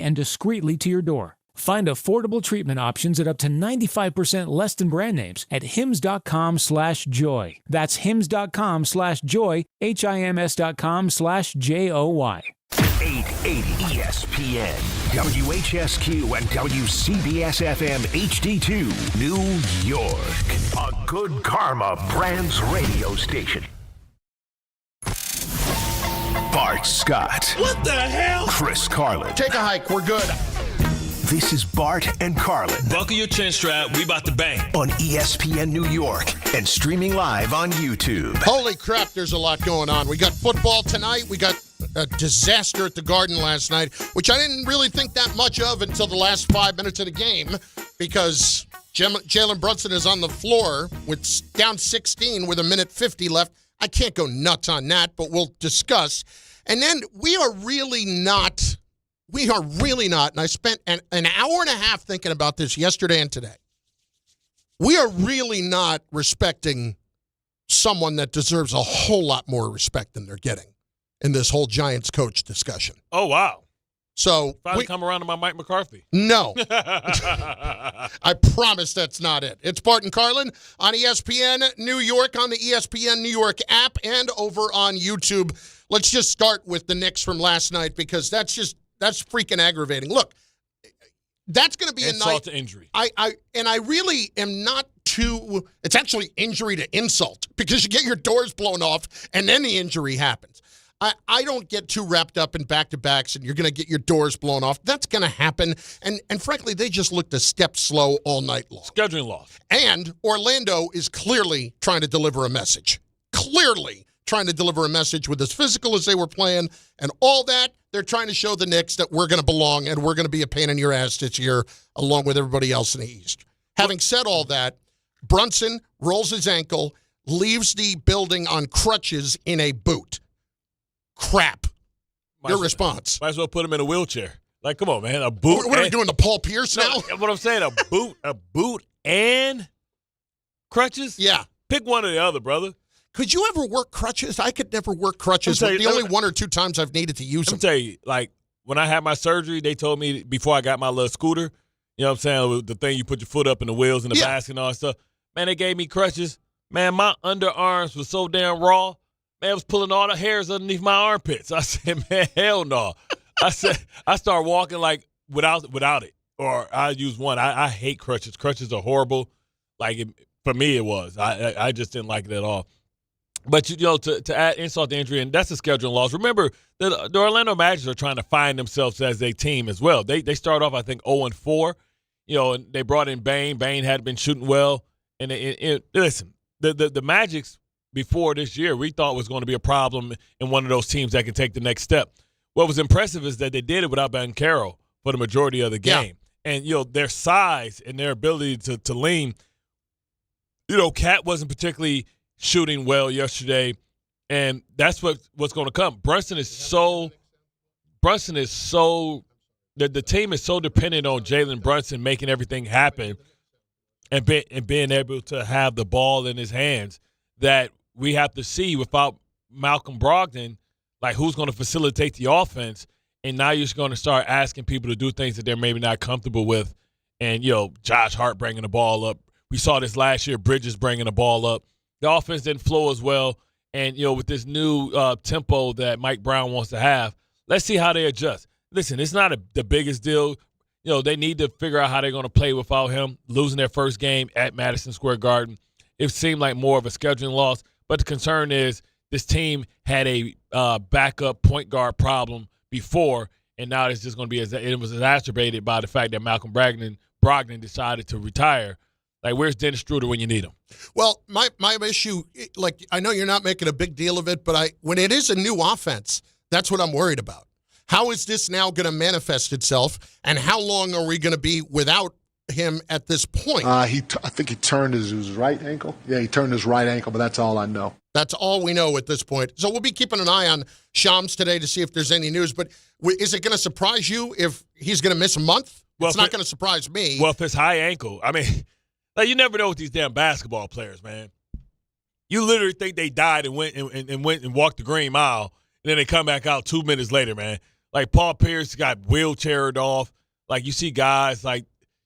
and discreetly to your door. Find affordable treatment options at up to 95% less than brand names at hims.com/joy. That's hims.com/joy, HIMS.com/JOY. 880 ESPN, WHSQ, and WCBS-FM HD2, New York. A Good Karma Brands radio station. Bart Scott. What the hell? Chris Carlin. Take a hike. We're good. This is Bart and Carlin. Buckle your chin strap. We about to bang. On ESPN New York and streaming live on YouTube. Holy crap, there's a lot going on. We got football tonight. We got a disaster at the Garden last night, which I didn't really think that much of until the last 5 minutes of the game because Jalen Brunson is on the floor with down 16 with 1:50 left. I can't go nuts on that, but we'll discuss. And then we are really not, and I spent an hour and a half thinking about this yesterday and today. We are really not respecting someone that deserves a whole lot more respect than they're getting in this whole Giants coach discussion. Oh, wow. So Finally come around to my Mike McCarthy. No. I promise that's not it. It's Bart and Carlin on ESPN New York, on the ESPN New York app, and over on YouTube. Let's just start with the Knicks from last night because that's freaking aggravating. Look, that's going to be insult to injury. I really am not too – it's actually injury to insult because you get your doors blown off and then the injury happens. I don't get too wrapped up in back-to-backs and you're going to get your doors blown off. That's going to happen. And frankly, they just looked a step slow all night long. Scheduling loss. And Orlando is clearly trying to deliver a message. Clearly trying to deliver a message with as physical as they were playing and all that. They're trying to show the Knicks that we're going to belong and we're going to be a pain in your ass this year along with everybody else in the East. Having said all that, Brunson rolls his ankle, leaves the building on crutches in a boot. Crap. Your response. Might as well put him in a wheelchair. Like, come on, man. A boot. What are we doing, the Paul Pierce now? What I'm saying, a boot and crutches? Yeah. Pick one or the other, brother. Could you ever work crutches? I could never work crutches. The only one or two times I've needed to use them. Let me tell you, like, when I had my surgery, they told me before I got my little scooter, you know what I'm saying, the thing you put your foot up in the wheels and the basket and all that stuff. Man, they gave me crutches. Man, my underarms was so damn raw. Man, I was pulling all the hairs underneath my armpits. I said, man, hell no. I start walking like without it. Or I use one. I hate crutches. Crutches are horrible. Like, for me, it was. I just didn't like it at all. But, to add insult to injury, and that's a scheduling loss. Remember, the Orlando Magic are trying to find themselves as a team as well. They start off, I think, 0-4. And they brought in Bane. Bane had been shooting well. And listen, the Magic's, before this year, we thought was going to be a problem in one of those teams that can take the next step. What was impressive is that they did it without Banchero for the majority of the game. Yeah. And, their size and their ability to lean, Cat wasn't particularly shooting well yesterday, and that's what's going to come. Brunson is so the team is so dependent on Jalen Brunson making everything happen and being able to have the ball in his hands that we have to see without Malcolm Brogdon, like, who's going to facilitate the offense. And now you're just going to start asking people to do things that they're maybe not comfortable with. And, Josh Hart bringing the ball up. We saw this last year, Bridges bringing the ball up. The offense didn't flow as well. And, with this new tempo that Mike Brown wants to have, let's see how they adjust. Listen, it's not the biggest deal. They need to figure out how they're going to play without him. Losing their first game at Madison Square Garden, it seemed like more of a scheduling loss. But the concern is this team had a backup point guard problem before, and now it's just going to be it was exacerbated by the fact that Malcolm Brogdon decided to retire. Like, where's Dennis Schroeder when you need him? Well, my issue, like, I know you're not making a big deal of it, but when it is a new offense, that's what I'm worried about. How is this now going to manifest itself, and how long are we going to be without him at this point? I think he turned his right ankle. Yeah, he turned his right ankle, but that's all I know. That's all we know at this point. So we'll be keeping an eye on Shams today to see if there's any news. But is it going to surprise you if he's going to miss a month? Well, it's not going to surprise me. Well, if it's high ankle, I mean, like, you never know with these damn basketball players, man. You literally think they died and went and walked the Green Mile, and then they come back out 2 minutes later, man. Like Paul Pierce got wheelchaired off. Like you see guys like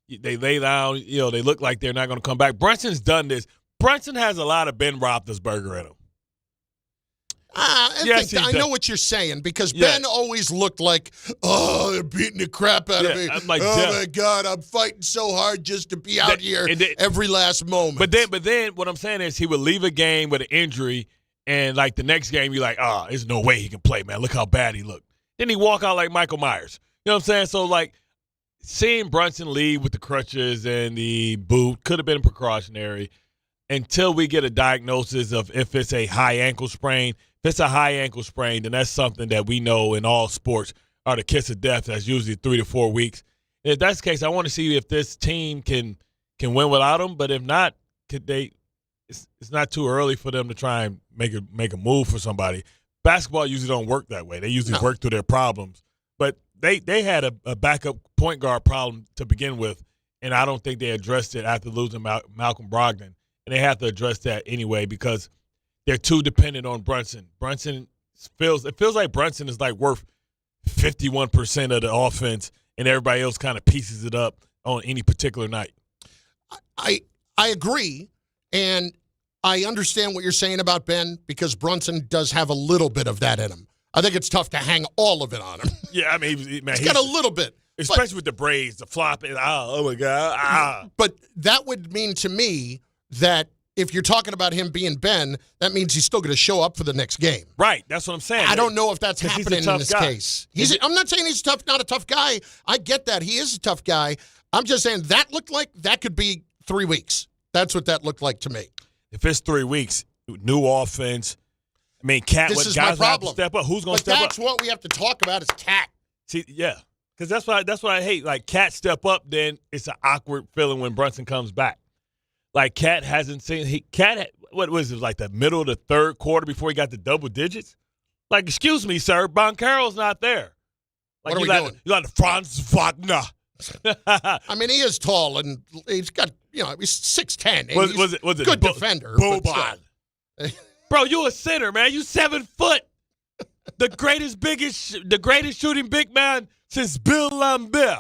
they lay down, they look like they're not going to come back. Brunson's done this. Brunson has a lot of Ben Roethlisberger in him. I know what you're saying because Ben always looked like, they're beating the crap out of me. I'm like, my God, I'm fighting so hard just to be out here every last moment. But then what I'm saying is he would leave a game with an injury, and like the next game you're like, there's no way he can play, man. Look how bad he looked. Then he walk out like Michael Myers. You know what I'm saying? So like seeing Brunson leave with the crutches and the boot could have been precautionary until we get a diagnosis of if it's a high ankle sprain. If it's a high ankle sprain, then that's something that we know in all sports are the kiss of death. That's usually 3 to 4 weeks. And if that's the case, I want to see if this team can win without him. But if not, could they? It's not too early for them to try and make a move for somebody. Basketball usually don't work that way. They usually work through their problems. But they had a backup point guard problem to begin with, and I don't think they addressed it after losing Malcolm Brogdon. And they have to address that anyway because they're too dependent on Brunson. It feels like Brunson is like worth 51% of the offense, and everybody else kind of pieces it up on any particular night. I agree, and I understand what you're saying about Ben because Brunson does have a little bit of that in him. I think it's tough to hang all of it on him. Yeah, I mean, he's got a little bit. Especially with the braids, the flopping. Oh, my God. But that would mean to me that if you're talking about him being Ben, that means he's still going to show up for the next game. Right. That's what I'm saying. I don't know if that's happening in this case. I'm not saying he's not a tough guy. I get that. He is a tough guy. I'm just saying that looked like that could be 3 weeks. That's what that looked like to me. If it's 3 weeks, new offense. I mean, Cat, this is my problem. Have to step up? Who's going to step up? That's what we have to talk about is Cat. See, yeah. Because that's what I hate. Like, Cat step up, then it's an awkward feeling when Brunson comes back. Like, Cat hasn't seen – what was it, like the middle of the third quarter before he got to double digits? Like, excuse me, sir, Boncaro's not there. Like, what are we doing? You're like Franz Wagner. I mean, he is tall, and he's got – he's 6'10". Was it good defender. Boban. Bro, you a center, man. You 7 foot. The greatest shooting big man since Bill Lambert.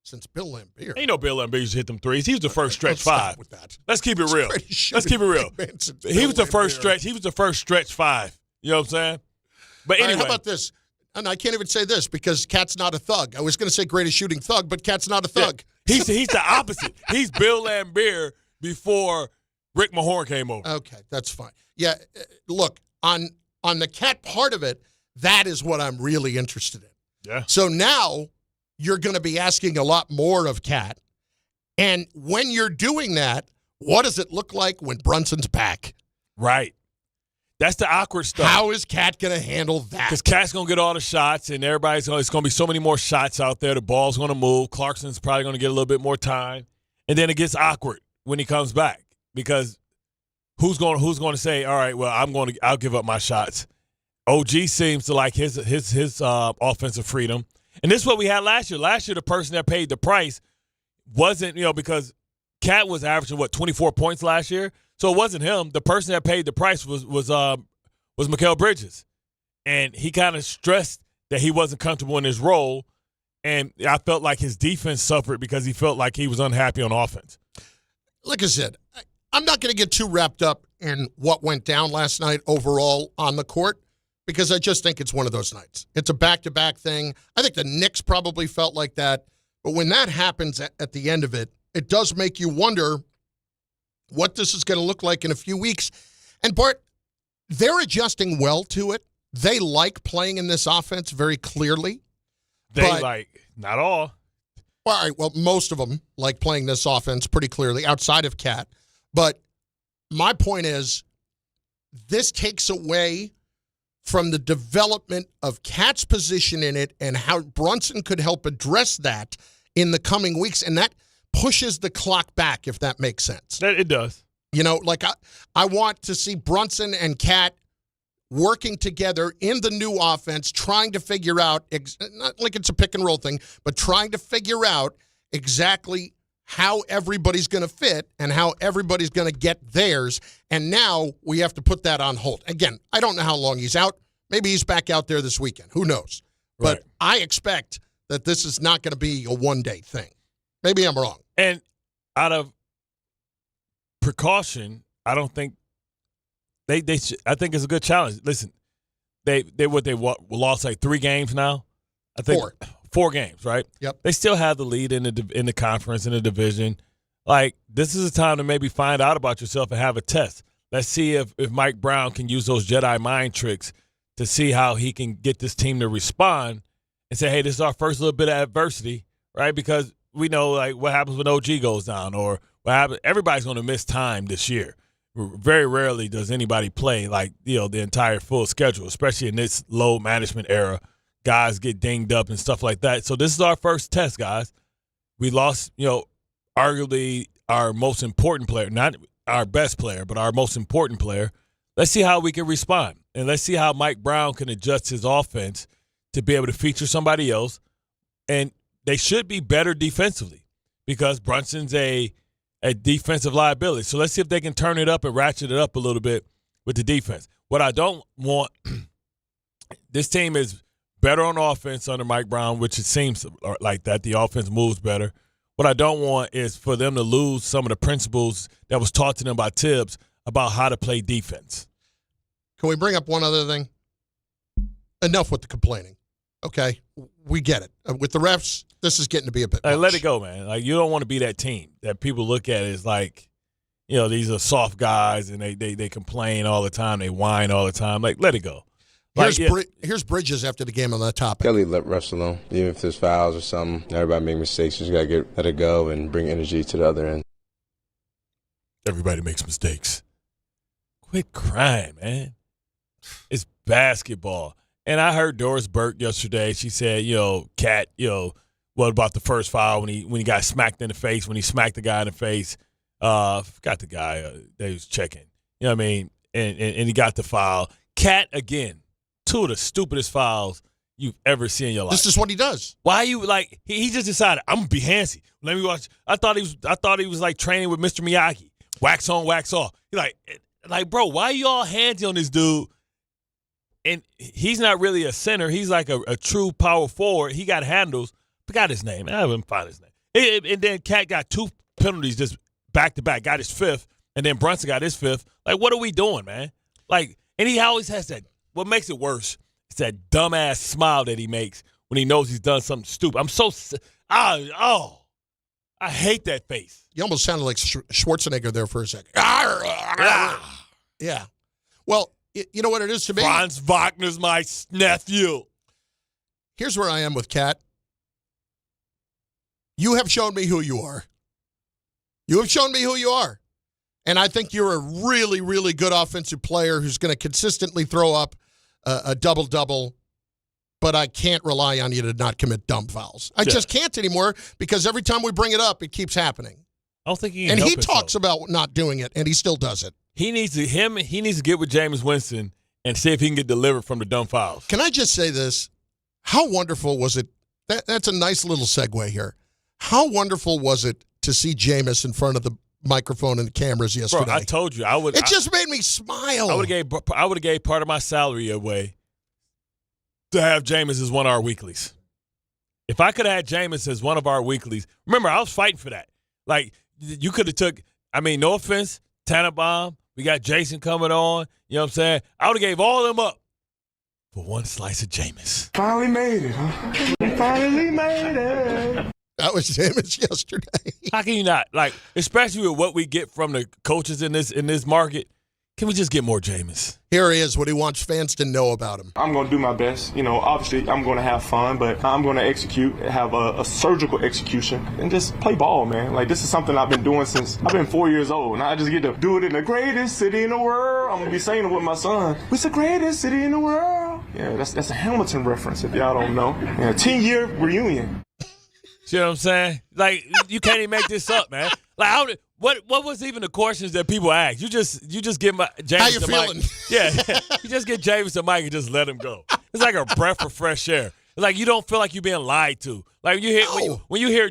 Since Bill Lambert. Ain't no Bill Lambert used to hit them threes. He was the first stretch five. With that. Let's keep it real. He was the first stretch. He was the first stretch five. You know what I'm saying? But anyway. Right, how about this? And I can't even say this because Cat's not a thug. I was going to say greatest shooting thug, but Cat's not a thug. Yeah. He's the opposite. He's Bill Lambert before Rick Mahorn came over. Okay, that's fine. Yeah, look, on the Cat part of it, that is what I'm really interested in. Yeah. So now you're going to be asking a lot more of Cat. And when you're doing that, what does it look like when Brunson's back? Right. That's the awkward stuff. How is Cat going to handle that? Because Cat's going to get all the shots, and it's going to be so many more shots out there. The ball's going to move. Clarkson's probably going to get a little bit more time. And then it gets awkward when he comes back because who's going to say, all right, well, I'll give up my shots. OG seems to like his offensive freedom. And this is what we had last year. Last year, the person that paid the price wasn't, because Cat was averaging, 24 points last year? So it wasn't him. The person that paid the price was Mikal Bridges. And he kind of stressed that he wasn't comfortable in his role. And I felt like his defense suffered because he felt like he was unhappy on offense. Like I said, I'm not going to get too wrapped up in what went down last night overall on the court because I just think it's one of those nights. It's a back-to-back thing. I think the Knicks probably felt like that. But when that happens at the end of it, it does make you wonder what this is going to look like in a few weeks. And, Bart, they're adjusting well to it. They like playing in this offense very clearly. Not all. All right, well, most of them like playing this offense pretty clearly outside of Cat. But my point is this takes away from the development of Cat's position in it and how Brunson could help address that in the coming weeks. And that pushes the clock back, if that makes sense. It does. I want to see Brunson and Cat working together in the new offense, trying to figure out, not like it's a pick and roll thing, but trying to figure out exactly how everybody's going to fit and how everybody's going to get theirs. And now we have to put that on hold. Again, I don't know how long he's out. Maybe he's back out there this weekend. Who knows? But I expect that this is not going to be a one-day thing. Maybe I'm wrong. And out of precaution, I don't think I think it's a good challenge. Listen, they lost like 3 games now. I think 4 games, right? Yep. They still have the lead in the conference, in the division. Like, this is a time to maybe find out about yourself and have a test. Let's see if Mike Brown can use those Jedi mind tricks to see how he can get this team to respond and say, hey, this is our first little bit of adversity, right? Because we know, like, what happens when OG goes down or what happens. Everybody's going to miss time this year. Very rarely does anybody play, like, the entire full schedule, especially in this load management era. Guys get dinged up and stuff like that. So this is our first test, guys. We lost, arguably our most important player, not our best player, but our most important player. Let's see how we can respond. And let's see how Mike Brown can adjust his offense to be able to feature somebody else. And they should be better defensively because Brunson's a defensive liability. So let's see if they can turn it up and ratchet it up a little bit with the defense. What I don't want, this team is better on offense under Mike Brown, which it seems like that. The offense moves better. What I don't want is for them to lose some of the principles that was taught to them by Tibbs about how to play defense. Can we bring up one other thing? Enough with the complaining. Okay? We get it. With the refs, this is getting to be a bit much. Let it go, man. Like, you don't want to be that team that people look at as like, these are soft guys and they complain all the time. They whine all the time. Like, let it go. Here's Bridges after the game on that topic. Gotta leave refs alone. Even if there's fouls or something, everybody make mistakes. You just gotta let it go and bring energy to the other end. Everybody makes mistakes. Quit crying, man. It's basketball. And I heard Doris Burke yesterday. She said, Cat, what about the first foul when he got smacked in the face, when he smacked the guy in the face? Forgot the guy that he was checking. You know what I mean? And he got the foul. Cat, again, 2 of the stupidest fouls you've ever seen in your life. This is what he does. Why are you like? He just decided I'm gonna be handsy. Let me watch. I thought he was like training with Mr. Miyagi. Wax on, wax off. He like, bro, why are you all handsy on this dude? And he's not really a center. He's like a true power forward. He got handles. Forgot his name. I haven't found his name. And then Cat got 2 penalties just back to back. Got his 5th, and then Brunson got his 5th. Like, what are we doing, man? Like, and he always has that. What makes it worse is that dumbass smile that he makes when he knows he's done something stupid. I hate that face. You almost sounded like Schwarzenegger there for a second. Yeah. Well, you know what it is to me? Franz Wagner's my nephew. Here's where I am with Cat. You have shown me who you are. You have shown me who you are. And I think you're a really, really good offensive player who's going to consistently throw up a double-double, but I can't rely on you to not commit dumb fouls. I just can't anymore because every time we bring it up, it keeps happening. I don't think he can And help he himself. talks about not doing it, and he still does it. He needs to get with Jameis Winston and see if he can get delivered from the dumb fouls. Can I just say this? How wonderful was it? That's a nice little segue here. How wonderful was it to see Jameis in front of the microphone and the cameras yesterday? Bro, I told you I would. It just made me smile. I would have gave part of my salary away to have Jameis as one of our weeklies. If I could have had Jameis as one of our weeklies, remember I was fighting for that. Like you could have took. I mean, no offense, Tannenbaum. We got Jason coming on. You know what I'm saying? I would have gave all of them up for one slice of Jameis. Finally made it, huh? We finally made it. That was Jameis yesterday. How can you not? Like, especially with what we get from the coaches in this market, can we just get more Jameis? Here he is, what he wants fans to know about him. I'm going to do my best. Obviously, I'm going to have fun, but I'm going to execute, have a surgical execution, and just play ball, man. Like, this is something I've been doing since I've been 4 years old, and I just get to do it in the greatest city in the world. I'm going to be saying it with my son. It's the greatest city in the world. Yeah, that's a Hamilton reference, if y'all don't know. Yeah, 10-year reunion. See what I'm saying? Like, you can't even make this up, man. Like, what was even the questions that people ask? You just give James How you the feeling? mic. Yeah, you just get James the mic and just let him go. It's like a breath of fresh air. It's like you don't feel like you're being lied to. Like when you hear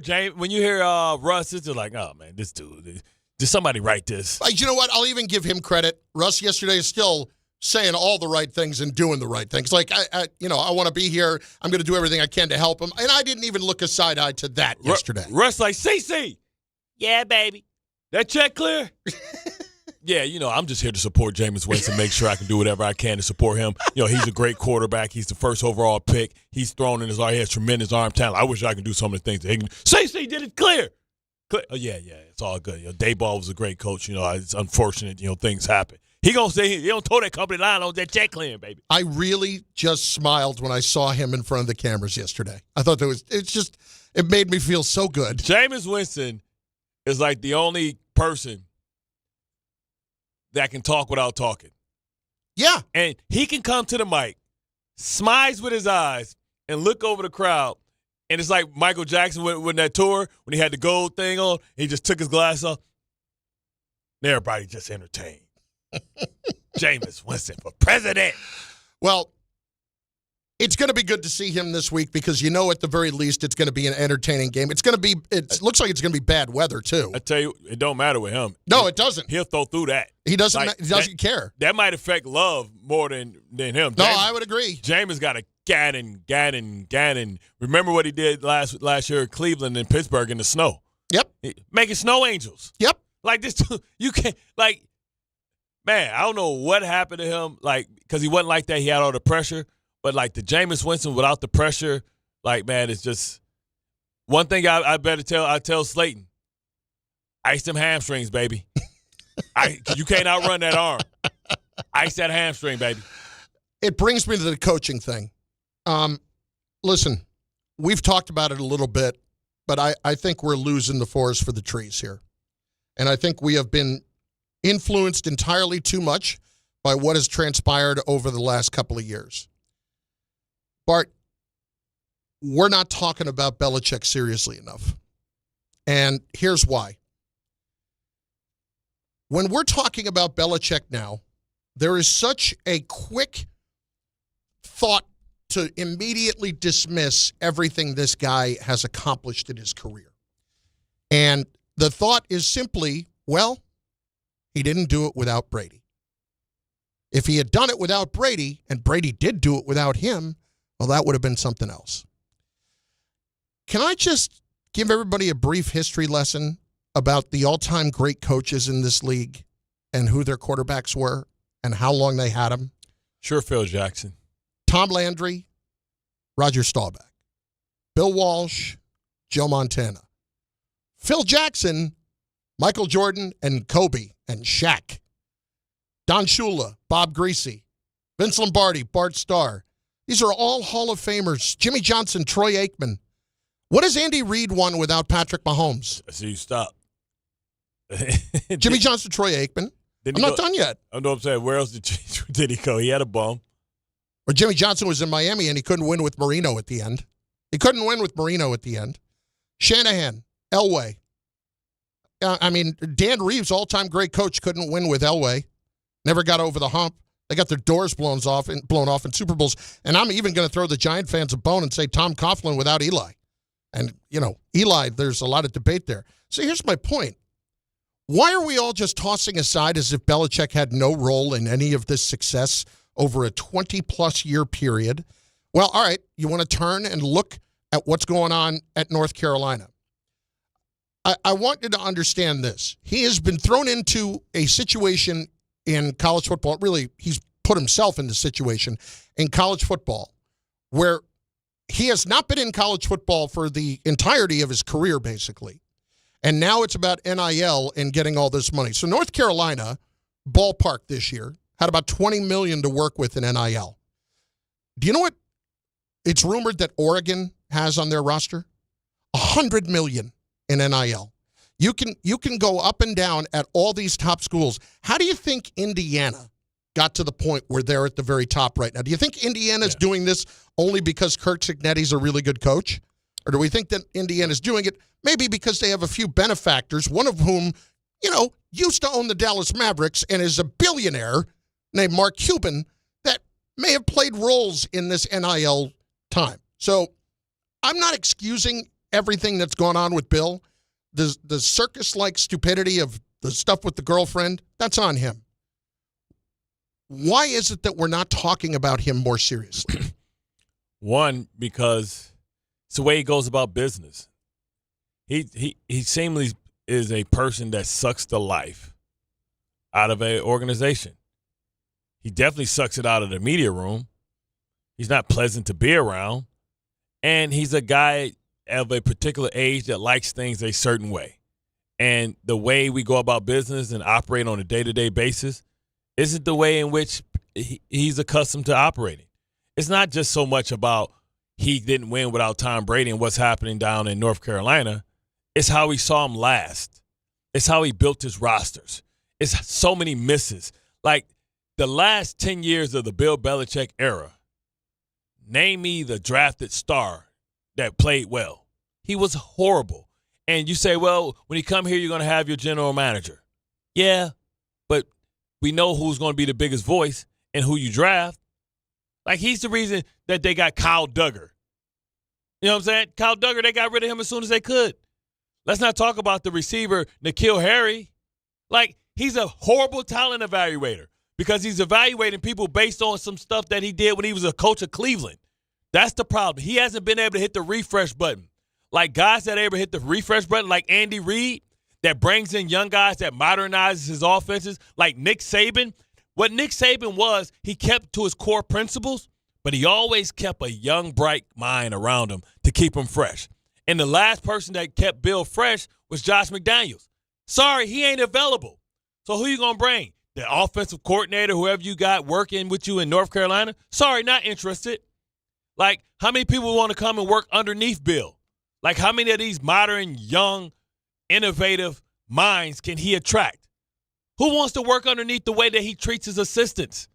Russ, it's just like, oh man, this dude. Did somebody write this? Like, you know what? I'll even give him credit. Russ yesterday is still saying all the right things and doing the right things. Like, I want to be here. I'm going to do everything I can to help him. And I didn't even look a side-eye to that yesterday. Russ like, CC. Yeah, baby. That check clear? Yeah, I'm just here to support Jameis Winston, make sure I can do whatever I can to support him. He's a great quarterback. He's the first overall pick. He's thrown in his arm. He has tremendous arm talent. I wish I could do some of the things that he can do. CC did it clear. Oh, yeah, it's all good. Dayball was a great coach. It's unfortunate, things happen. He gonna say he don't toe that company line on that check clearing, baby. I really just smiled when I saw him in front of the cameras yesterday. I thought it made me feel so good. Jameis Winston is like the only person that can talk without talking. Yeah. And he can come to the mic, smiles with his eyes, and look over the crowd. And it's like Michael Jackson with that tour when he had the gold thing on. He just took his glass off. And everybody just entertained. Jameis Winston for president. Well, it's going to be good to see him this week because at the very least it's going to be an entertaining game. It looks like it's going to be bad weather too. I tell you, it don't matter with him. No, it doesn't. He'll throw through that. He doesn't care. That might affect Love more than him. No, I would agree. Jameis got a Gannon. Remember what he did last year at Cleveland and Pittsburgh in the snow? Yep. Making snow angels. Yep. Like this, you can't, man, I don't know what happened to him, because he wasn't like that. He had all the pressure. But, the Jameis Winston without the pressure, man, it's just one thing I tell Slayton, ice them hamstrings, baby. You can't outrun that arm. Ice that hamstring, baby. It brings me to the coaching thing. Listen, we've talked about it a little bit, but I think we're losing the forest for the trees here. And I think we have been influenced entirely too much by what has transpired over the last couple of years. Bart, we're not talking about Belichick seriously enough. And here's why. When we're talking about Belichick now, there is such a quick thought to immediately dismiss everything this guy has accomplished in his career. And the thought is simply, well, he didn't do it without Brady. If he had done it without Brady, and Brady did do it without him, well, that would have been something else. Can I just give everybody a brief history lesson about the all-time great coaches in this league and who their quarterbacks were and how long they had them? Sure, Phil Jackson. Tom Landry, Roger Staubach. Bill Walsh, Joe Montana. Phil Jackson, Michael Jordan and Kobe and Shaq. Don Shula, Bob Greasy. Vince Lombardi, Bart Starr. These are all Hall of Famers. Jimmy Johnson, Troy Aikman. What has Andy Reid won without Patrick Mahomes? So you stop. Jimmy Johnson, Troy Aikman. I'm not done yet. I know what I'm saying. Where else did he go? He had a bum. Or Jimmy Johnson was in Miami and he couldn't win with Marino at the end. Shanahan, Elway. Dan Reeves, all-time great coach, couldn't win with Elway. Never got over the hump. They got their doors blown off in Super Bowls. And I'm even going to throw the Giant fans a bone and say Tom Coughlin without Eli. And, Eli, there's a lot of debate there. So here's my point. Why are we all just tossing aside as if Belichick had no role in any of this success over a 20-plus year period? Well, all right, you want to turn and look at what's going on at North Carolina. I want you to understand this. He has been thrown into a situation in college football. Really, he's put himself in the situation in college football where he has not been in college football for the entirety of his career, basically. And now it's about NIL and getting all this money. So North Carolina, ballpark this year, had about $20 million to work with in NIL. Do you know what it's rumored that Oregon has on their roster? $100 million in NIL. You can go up and down at all these top schools. How do you think Indiana got to the point where they're at the very top right now? Do you think Indiana's doing this only because Kirk Cignetti's a really good coach? Or do we think that Indiana's doing it maybe because they have a few benefactors, one of whom, used to own the Dallas Mavericks and is a billionaire named Mark Cuban that may have played roles in this NIL time? So I'm not excusing everything that's gone on with Bill. The circus-like stupidity of the stuff with the girlfriend, that's on him. Why is it that we're not talking about him more seriously? One, because it's the way he goes about business. He seemingly is a person that sucks the life out of an organization. He definitely sucks it out of the media room. He's not pleasant to be around. And he's a guy of a particular age that likes things a certain way. And the way we go about business and operate on a day-to-day basis isn't the way in which he's accustomed to operating. It's not just so much about he didn't win without Tom Brady and what's happening down in North Carolina. It's how we saw him last. It's how he built his rosters. It's so many misses. Like the last 10 years of the Bill Belichick era, name me the drafted star that played well. He was horrible. And you say, well, when you come here, you're going to have your general manager. Yeah, but we know who's going to be the biggest voice and who you draft. Like, he's the reason that they got Kyle Duggar. You know what I'm saying? Kyle Duggar, they got rid of him as soon as they could. Let's not talk about the receiver, N'Keal Harry. Like, he's a horrible talent evaluator because he's evaluating people based on some stuff that he did when he was a coach of Cleveland. That's the problem. He hasn't been able to hit the refresh button. Like, guys that are able to hit the refresh button, like Andy Reid, that brings in young guys that modernizes his offenses, like Nick Saban. What Nick Saban was, he kept to his core principles, but he always kept a young, bright mind around him to keep him fresh. And the last person that kept Bill fresh was Josh McDaniels. Sorry, he ain't available. So who you going to bring? The offensive coordinator, whoever you got working with you in North Carolina? Sorry, not interested. Like, how many people want to come and work underneath Bill? Like, how many of these modern, young, innovative minds can he attract? Who wants to work underneath the way that he treats his assistants?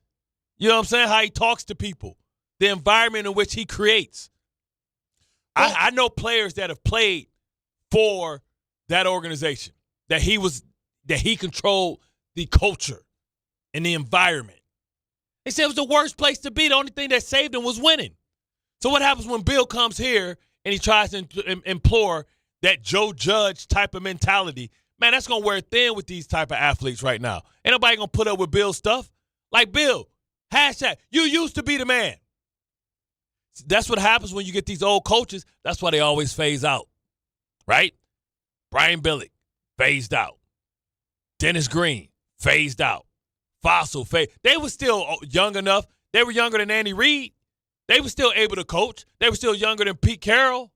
You know what I'm saying? How he talks to people, the environment in which he creates. Well, I know players that have played for that organization, that he controlled the culture and the environment. They said it was the worst place to be. The only thing that saved him was winning. So what happens when Bill comes here and he tries to implore that Joe Judge type of mentality? Man, that's going to wear thin with these type of athletes right now. Ain't nobody going to put up with Bill's stuff. Like, Bill, hashtag, you used to be the man. That's what happens when you get these old coaches. That's why they always phase out, right? Brian Billick, phased out. Dennis Green, phased out. Fossil, phased. They were still young enough. They were younger than Andy Reid. They were still able to coach. They were still younger than Pete Carroll.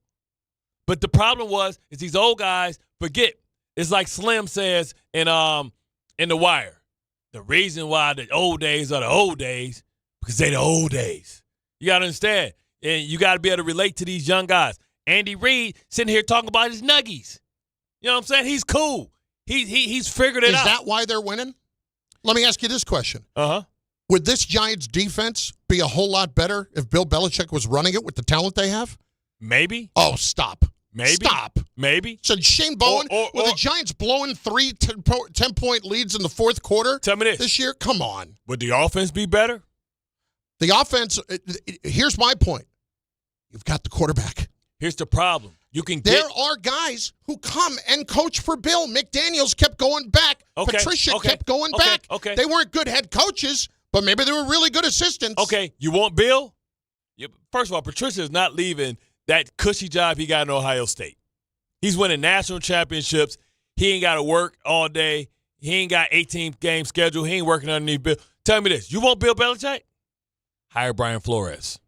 But the problem is these old guys forget. It's like Slim says in The Wire. The reason why the old days are the old days, because they're the old days. You got to understand. And you got to be able to relate to these young guys. Andy Reid sitting here talking about his nuggies. You know what I'm saying? He's cool. He's figured it out. Is that why they're winning? Let me ask you this question. Uh-huh. Would this Giants defense be a whole lot better if Bill Belichick was running it with the talent they have? Maybe. Oh, stop. Maybe. Stop. Maybe. So Shane Bowen, were the Giants blowing 10-point leads in the fourth quarter? Tell me this year? Come on. Would the offense be better? The offense, here's my point. You've got the quarterback. Here's the problem. There are guys who come and coach for Bill. McDaniels kept going back. Okay. Patricia Okay. kept going Okay. back. Okay. They weren't good head coaches, but maybe they were really good assistants. Okay, you want Bill? First of all, Patricia is not leaving that cushy job he got in Ohio State. He's winning national championships. He ain't got to work all day. He ain't got 18-game schedule. He ain't working underneath Bill. Tell me this. You want Bill Belichick? Hire Brian Flores.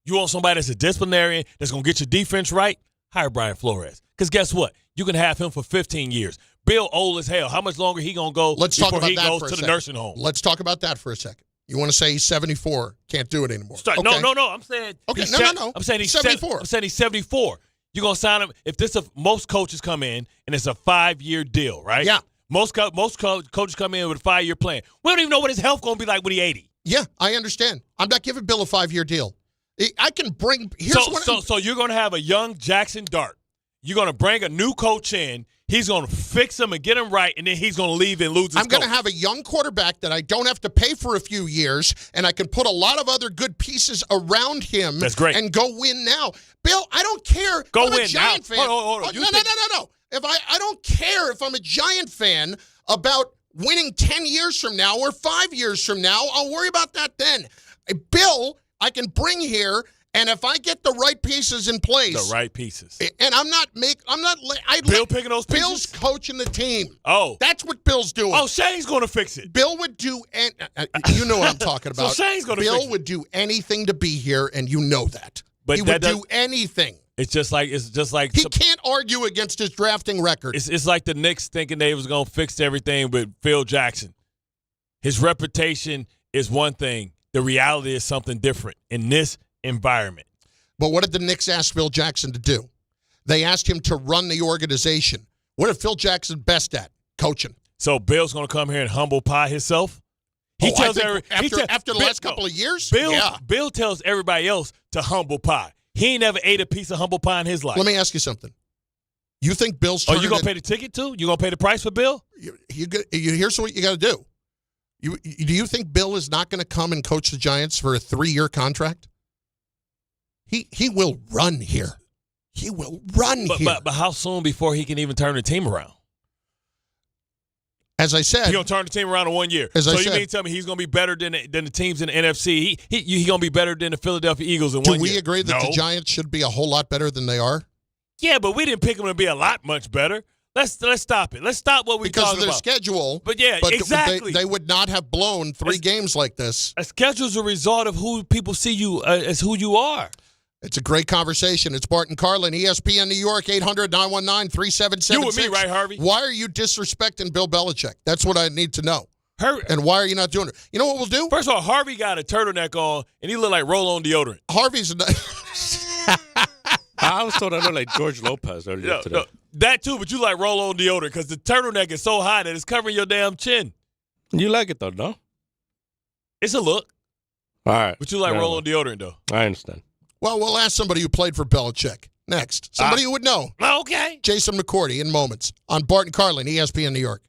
You want somebody that's a disciplinarian that's going to get your defense right? Hire Brian Flores. Because guess what? You can have him for 15 years. Bill old as hell. How much longer he going to go before he goes to the nursing home? Let's talk about that for a second. You want to say he's 74, can't do it anymore. Okay. No. I'm saying no. I'm saying he's 74. I'm saying he's 74. You're going to sign him. If most coaches come in and it's a 5-year deal, right? Yeah. Most coaches come in with a 5-year plan. We don't even know what his health going to be like when he's 80. Yeah, I understand. I'm not giving Bill a 5-year deal. I can bring – So you're going to have a young Jackson Dart. You're going to bring a new coach in. He's going to fix him and get him right, and then he's going to leave and lose his I'm going to have a young quarterback that I don't have to pay for a few years, and I can put a lot of other good pieces around him. That's great. And go win now. Bill, I don't care. Go I'm win a Giant now. fan. Hold on. No. If I don't care if I'm a Giant fan about winning 10 years from now or 5 years from now, I'll worry about that then. Bill, I can bring here, and if I get the right pieces in place. The right pieces. And Bill picking those pieces? Bill's coaching the team. Oh. That's what Bill's doing. Oh, Shane's going to fix it. Bill would do, you know what I'm talking about. So Shane's going to fix it. Bill would do anything to be here, and you know that. But he would do anything. It's just like he can't argue against his drafting record. It's like the Knicks thinking they was going to fix everything with Phil Jackson. His reputation is one thing. The reality is something different in this environment. But what did the Knicks ask Phil Jackson to do? They asked him to run the organization. What is Phil Jackson best at? Coaching. So Bill's going to come here and humble pie himself? After the last couple of years? Bill tells everybody else to humble pie. He ain't never ate a piece of humble pie in his life. Let me ask you something. You think Bill's you going to pay the ticket too? You going to pay the price for Bill? Here's what you got to do. Do you think Bill is not going to come and coach the Giants for a 3-year contract? He will run here. He will run here. But how soon before he can even turn the team around? As I said, he's going to turn the team around in 1 year. You mean to tell me he's going to be better than the teams in the NFC? He's going to be better than the Philadelphia Eagles in 1 year. Do we agree that the Giants should be a whole lot better than they are? Yeah, but we didn't pick them to be a lot much better. Let's stop it. Let's stop what we're talking about. Because of their schedule. But exactly. They would not have blown 3 games like this. A schedule is a result of who people see you as who you are. It's a great conversation. It's Bart Carlin, ESPN New York, 800-919-3776. You with me, right, Harvey? Why are you disrespecting Bill Belichick? That's what I need to know. And why are you not doing it? You know what we'll do? First of all, Harvey got a turtleneck on, and he looked like roll-on deodorant. Harvey's I was told I looked like George Lopez earlier today. No, that too, but you like roll-on deodorant because the turtleneck is so high that it's covering your damn chin. You like it, though, no? It's a look. All right. But you like roll-on deodorant, though. I understand. Well, we'll ask somebody who played for Belichick next. Somebody who would know. Okay. Jason McCourty in moments on Bart Carlin, ESPN New York.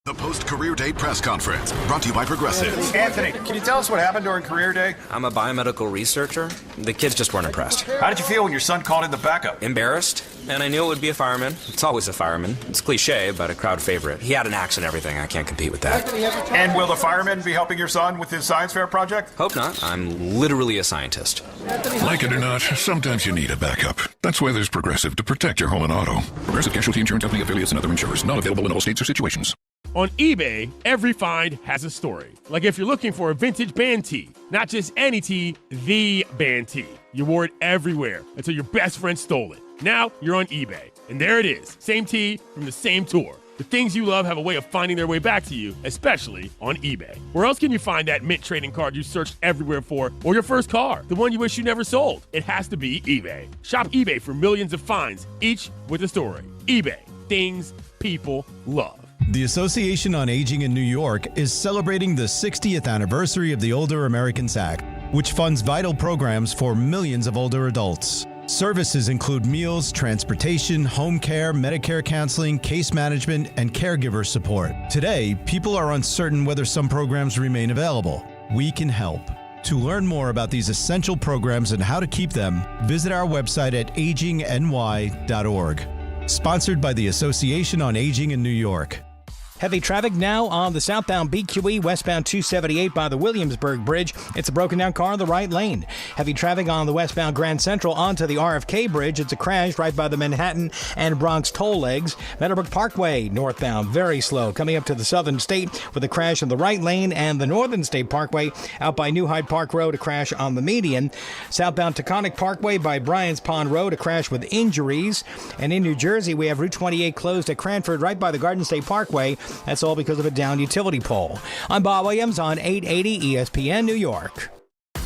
The post-career day press conference brought to you by Progressive. Anthony, can you tell us what happened during career day? I'm a biomedical researcher. The kids just weren't impressed. How did you feel when your son called in the backup? Embarrassed, and I knew it would be a fireman. It's always a fireman. It's cliche, but a crowd favorite. He had an axe and everything. I can't compete with that. And will the fireman be helping your son with his science fair project? Hope not. I'm literally a scientist. Like it or not, sometimes you need a backup. That's why there's Progressive to protect your home and auto. Progressive Casualty Insurance Company affiliates and other insurers. Not available in all states or situations. On eBay, every find has a story. Like if you're looking for a vintage band tee, not just any tee, the band tee. You wore it everywhere until your best friend stole it. Now you're on eBay, and there it is. Same tee from the same tour. The things you love have a way of finding their way back to you, especially on eBay. Where else can you find that mint trading card you searched everywhere for, or your first car, the one you wish you never sold? It has to be eBay. Shop eBay for millions of finds, each with a story. eBay, things people love. The Association on Aging in New York is celebrating the 60th anniversary of the Older Americans Act, which funds vital programs for millions of older adults. Services include meals, transportation, home care, Medicare counseling, case management, and caregiver support. Today, people are uncertain whether some programs remain available. We can help. To learn more about these essential programs and how to keep them, visit our website at agingny.org. Sponsored by the Association on Aging in New York. Heavy traffic now on the southbound BQE, westbound 278 by the Williamsburg Bridge. It's a broken down car in the right lane. Heavy traffic on the westbound Grand Central onto the RFK Bridge. It's a crash right by the Manhattan and Bronx toll legs. Meadowbrook Parkway northbound, very slow. Coming up to the Southern State with a crash in the right lane, and the Northern State Parkway out by New Hyde Park Road, a crash on the median. Southbound Taconic Parkway by Bryant's Pond Road, a crash with injuries. And in New Jersey, we have Route 28 closed at Cranford right by the Garden State Parkway. That's all because of a downed utility pole. I'm Bob Williams on 880 ESPN New York.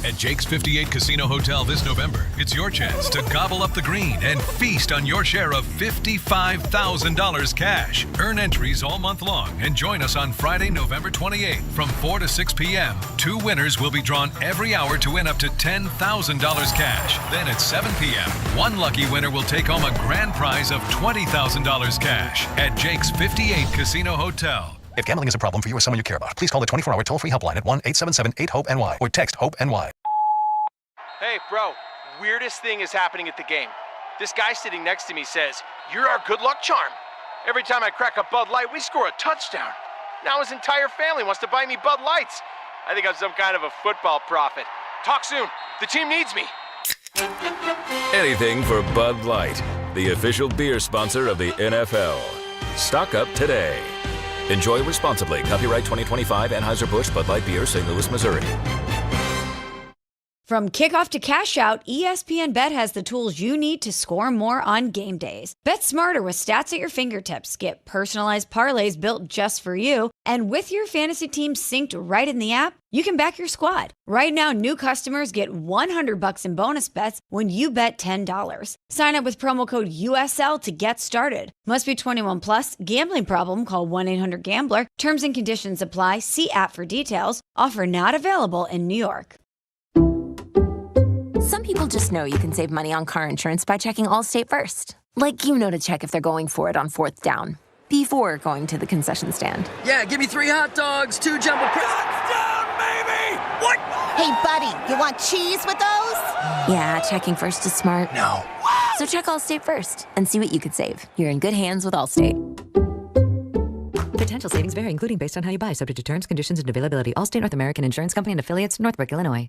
At Jake's 58 Casino Hotel this November, it's your chance to gobble up the green and feast on your share of $55,000 cash. Earn entries all month long and join us on Friday, November 28th from 4 to 6 p.m. 2 winners will be drawn every hour to win up to $10,000 cash. Then at 7 p.m., 1 lucky winner will take home a grand prize of $20,000 cash at Jake's 58 Casino Hotel. If gambling is a problem for you or someone you care about, please call the 24-hour toll-free helpline at 1-877-8-HOPE-NY or text HOPE-NY. Hey, bro, weirdest thing is happening at the game. This guy sitting next to me says, "You're our good luck charm. Every time I crack a Bud Light, we score a touchdown." Now his entire family wants to buy me Bud Lights. I think I'm some kind of a football prophet. Talk soon. The team needs me. Anything for Bud Light, the official beer sponsor of the NFL. Stock up today. Enjoy responsibly. Copyright 2025 Anheuser-Busch Bud Light Beer, St. Louis, Missouri. From kickoff to cash out, ESPN Bet has the tools you need to score more on game days. Bet smarter with stats at your fingertips. Get personalized parlays built just for you. And with your fantasy team synced right in the app, you can back your squad. Right now, new customers get $100 in bonus bets when you bet $10. Sign up with promo code USL to get started. Must be 21 plus. Gambling problem? Call 1-800-GAMBLER. Terms and conditions apply. See app for details. Offer not available in New York. Some people just know you can save money on car insurance by checking Allstate first. Like you know to check if they're going for it on 4th down, before going to the concession stand. Yeah, give me 3 hot dogs, 2 jumbo touchdown, baby! What? Hey, buddy, you want cheese with those? Yeah, checking first is smart. No. So check Allstate first and see what you could save. You're in good hands with Allstate. Potential savings vary, including based on how you buy, subject to terms, conditions, and availability. Allstate North American Insurance Company and affiliates, Northbrook, Illinois.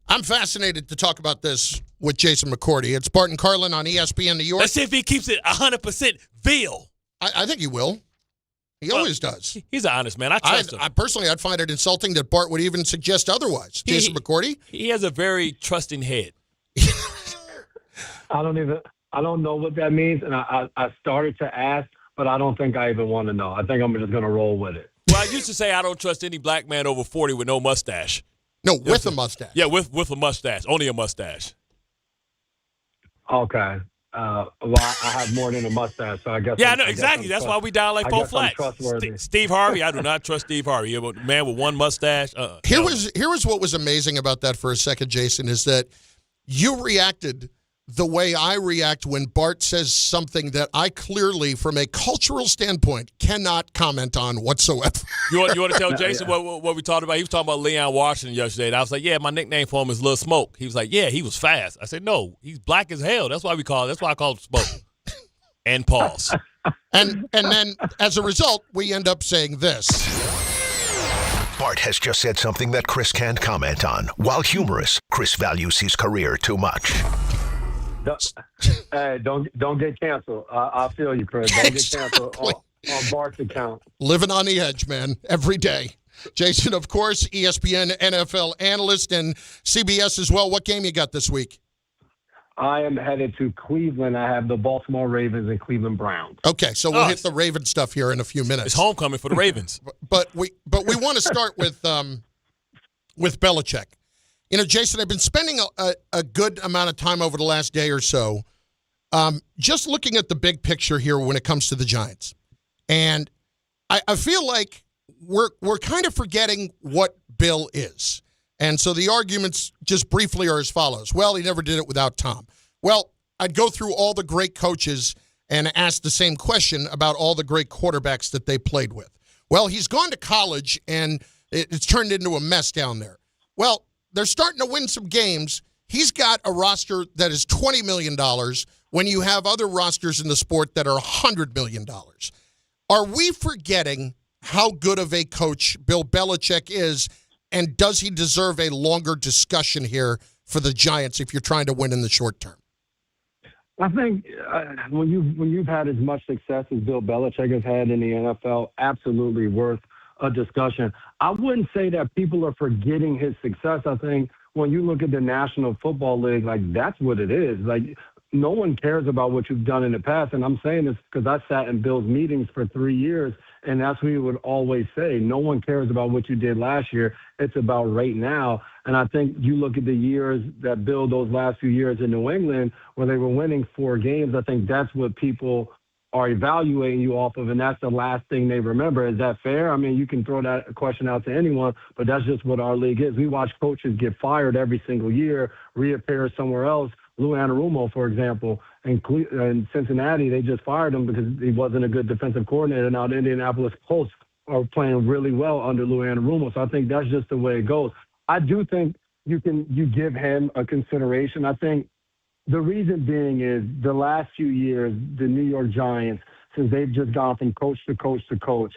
I'm fascinated to talk about this with Jason McCourty. It's Bart Carlin on ESPN New York. Let's see if he keeps it 100% veal. I think he will. He always does. He's an honest man. I trust him. I'd find it insulting that Bart would even suggest otherwise. Jason McCourty? He has a very trusting head. I don't know what that means, and I started to ask, but I don't think I even want to know. I think I'm just going to roll with it. Well, I used to say I don't trust any black man over 40 with no mustache. No, with a mustache. Yeah, with a mustache. Only a mustache. Okay. Well, I have more than a mustache, so I guess. Yeah, I know, exactly. That's why we down like 4 flats. Steve Harvey, I do not trust Steve Harvey. A man with one mustache. Here was what was amazing about that for a second, Jason, is that you reacted the way I react when Bart says something that I clearly, from a cultural standpoint, cannot comment on whatsoever. You want to tell Jason what we talked about? He was talking about Leon Washington yesterday. And I was like, yeah, my nickname for him is Lil Smoke. He was like, yeah, he was fast. I said, no, he's black as hell. That's why I call him Smoke. And pause. And then, as a result, we end up saying this. Bart has just said something that Chris can't comment on. While humorous, Chris values his career too much. Hey, don't get canceled. I feel you, Chris. Don't get canceled on Bart's account. Living on the edge, man, every day. Jason, of course, ESPN NFL analyst and CBS as well. What game you got this week? I am headed to Cleveland. I have the Baltimore Ravens and Cleveland Browns. Okay, so we'll hit the Raven stuff here in a few minutes. It's homecoming for the Ravens. but we want to start with Belichick. You know, Jason, I've been spending a good amount of time over the last day or so just looking at the big picture here when it comes to the Giants. And I feel like we're kind of forgetting what Bill is. And so the arguments just briefly are as follows. Well, he never did it without Tom. Well, I'd go through all the great coaches and ask the same question about all the great quarterbacks that they played with. Well, he's gone to college, and it's turned into a mess down there. Well, they're starting to win some games. He's got a roster that is $20 million when you have other rosters in the sport that are $100 million. Are we forgetting how good of a coach Bill Belichick is, and does he deserve a longer discussion here for the Giants if you're trying to win in the short term? I think when you've had as much success as Bill Belichick has had in the NFL, absolutely worth a discussion. I wouldn't say that people are forgetting his success. I think when you look at the National Football League, like, that's what it is. Like, no one cares about what you've done in the past. And I'm saying this because I sat in Bill's meetings for 3 years, and that's what he would always say. No one cares about what you did last year. It's about right now. And I think you look at the years that Bill, those last few years in New England, where they were winning 4 games, I think that's what people are evaluating you off of, and that's the last thing they remember. Is that fair? I mean, you can throw that question out to anyone, but that's just what our league is. We watch coaches get fired every single year, reappear somewhere else. Lou Anarumo, for example, in Cincinnati, they just fired him because he wasn't a good defensive coordinator. Now the Indianapolis Colts are playing really well under Lou Anarumo, so I think that's just the way it goes. I do think you give him a consideration. I think the reason being is the last few years, the New York Giants, since they've just gone from coach to coach to coach,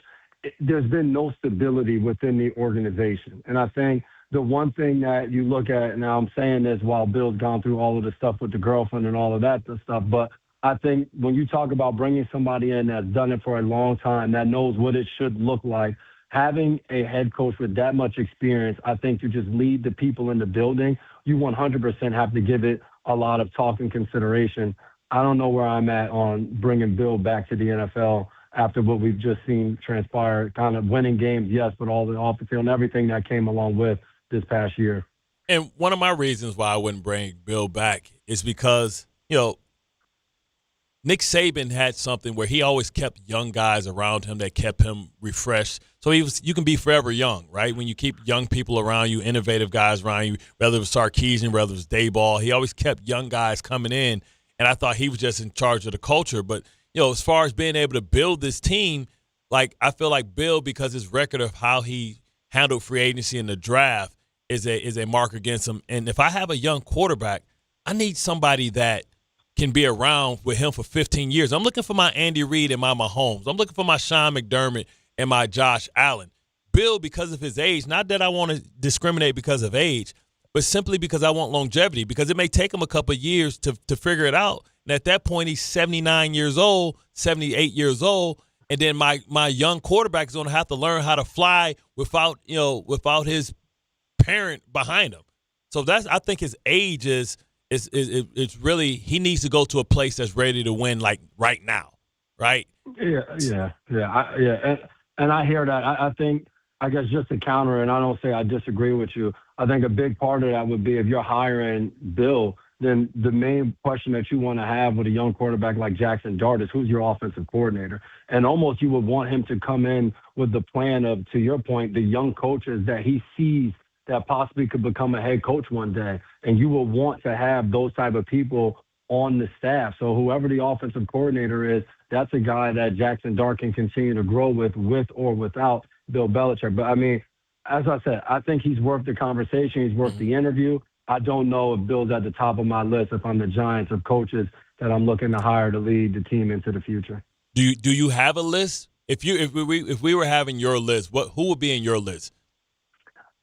there's been no stability within the organization. And I think the one thing that you look at, now I'm saying this while Bill's gone through all of the stuff with the girlfriend and all of that stuff, but I think when you talk about bringing somebody in that's done it for a long time, that knows what it should look like, having a head coach with that much experience, I think to just lead the people in the building, you 100% have to give it a lot of talk and consideration. I don't know where I'm at on bringing Bill back to the NFL after what we've just seen transpire, kind of winning games, yes, but all the off the field and everything that came along with this past year. And one of my reasons why I wouldn't bring Bill back is because, Nick Saban had something where he always kept young guys around him that kept him refreshed. So you can be forever young, right? When you keep young people around you, innovative guys around you, whether it was Sarkisian, whether it was Dayball, he always kept young guys coming in. And I thought he was just in charge of the culture. But, as far as being able to build this team, I feel like Bill, because his record of how he handled free agency in the draft is a mark against him. And if I have a young quarterback, I need somebody that can be around with him for 15 years. I'm looking for my Andy Reid and my Mahomes. I'm looking for my Sean McDermott and my Josh Allen. Bill, because of his age, not that I want to discriminate because of age, but simply because I want longevity, because it may take him a couple of years to figure it out. And at that point, he's 79 years old, 78 years old, and then my young quarterback is going to have to learn how to fly without his parent behind him. So I think his age is it's really, he needs to go to a place that's ready to win right now, right? Yeah. And I hear that. I think, I guess just to counter, and I don't say I disagree with you, I think a big part of that would be if you're hiring Bill, then the main question that you want to have with a young quarterback like Jackson Dart is who's your offensive coordinator? And almost you would want him to come in with the plan of, to your point, the young coaches that he sees that possibly could become a head coach one day. And you will want to have those type of people on the staff. So whoever the offensive coordinator is, that's a guy that Jackson Dart can continue to grow with or without Bill Belichick. But, I mean, as I said, I think he's worth the conversation. He's worth the interview. I don't know if Bill's at the top of my list if I'm the Giants of coaches that I'm looking to hire to lead the team into the future. Do you have a list? If we were having your list, who would be in your list?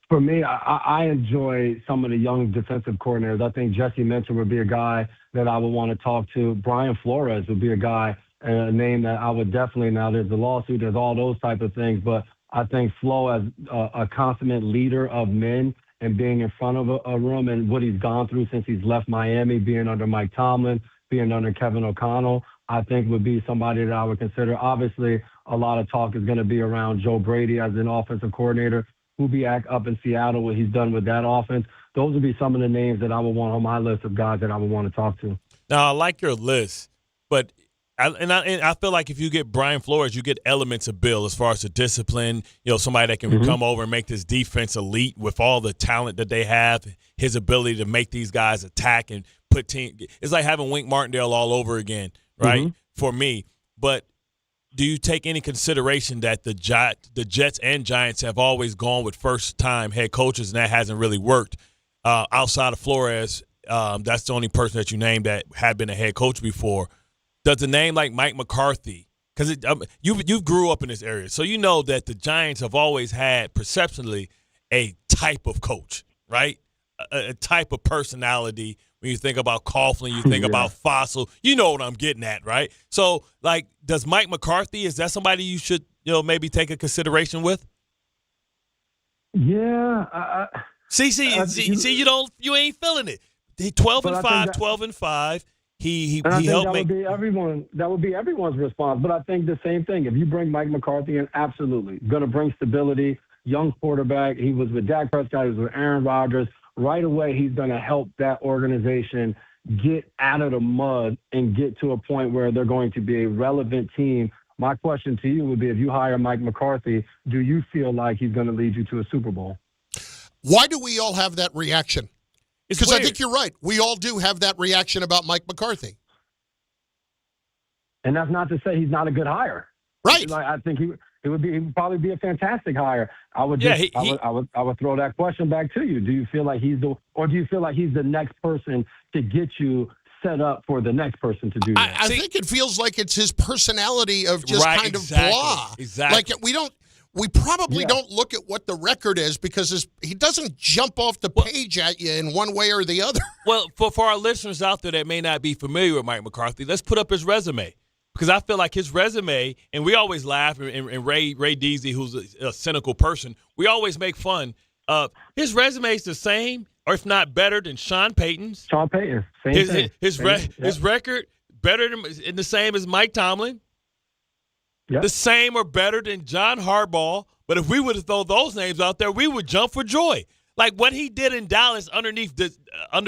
For me, I enjoy some of the young defensive coordinators. I think Jesse Minter would be a guy that I would want to talk to. Brian Flores would be a guy, a name that I would definitely, now there's the lawsuit, there's all those type of things, but I think Flo as a consummate leader of men and being in front of a room and what he's gone through since he's left Miami, being under Mike Tomlin, being under Kevin O'Connell, I think would be somebody that I would consider. Obviously, a lot of talk is going to be around Joe Brady as an offensive coordinator. Who'll be up in Seattle, what he's done with that offense. Those would be some of the names that I would want on my list of guys that I would want to talk to. Now, I like your list, but I feel like if you get Brian Flores, you get elements of Bill as far as the discipline, somebody that can come over and make this defense elite with all the talent that they have, his ability to make these guys attack and put team. It's like having Wink Martindale all over again, right, for me. But do you take any consideration that the Jets and Giants have always gone with first-time head coaches, and that hasn't really worked outside of Flores? That's the only person that you named that had been a head coach before. Does a name like Mike McCarthy, because you grew up in this area, so you know that the Giants have always had perceptually a type of coach, right? A type of personality. When you think about Coughlin, you think about Fossil. You know what I'm getting at, right? So, does Mike McCarthy, is that somebody you should, maybe take a consideration with? Yeah. See, you ain't feeling it. 12-5. He helped make. That would be everyone's response. But I think the same thing. If you bring Mike McCarthy in, absolutely going to bring stability. Young quarterback. He was with Dak Prescott. He was with Aaron Rodgers. Right away, he's going to help that organization get out of the mud and get to a point where they're going to be a relevant team. My question to you would be, if you hire Mike McCarthy, do you feel like he's going to lead you to a Super Bowl? Why do we all have that reaction? Because I think you're right. We all do have that reaction about Mike McCarthy. And that's not to say he's not a good hire. Right. I think He would probably be a fantastic hire. I would throw that question back to you. Do you feel like do you feel like he's the next person to get you set up for the next person to do that? I think it feels like it's his personality of just kind of blah. Exactly. Like we probably don't look at what the record is because he doesn't jump off the page at you in one way or the other. Well, for our listeners out there that may not be familiar with Mike McCarthy, let's put up his resume. Because I feel like his resume, and we always laugh, and Ray Deasy, who's a cynical person, we always make fun of his resume is the same, or if not better than Sean Payton's. Sean Payton, same thing. His record better than the same as Mike Tomlin. Yep. The same or better than John Harbaugh. But if we would have thrown those names out there, we would jump for joy. Like what he did in Dallas under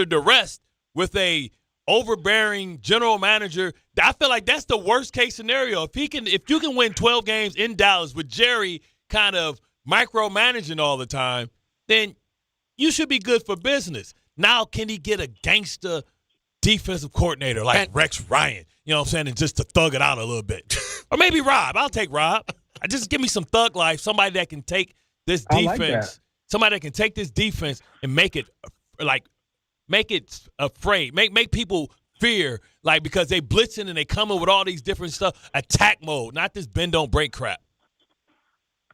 duress with a overbearing general manager. I feel like that's the worst case scenario. If you can win 12 games in Dallas with Jerry kind of micromanaging all the time, then you should be good for business. Now, can he get a gangster defensive coordinator like Rex Ryan? You know what I'm saying? And just to thug it out a little bit. Or maybe Rob. I'll take Rob. Just give me some thug life, somebody that can take this defense, somebody that can take this defense and make it afraid, make people fear, like because they blitzing and they coming with all these different stuff, attack mode, not this bend don't break crap.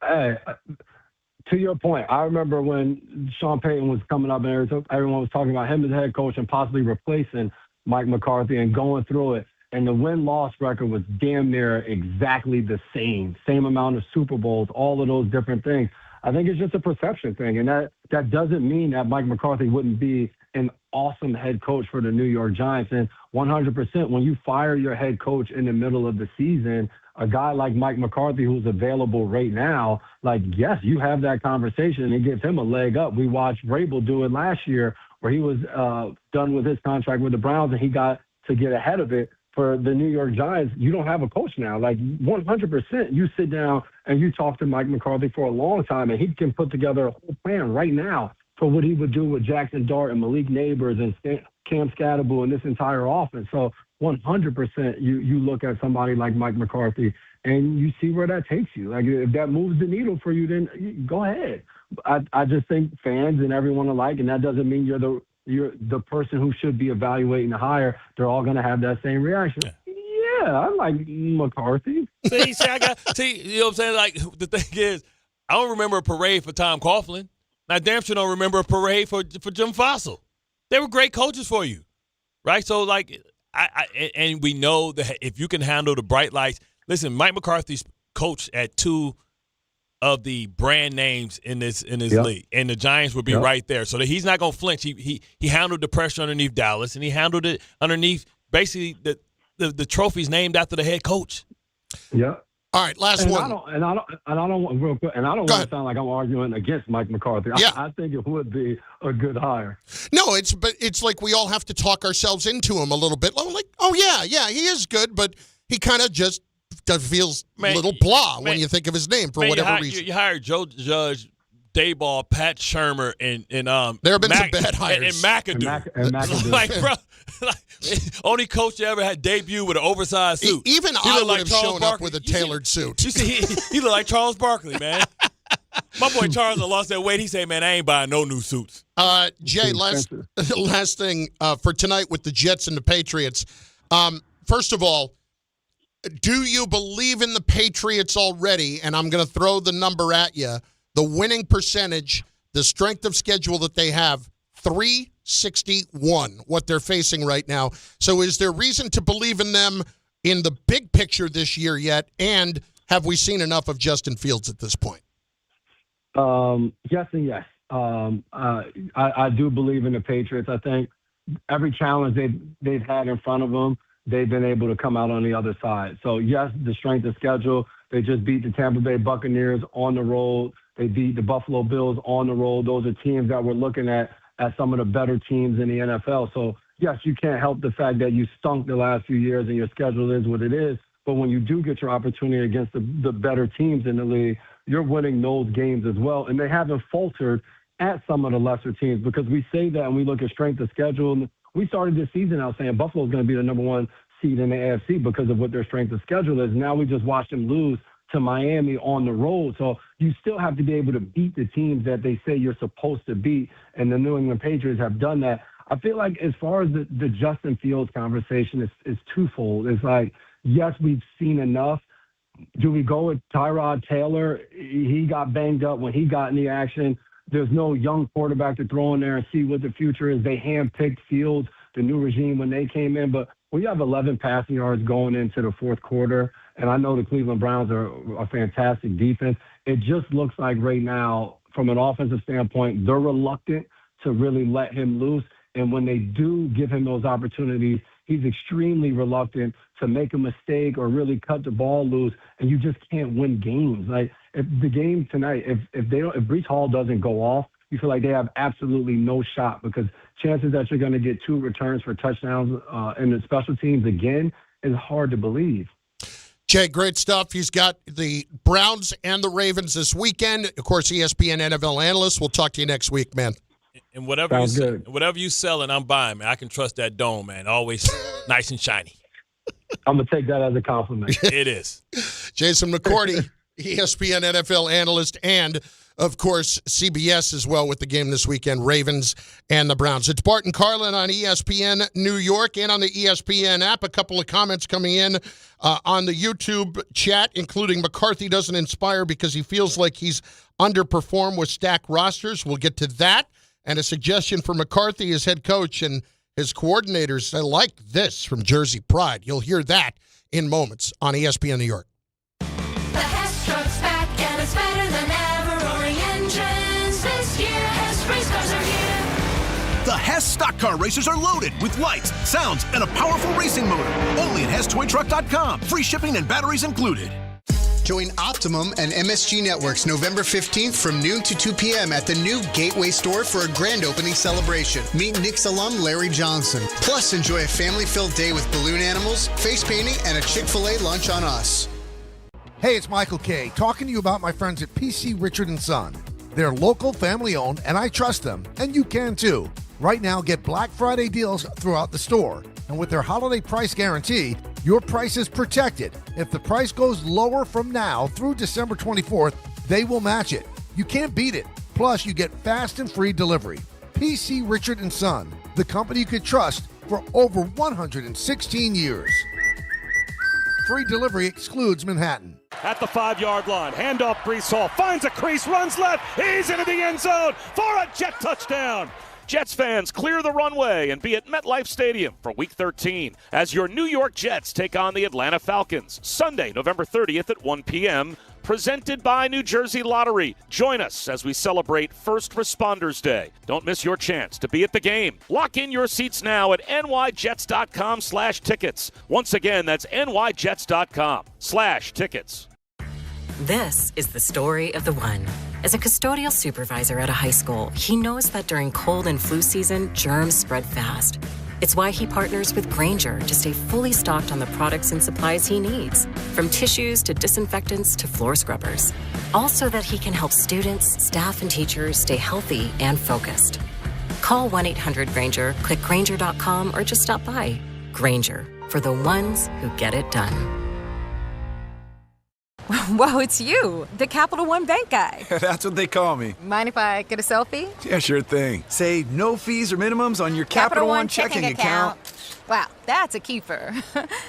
Hey, to your point, I remember when Sean Payton was coming up and everyone was talking about him as head coach and possibly replacing Mike McCarthy and going through it. And the win-loss record was damn near exactly the same amount of Super Bowls, all of those different things. I think it's just a perception thing, and that doesn't mean that Mike McCarthy wouldn't be an awesome head coach for the New York Giants. And 100%, when you fire your head coach in the middle of the season, a guy like Mike McCarthy who's available right now, like, yes, you have that conversation, and it gives him a leg up. We watched Vrabel do it last year where he was done with his contract with the Browns, and he got to get ahead of it. For the New York Giants, you don't have a coach now. Like 100%, you sit down and you talk to Mike McCarthy for a long time, and he can put together a whole plan right now for what he would do with Jackson Dart and Malik Neighbors and Cam Scatterbull and this entire offense. So 100%, you look at somebody like Mike McCarthy and you see where that takes you. Like if that moves the needle for you, then go ahead. I just think fans and everyone alike, and that doesn't mean you're the person who should be evaluating the hire, they're all going to have that same reaction. Yeah, I like McCarthy. See, you know what I'm saying? Like, the thing is, I don't remember a parade for Tom Coughlin. And I damn sure don't remember a parade for Jim Fossil. They were great coaches for you, right? So, like, and we know that if you can handle the bright lights. Listen, Mike McCarthy's coached at two of the brand names in this league, and the Giants would be right there. So that he's not going to flinch. He handled the pressure underneath Dallas, and he handled it underneath basically the trophies named after the head coach. Yeah. All right, last one. I don't want real quick, and I don't want to sound like I'm arguing against Mike McCarthy. Yeah. I think it would be a good hire. No, it's like we all have to talk ourselves into him a little bit. Like, oh yeah, he is good, but he kind of just feels a little blah when you think of his name for whatever reason. You hired Joe Judge, Dayball, Pat Shurmur, and there have been some bad hires. And McAdoo. And McAdoo. Like, bro, only coach that ever had debut with an oversized suit. Even I would have shown up with a tailored suit. You see, he looked like Charles Barkley, man. My boy Charles lost that weight. He said, man, I ain't buying no new suits. Jay, last thing for tonight with the Jets and the Patriots. First of all, do you believe in the Patriots already? And I'm going to throw the number at you. The winning percentage, the strength of schedule that they have, 361, what they're facing right now. So is there reason to believe in them in the big picture this year yet? And have we seen enough of Justin Fields at this point? Yes and yes. I do believe in the Patriots. I think every challenge they've had in front of them, they've been able to come out on the other side. So, yes, the strength of schedule. They just beat the Tampa Bay Buccaneers on the road. They beat the Buffalo Bills on the road. Those are teams that we're looking at as some of the better teams in the NFL. So, yes, you can't help the fact that you stunk the last few years and your schedule is what it is. But when you do get your opportunity against the better teams in the league, you're winning those games as well. And they haven't faltered at some of the lesser teams because we say that and we look at strength of schedule. We started this season out saying Buffalo's going to be the number one seed in the AFC because of what their strength of schedule is. Now we just watched them lose to Miami on the road. So you still have to be able to beat the teams that they say you're supposed to beat, and the New England Patriots have done that. I feel like as far as the Justin Fields conversation is twofold. It's like, yes, we've seen enough. Do we go with Tyrod Taylor? He got banged up when he got in the action. There's no young quarterback to throw in there and see what the future is. They handpicked Fields, the new regime, when they came in. But when you have 11 passing yards going into the fourth quarter, and I know the Cleveland Browns are a fantastic defense, it just looks like right now, from an offensive standpoint, they're reluctant to really let him loose. And when they do give him those opportunities, he's extremely reluctant to make a mistake or really cut the ball loose, and you just can't win games. Like, if the game tonight, if Breece Hall doesn't go off, you feel like they have absolutely no shot, because chances that you're going to get 2 returns for touchdowns in the special teams again is hard to believe. Jay, great stuff. He's got the Browns and the Ravens this weekend. Of course, ESPN NFL analyst. We'll talk to you next week, man. And whatever you selling, I'm buying, man. I can trust that dome, man. Always nice and shiny. I'm going to take that as a compliment. It is. Jason McCourty, ESPN NFL analyst, and, of course, CBS as well with the game this weekend, Ravens and the Browns. It's Bart and Carlin on ESPN New York and on the ESPN app. A couple of comments coming in on the YouTube chat, including McCarthy doesn't inspire because he feels like he's underperformed with stacked rosters. We'll get to that. And a suggestion for McCarthy as head coach and his coordinators. I like this from Jersey Pride. You'll hear that in moments on ESPN New York. The Hess truck's back and it's better than ever. Roaring engines this year. Hess race cars are here. The Hess stock car racers are loaded with lights, sounds, and a powerful racing motor. Only at HessToyTruck.com. Free shipping and batteries included. Join Optimum and MSG Networks November 15th from noon to 2 p.m. at the new Gateway store for a grand opening celebration. Meet Knicks alum Larry Johnson. Plus, enjoy a family-filled day with balloon animals, face painting, and a Chick-fil-A lunch on us. Hey, it's Michael Kay, talking to you about my friends at PC Richard & Son. They're local, family-owned, and I trust them, and you can too. Right now, get Black Friday deals throughout the store. And with their holiday price guarantee, your price is protected. If the price goes lower from now through December 24th, they will match it. You can't beat it. Plus, you get fast and free delivery. PC Richard & Son, the company you could trust for over 116 years. Free delivery excludes Manhattan. At the 5-yard line, handoff Breece Hall, finds a crease, runs left, he's into the end zone for a Jet touchdown. Jets fans, clear the runway and be at MetLife Stadium for Week 13 as your New York Jets take on the Atlanta Falcons. Sunday, November 30th at 1 p.m., presented by New Jersey Lottery. Join us as we celebrate First Responders Day. Don't miss your chance to be at the game. Lock in your seats now at nyjets.com/tickets. Once again, that's nyjets.com/tickets. This is the story of the one. As a custodial supervisor at a high school, he knows that during cold and flu season, germs spread fast. It's why he partners with Grainger to stay fully stocked on the products and supplies he needs, from tissues to disinfectants to floor scrubbers. All so that he can help students, staff, and teachers stay healthy and focused. Call 1-800-GRAINGER, click Grainger.com, or just stop by. Grainger, for the ones who get it done. Whoa, it's you, the Capital One Bank guy. That's what they call me. Mind if I get a selfie? Yeah, sure thing. Say no fees or minimums on your Capital One checking account. Wow, that's a keeper.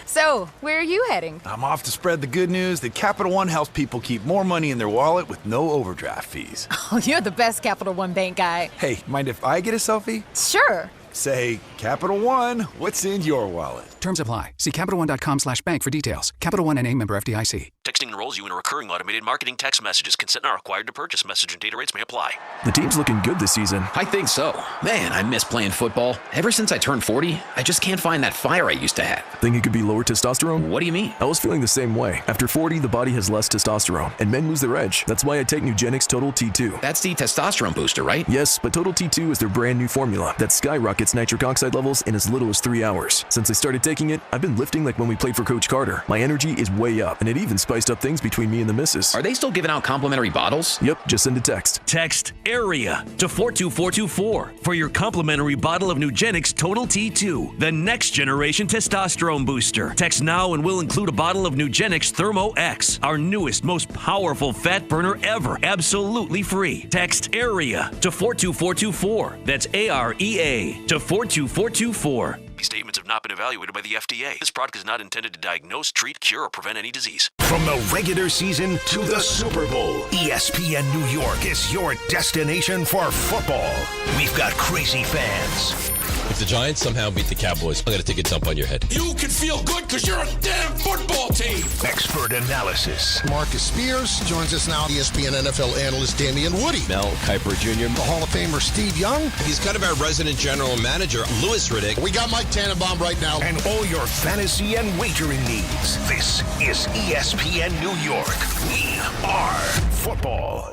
So, where are you heading? I'm off to spread the good news that Capital One helps people keep more money in their wallet with no overdraft fees. Oh, you're the best Capital One Bank guy. Hey, mind if I get a selfie? Sure. Say, Capital One, what's in your wallet? Terms apply. See CapitalOne.com/bank for details. Capital One N.A. member FDIC. Texting enrolls you in recurring automated marketing text messages. Consent not required to purchase. Message and data rates may apply. The team's looking good this season. I think so. Man, I miss playing football. Ever since I turned 40, I just can't find that fire I used to have. Think it could be lower testosterone? What do you mean? I was feeling the same way. After 40, the body has less testosterone, and men lose their edge. That's why I take Nugenix Total T2. That's the testosterone booster, right? Yes, but Total T2 is their brand new formula that skyrockets nitric oxide levels in as little as 3 hours. Since I started taking it, I've been lifting like when we played for Coach Carter. My energy is way up, and it even spiced up up things between me and the missus. Are they still giving out complimentary bottles? Yep, just send a text. Text AREA to 42424 for your complimentary bottle of Nugenix Total T2, the next generation testosterone booster. Text now and we'll include a bottle of Nugenix Thermo X, our newest, most powerful fat burner ever, absolutely free. Text AREA to 42424. That's AREA to 42424. These statements have not been evaluated by the FDA. This product is not intended to diagnose, treat, cure, or prevent any disease. From the regular season to the Super Bowl, ESPN New York is your destination for football. We've got crazy fans. If the Giants somehow beat the Cowboys, I'm going to take a dump on your head. You can feel good because you're a damn football team. Expert analysis. Marcus Spears joins us now. ESPN NFL analyst Damian Woody. Mel Kiper Jr. The Hall of Famer Steve Young. He's kind of our resident general manager, Louis Riddick. We got Mike Tannenbaum right now. And all your fantasy and wagering needs. This is ESPN New York. We are football.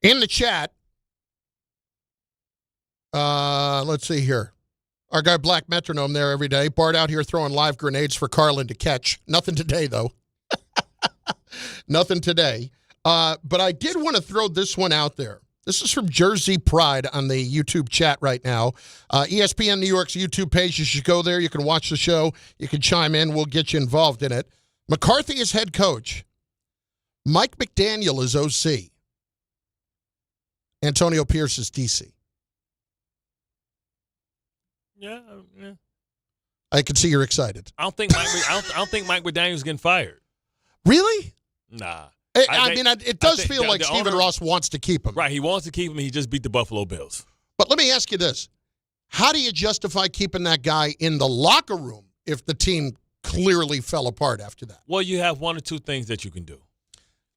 In the chat, let's see here. Our guy Black Metronome there every day. Bart out here throwing live grenades for Carlin to catch. Nothing today, though. Nothing today. But I did want to throw this one out there. This is from Jersey Pride on the YouTube chat right now. ESPN New York's YouTube page. You should go there. You can watch the show. You can chime in. We'll get you involved in it. McCarthy is head coach. Mike McDaniel is OC. Antonio Pierce is DC. Yeah. I can see you're excited. I don't think Mike McDaniel's getting fired. Really? Nah. It does feel like Stephen Ross wants to keep him. Right, he wants to keep him. He just beat the Buffalo Bills. But let me ask you this. How do you justify keeping that guy in the locker room if the team clearly fell apart after that? Well, you have one or two things that you can do.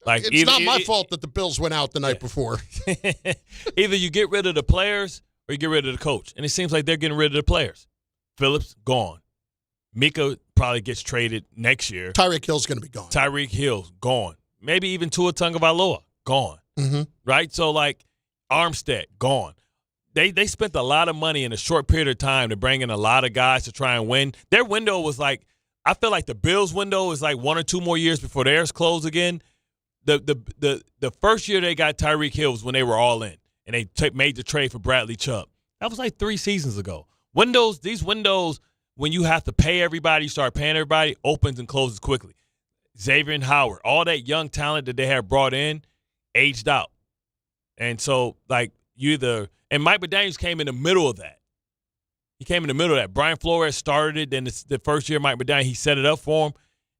It's not my fault that the Bills went out the night before. Either you get rid of the players or you get rid of the coach. And it seems like they're getting rid of the players. Phillips, gone. Mika probably gets traded next year. Tyreek Hill's going to be gone. Tyreek Hill, gone. Maybe even Tua Tagovailoa, gone. Mm-hmm. Right? So, Armstead, gone. They spent a lot of money in a short period of time to bring in a lot of guys to try and win. Their window was I feel like the Bills' window is 1 or 2 more years before theirs close again. The first year they got Tyreek Hill was when they were all in, and they made the trade for Bradley Chubb. That was 3 seasons ago. These windows, when you have to pay everybody, you start paying everybody, opens and closes quickly. Xavier and Howard, all that young talent that they have brought in, aged out. And so, and Mike McDaniels came in the middle of that. He came in the middle of that. Brian Flores started it, then the first year Mike McDaniels, he set it up for him.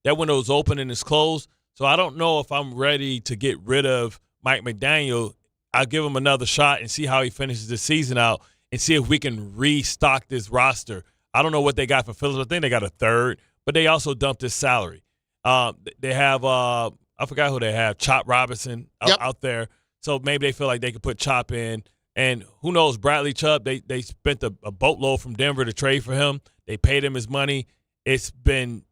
That window is open and it's closed. So I don't know if I'm ready to get rid of Mike McDaniel. I'll give him another shot and see how he finishes the season out and see if we can restock this roster. I don't know what they got for Phillips. I think they got a third, but they also dumped his salary. They have I forgot who they have, Chop Robinson out there. So maybe they feel like they could put Chop in. And who knows, Bradley Chubb, they spent a boatload from Denver to trade for him. They paid him his money. It's been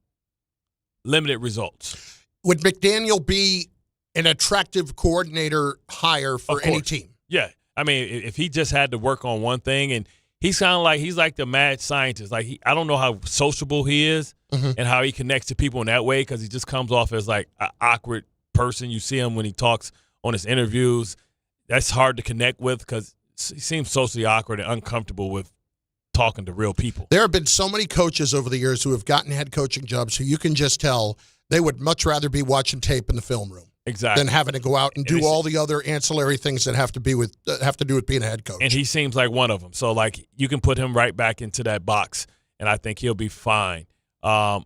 limited results. Would McDaniel be an attractive coordinator hire for any team? Yeah. I mean, if he just had to work on one thing, and he's like the mad scientist. I don't know how sociable he is and how he connects to people in that way, because he just comes off as an awkward person. You see him when he talks on his interviews. That's hard to connect with because he seems socially awkward and uncomfortable with talking to real people. There have been so many coaches over the years who have gotten head coaching jobs who you can just tell they would much rather be watching tape in the film room than having to go out and do all the other ancillary things that have to do with being a head coach. And he seems like one of them. So, you can put him right back into that box, and I think he'll be fine. I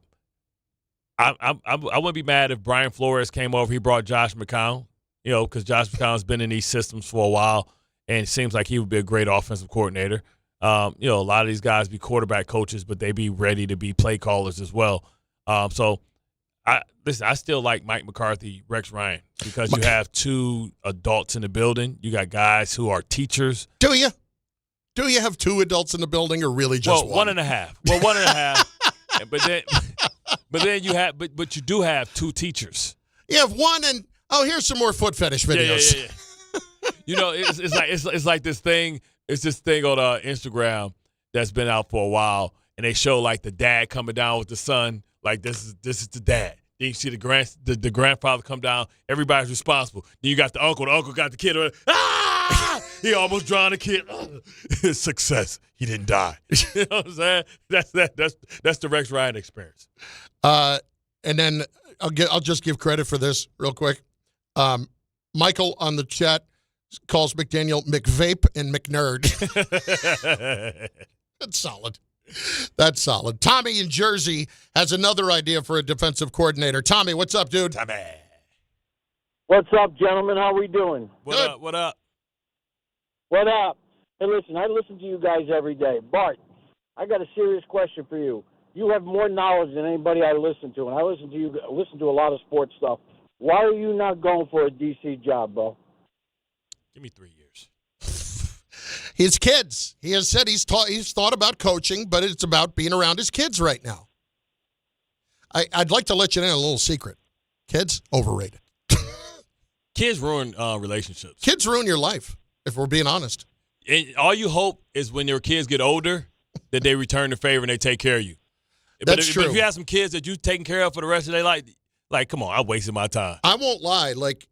wouldn't be mad if Brian Flores came over. He brought Josh McCown, because Josh McCown's been in these systems for a while, and it seems like he would be a great offensive coordinator. A lot of these guys be quarterback coaches, but they be ready to be play callers as well. I still like Mike McCarthy, Rex Ryan, because you have 2 adults in the building. You got guys who are teachers. Do you? Do you have 2 adults in the building, or really just one? 1.5. Well, 1.5. but then you have, but you do have 2 teachers. You have one, and here's some more foot fetish videos. Yeah. It's like this thing. It's this thing on Instagram that's been out for a while, and they show like the dad coming down with the son. Like this is the dad. Then you see the grandfather come down. Everybody's responsible. Then you got the uncle. The uncle got the kid. He almost drowned the kid. Success. He didn't die. You know what I'm saying? That's the Rex Ryan experience. And then I'll just give credit for this real quick. Michael on the chat calls McDaniel McVape and McNerd. That's solid. That's solid. Tommy in Jersey has another idea for a defensive coordinator. Tommy, what's up, dude? Tommy. What's up, gentlemen? How we doing? What up? What up? What up? Hey, listen, I listen to you guys every day. Bart, I got a serious question for you. You have more knowledge than anybody I listen to, and I listen to a lot of sports stuff. Why are you not going for a DC job, bro? Give me 3 years. His kids. He has said he's thought about coaching, but it's about being around his kids right now. I'd like to let you in a little secret. Kids, overrated. Kids ruin relationships. Kids ruin your life, if we're being honest. And all you hope is when your kids get older that they return the favor and they take care of you. That's true. But if you have some kids that you taking care of for the rest of their life, like, come on, I wasted my time. I won't lie. Like,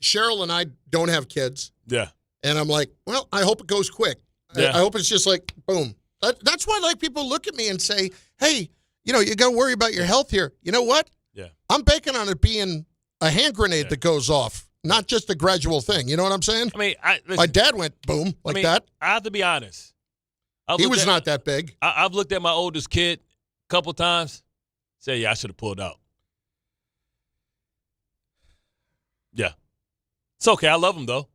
Cheryl and I don't have kids. Yeah. And I'm like, well, I hope it goes quick. Yeah. I hope it's just like, boom. That's why, like, people look at me and say, hey, you got to worry about your health here. You know what? Yeah. I'm banking on it being a hand grenade that goes off, not just a gradual thing. You know what I'm saying? I mean, my dad went boom like that. I have to be honest. He was not that big. I've looked at my oldest kid a couple times, said, yeah, I should have pulled out. Yeah. It's okay. I love him, though.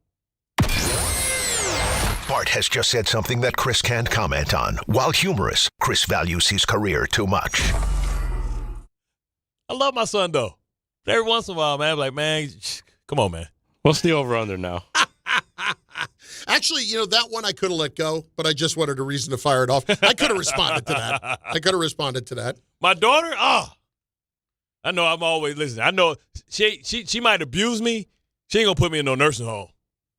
Bart has just said something that Chris can't comment on. While humorous, Chris values his career too much. I love my son, though. But every once in a while, man, I'm like, man, come on, man. What's the over-under now? Actually, that one I could have let go, but I just wanted a reason to fire it off. I could have responded to that. My daughter? I know I'm always listening. I know she might abuse me. She ain't going to put me in no nursing home.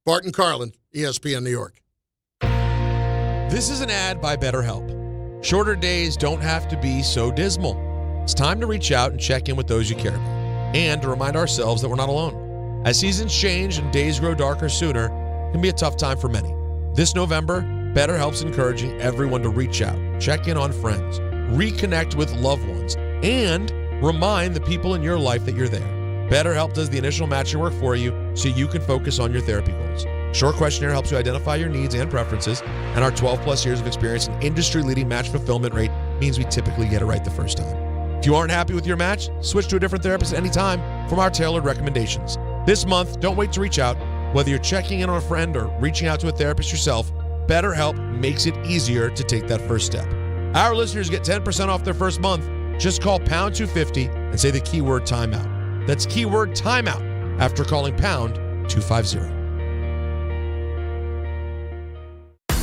Bart Carlin, ESPN New York. This is an ad by BetterHelp. Shorter days don't have to be so dismal. It's time to reach out and check in with those you care about, and to remind ourselves that we're not alone. As seasons change and days grow darker sooner, it can be a tough time for many. This November, BetterHelp's encouraging everyone to reach out, check in on friends, reconnect with loved ones, and remind the people in your life that you're there. BetterHelp does the initial matching work for you so you can focus on your therapy goals. Short questionnaire helps you identify your needs and preferences, and our 12-plus years of experience and industry-leading match fulfillment rate means we typically get it right the first time. If you aren't happy with your match, switch to a different therapist at any time from our tailored recommendations. This month, don't wait to reach out. Whether you're checking in on a friend or reaching out to a therapist yourself, BetterHelp makes it easier to take that first step. Our listeners get 10% off their first month. Just call pound 250 and say the keyword timeout. That's keyword timeout after calling pound 250.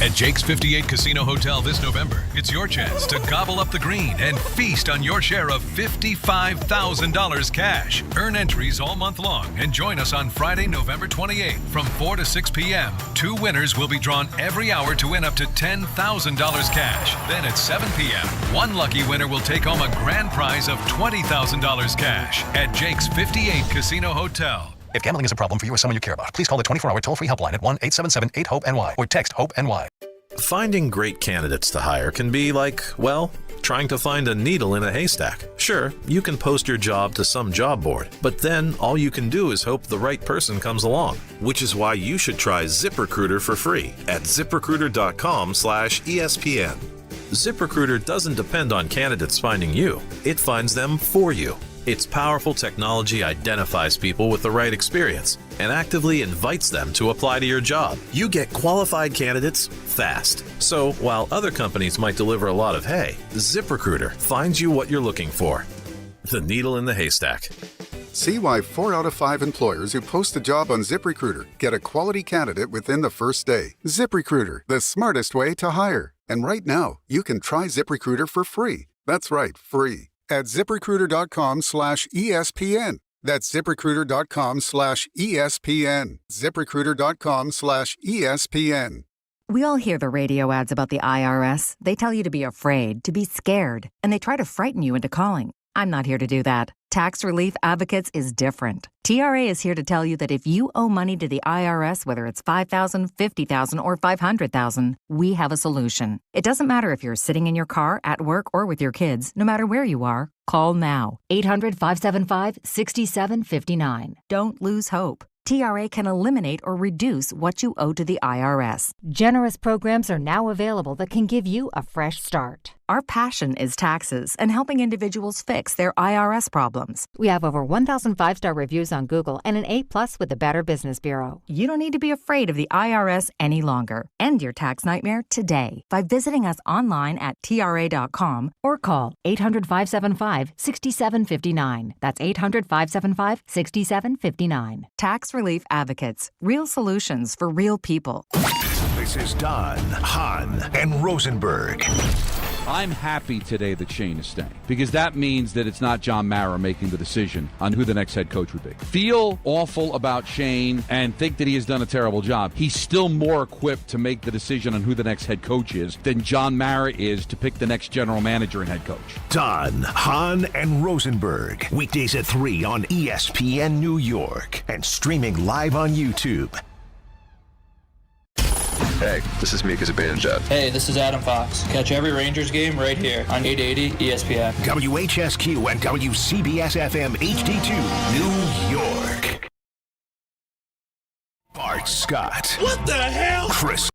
At Jake's 58 Casino Hotel this November, it's your chance to gobble up the green and feast on your share of $55,000 cash. Earn entries all month long and join us on Friday, November 28th from 4 to 6 p.m. 2 winners will be drawn every hour to win up to $10,000 cash. Then at 7 p.m., 1 lucky winner will take home a grand prize of $20,000 cash at Jake's 58 Casino Hotel. If gambling is a problem for you or someone you care about, please call the 24-hour toll-free helpline at 1-877-8-HOPE-NY or text HOPE-NY. Finding great candidates to hire can be like, well, trying to find a needle in a haystack. Sure, you can post your job to some job board, but then all you can do is hope the right person comes along, which is why you should try ZipRecruiter for free at ZipRecruiter.com/ESPN. ZipRecruiter doesn't depend on candidates finding you. It finds them for you. Its powerful technology identifies people with the right experience and actively invites them to apply to your job. You get qualified candidates fast. So while other companies might deliver a lot of hay, ZipRecruiter finds you what you're looking for. The needle in the haystack. See why 4 out of 5 employers who post a job on ZipRecruiter get a quality candidate within the first day. ZipRecruiter, the smartest way to hire. And right now, you can try ZipRecruiter for free. That's right, free. At ZipRecruiter.com/ESPN. That's ZipRecruiter.com/ESPN. ZipRecruiter.com/ESPN. We all hear the radio ads about the IRS. They tell you to be afraid, to be scared, and they try to frighten you into calling. I'm not here to do that. Tax Relief Advocates is different. TRA is here to tell you that if you owe money to the IRS, whether it's $5,000, $50,000, or $500,000, we have a solution. It doesn't matter if you're sitting in your car, at work, or with your kids. No matter where you are, call now. 800-575-6759. Don't lose hope. TRA can eliminate or reduce what you owe to the IRS. Generous programs are now available that can give you a fresh start. Our passion is taxes and helping individuals fix their IRS problems. We have over 1,000 five-star reviews on Google and an A+ with the Better Business Bureau. You don't need to be afraid of the IRS any longer. End your tax nightmare today by visiting us online at TRA.com or call 800-575-6759. That's 800-575-6759. Tax Relief Advocates. Real solutions for real people. This is Don, Hahn, and Rosenberg. I'm happy today that Shane is staying because that means that it's not John Mara making the decision on who the next head coach would be. Feel awful about Shane and think that he has done a terrible job. He's still more equipped to make the decision on who the next head coach is than John Mara is to pick the next general manager and head coach. Don, Hahn, and Rosenberg. Weekdays at 3 on ESPN New York and streaming live on YouTube. Hey, this is Mika Zibanejad. Hey, this is Adam Fox. Catch every Rangers game right here on 880 ESPN. WHSQ and WCBS-FM HD2, New York. Bart Scott. What the hell? Chris.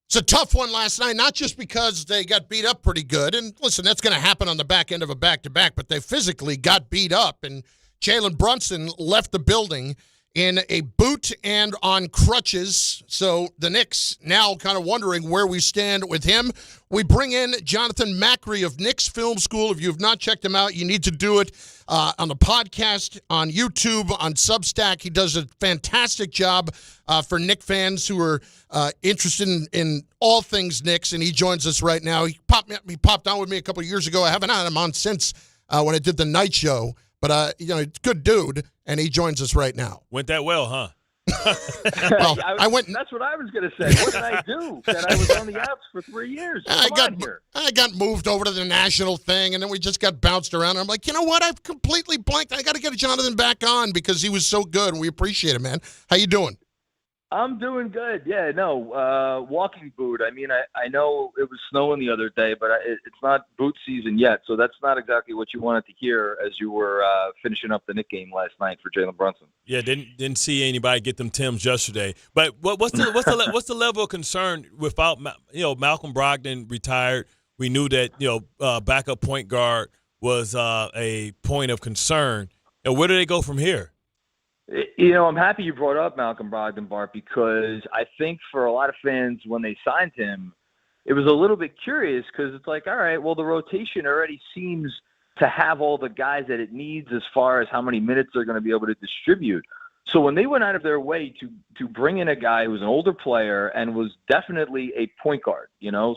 It's a tough one last night, not just because they got beat up pretty good. And listen, that's going to happen on the back end of a back-to-back, but they physically got beat up. And Jalen Brunson left the building in a boot and on crutches. So the Knicks now kind of wondering where we stand with him. We bring in Jonathan Macri of Knicks Film School. If you have not checked him out, you need to do it on the podcast, on YouTube, on Substack. He does a fantastic job for Knicks fans who are interested in all things Knicks, and he joins us right now. He popped on with me a couple of years ago. I haven't had him on since when I did the night show. But, good dude, and he joins us right now. Went that well, huh? Well, I went. That's what I was going to say. What did I do? Said I was on the outs for 3 years. I got moved over to the national thing, and then we just got bounced around. I'm like, you know what? I've completely blanked. I got to get Jonathan back on because he was so good, and we appreciate it, man. How you doing? I'm doing good. Yeah, no, walking boot. I mean, I know it was snowing the other day, but it's not boot season yet, so that's not exactly what you wanted to hear as you were finishing up the Knicks game last night for Jalen Brunson. Yeah, didn't see anybody get them Timbs yesterday. But what's the level of concern without Malcolm Brogdon retired? We knew that backup point guard was a point of concern. And where do they go from here? I'm happy you brought up Malcolm Brogdon, Bart, because I think for a lot of fans when they signed him, it was a little bit curious because it's like, all right, well, the rotation already seems to have all the guys that it needs as far as how many minutes they're going to be able to distribute. So when they went out of their way to bring in a guy who was an older player and was definitely a point guard,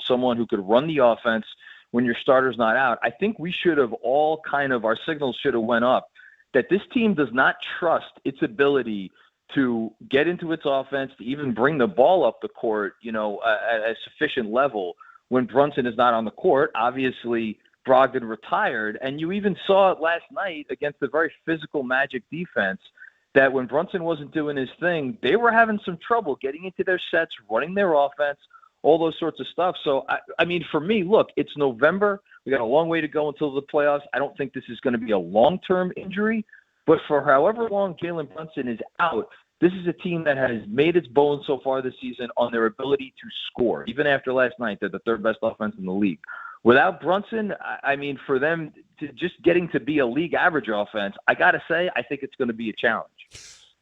someone who could run the offense when your starter's not out, I think we should have all our signals should have went up that this team does not trust its ability to get into its offense, to even bring the ball up the court, at a sufficient level when Brunson is not on the court. Obviously, Brogdon retired, and you even saw it last night against a very physical Magic defense that when Brunson wasn't doing his thing, they were having some trouble getting into their sets, running their offense, all those sorts of stuff. So, I mean, for me, look, it's November. We got a long way to go until the playoffs. I don't think this is going to be a long-term injury, but for however long Jalen Brunson is out, this is a team that has made its bones so far this season on their ability to score. Even after last night, they're the third best offense in the league. Without Brunson, I mean, for them to just getting to be a league average offense, I got to say, I think it's going to be a challenge.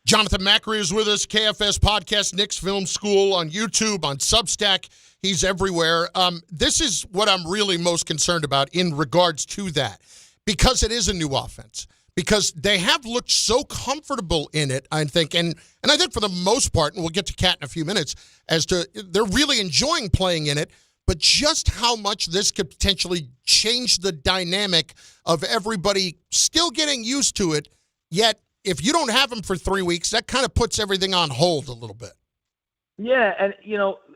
Jonathan Macri is with us, KFS Podcast, Knicks Film School on YouTube, on Substack. He's everywhere. This is what I'm really most concerned about in regards to that, because it is a new offense, because they have looked so comfortable in it, I think, and I think for the most part, and we'll get to Kat in a few minutes, as to they're really enjoying playing in it, but just how much this could potentially change the dynamic of everybody still getting used to it. Yet, if you don't have him for 3 weeks, that kind of puts everything on hold a little bit. Yeah, and,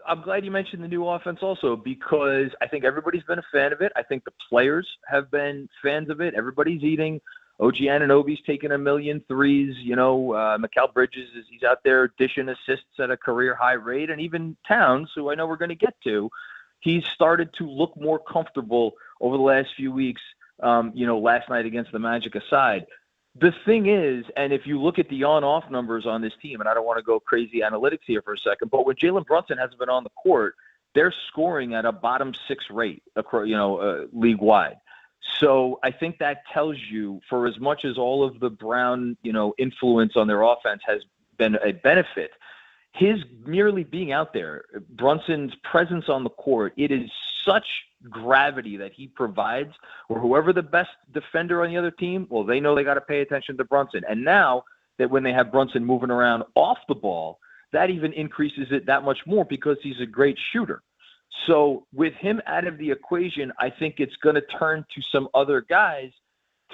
I'm glad you mentioned the new offense also, because I think everybody's been a fan of it. I think the players have been fans of it. Everybody's eating. OG Anunoby's taking 1 million threes. Mikal Bridges, he's out there dishing assists at a career-high rate. And even Towns, who I know we're going to get to, he's started to look more comfortable over the last few weeks, last night against the Magic aside. The thing is, and if you look at the on-off numbers on this team, and I don't want to go crazy analytics here for a second, but when Jalen Brunson hasn't been on the court, they're scoring at a bottom 6 rate, league-wide. So I think that tells you, for as much as all of the Brown, influence on their offense has been a benefit, his merely being out there, Brunson's presence on the court, it is such gravity that he provides, or whoever the best defender on the other team, well, they know they got to pay attention to Brunson. And now that when they have Brunson moving around off the ball, that even increases it that much more because he's a great shooter. So with him out of the equation, I think it's going to turn to some other guys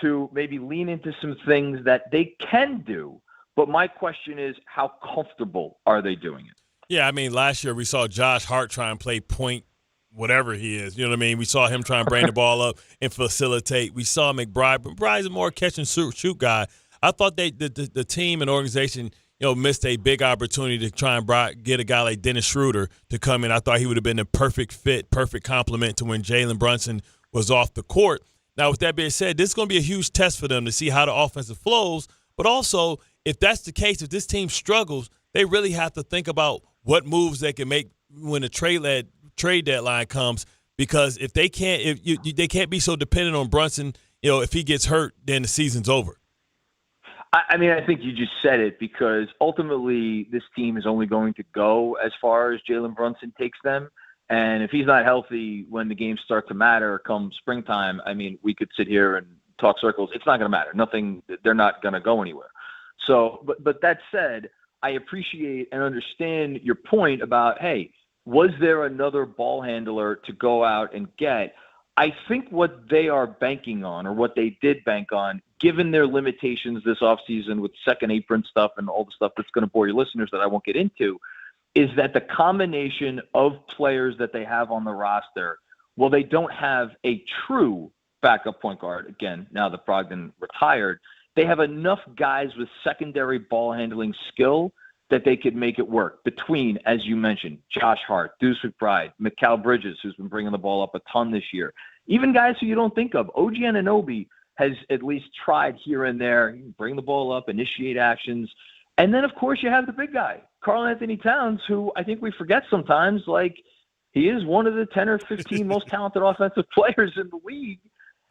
to maybe lean into some things that they can do. But my question is, how comfortable are they doing it? Yeah, I mean, last year we saw Josh Hart try and play point whatever he is. You know what I mean? We saw him try and bring the ball up and facilitate. We saw McBride. McBride's a more catch and shoot guy. I thought the team and organization, missed a big opportunity to try and get a guy like Dennis Schroeder to come in. I thought he would have been a perfect fit, perfect complement to when Jalen Brunson was off the court. Now, with that being said, this is going to be a huge test for them to see how the offensive flows. But also, if that's the case, if this team struggles, they really have to think about what moves they can make when the trade deadline comes, because if they can't, they can't be so dependent on Brunson. If he gets hurt, then the season's over. I mean, I think you just said it, because ultimately this team is only going to go as far as Jalen Brunson takes them. And if he's not healthy when the games start to matter come springtime, I mean, we could sit here and talk circles. It's not going to matter. They're not going to go anywhere. So, but that said, I appreciate and understand your point about, hey, was there another ball handler to go out and get? I think what they are banking on, or what they did bank on, given their limitations this offseason with second apron stuff and all the stuff that's going to bore your listeners that I won't get into, is that the combination of players that they have on the roster, well, they don't have a true backup point guard. Again, now that Brogdon retired, they have enough guys with secondary ball handling skill that they could make it work between, as you mentioned, Josh Hart, Deuce McBride, Mikal Bridges, who's been bringing the ball up a ton this year. Even guys who you don't think of. OG Anunoby has at least tried here and there, bring the ball up, initiate actions. And then, of course, you have the big guy, Karl-Anthony Towns, who I think we forget sometimes, he is one of the 10 or 15 most talented offensive players in the league.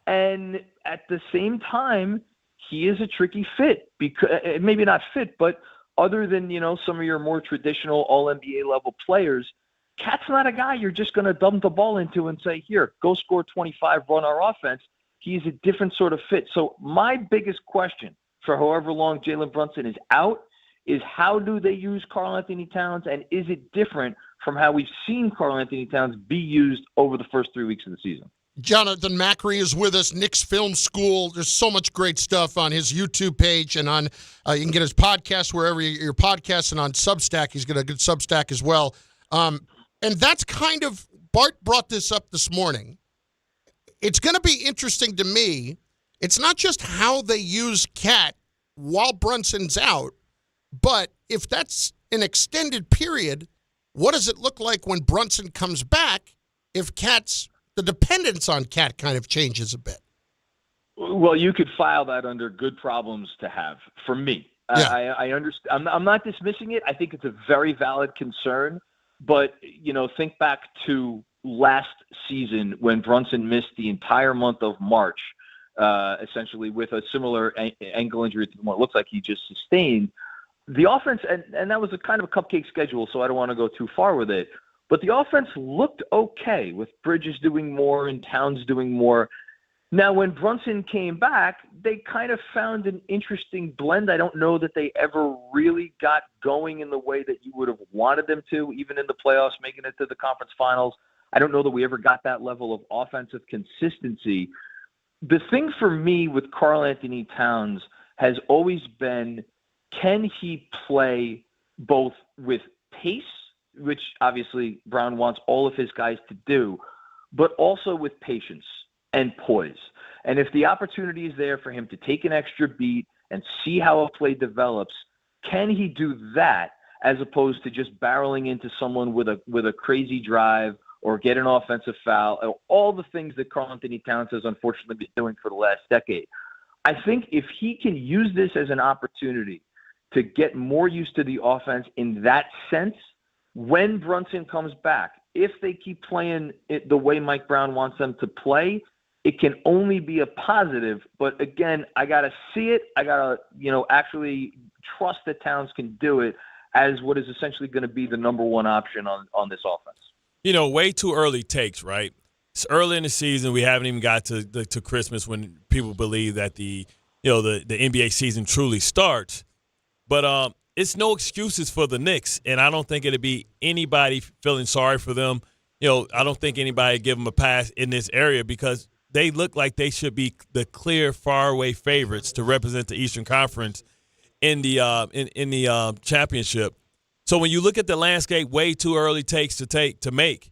And at the same time, he is a tricky fit, because maybe not fit, but other than, some of your more traditional all-NBA level players, Cat's not a guy you're just going to dump the ball into and say, here, go score 25, run our offense. He's a different sort of fit. So my biggest question for however long Jalen Brunson is out is, how do they use Karl-Anthony Towns, and is it different from how we've seen Karl-Anthony Towns be used over the first 3 weeks of the season? Jonathan Macri is with us, Knicks Film School. There's so much great stuff on his YouTube page, and on you can get his podcast wherever your podcasts, and on Substack. He's got a good Substack as well. And that's kind of, Bart brought this up this morning. It's going to be interesting to me. It's not just how they use Cat while Brunson's out, but if that's an extended period, what does it look like when Brunson comes back if the dependence on Cat kind of changes a bit? Well, you could file that under good problems to have, for me. Yeah. I understand. I'm not dismissing it. I think it's a very valid concern. But, think back to last season when Brunson missed the entire month of March, essentially with a similar ankle injury to what it looks like he just sustained. The offense, and that was a kind of a cupcake schedule, so I don't want to go too far with it. But the offense looked okay, with Bridges doing more and Towns doing more. Now, when Brunson came back, they kind of found an interesting blend. I don't know that they ever really got going in the way that you would have wanted them to, even in the playoffs, making it to the conference finals. I don't know that we ever got that level of offensive consistency. The thing for me with Karl Anthony Towns has always been, can he play both with pace, which obviously Brown wants all of his guys to do, but also with patience and poise. And if the opportunity is there for him to take an extra beat and see how a play develops, can he do that as opposed to just barreling into someone with a crazy drive or get an offensive foul, all the things that Karl Anthony Towns has unfortunately been doing for the last decade. I think if he can use this as an opportunity to get more used to the offense in that sense, when Brunson comes back, if they keep playing it the way Mike Brown wants them to play, it can only be a positive. But again, I got to see it. I got to, actually trust that Towns can do it as what is essentially going to be the number one option on this offense. Way too early takes, right? It's early in the season. We haven't even got to Christmas when people believe that the NBA season truly starts. But it's no excuses for the Knicks, and I don't think it'd be anybody feeling sorry for them. I don't think anybody give them a pass in this area because they look like they should be the clear, faraway favorites to represent the Eastern Conference in the championship. So when you look at the landscape, way too early takes to make.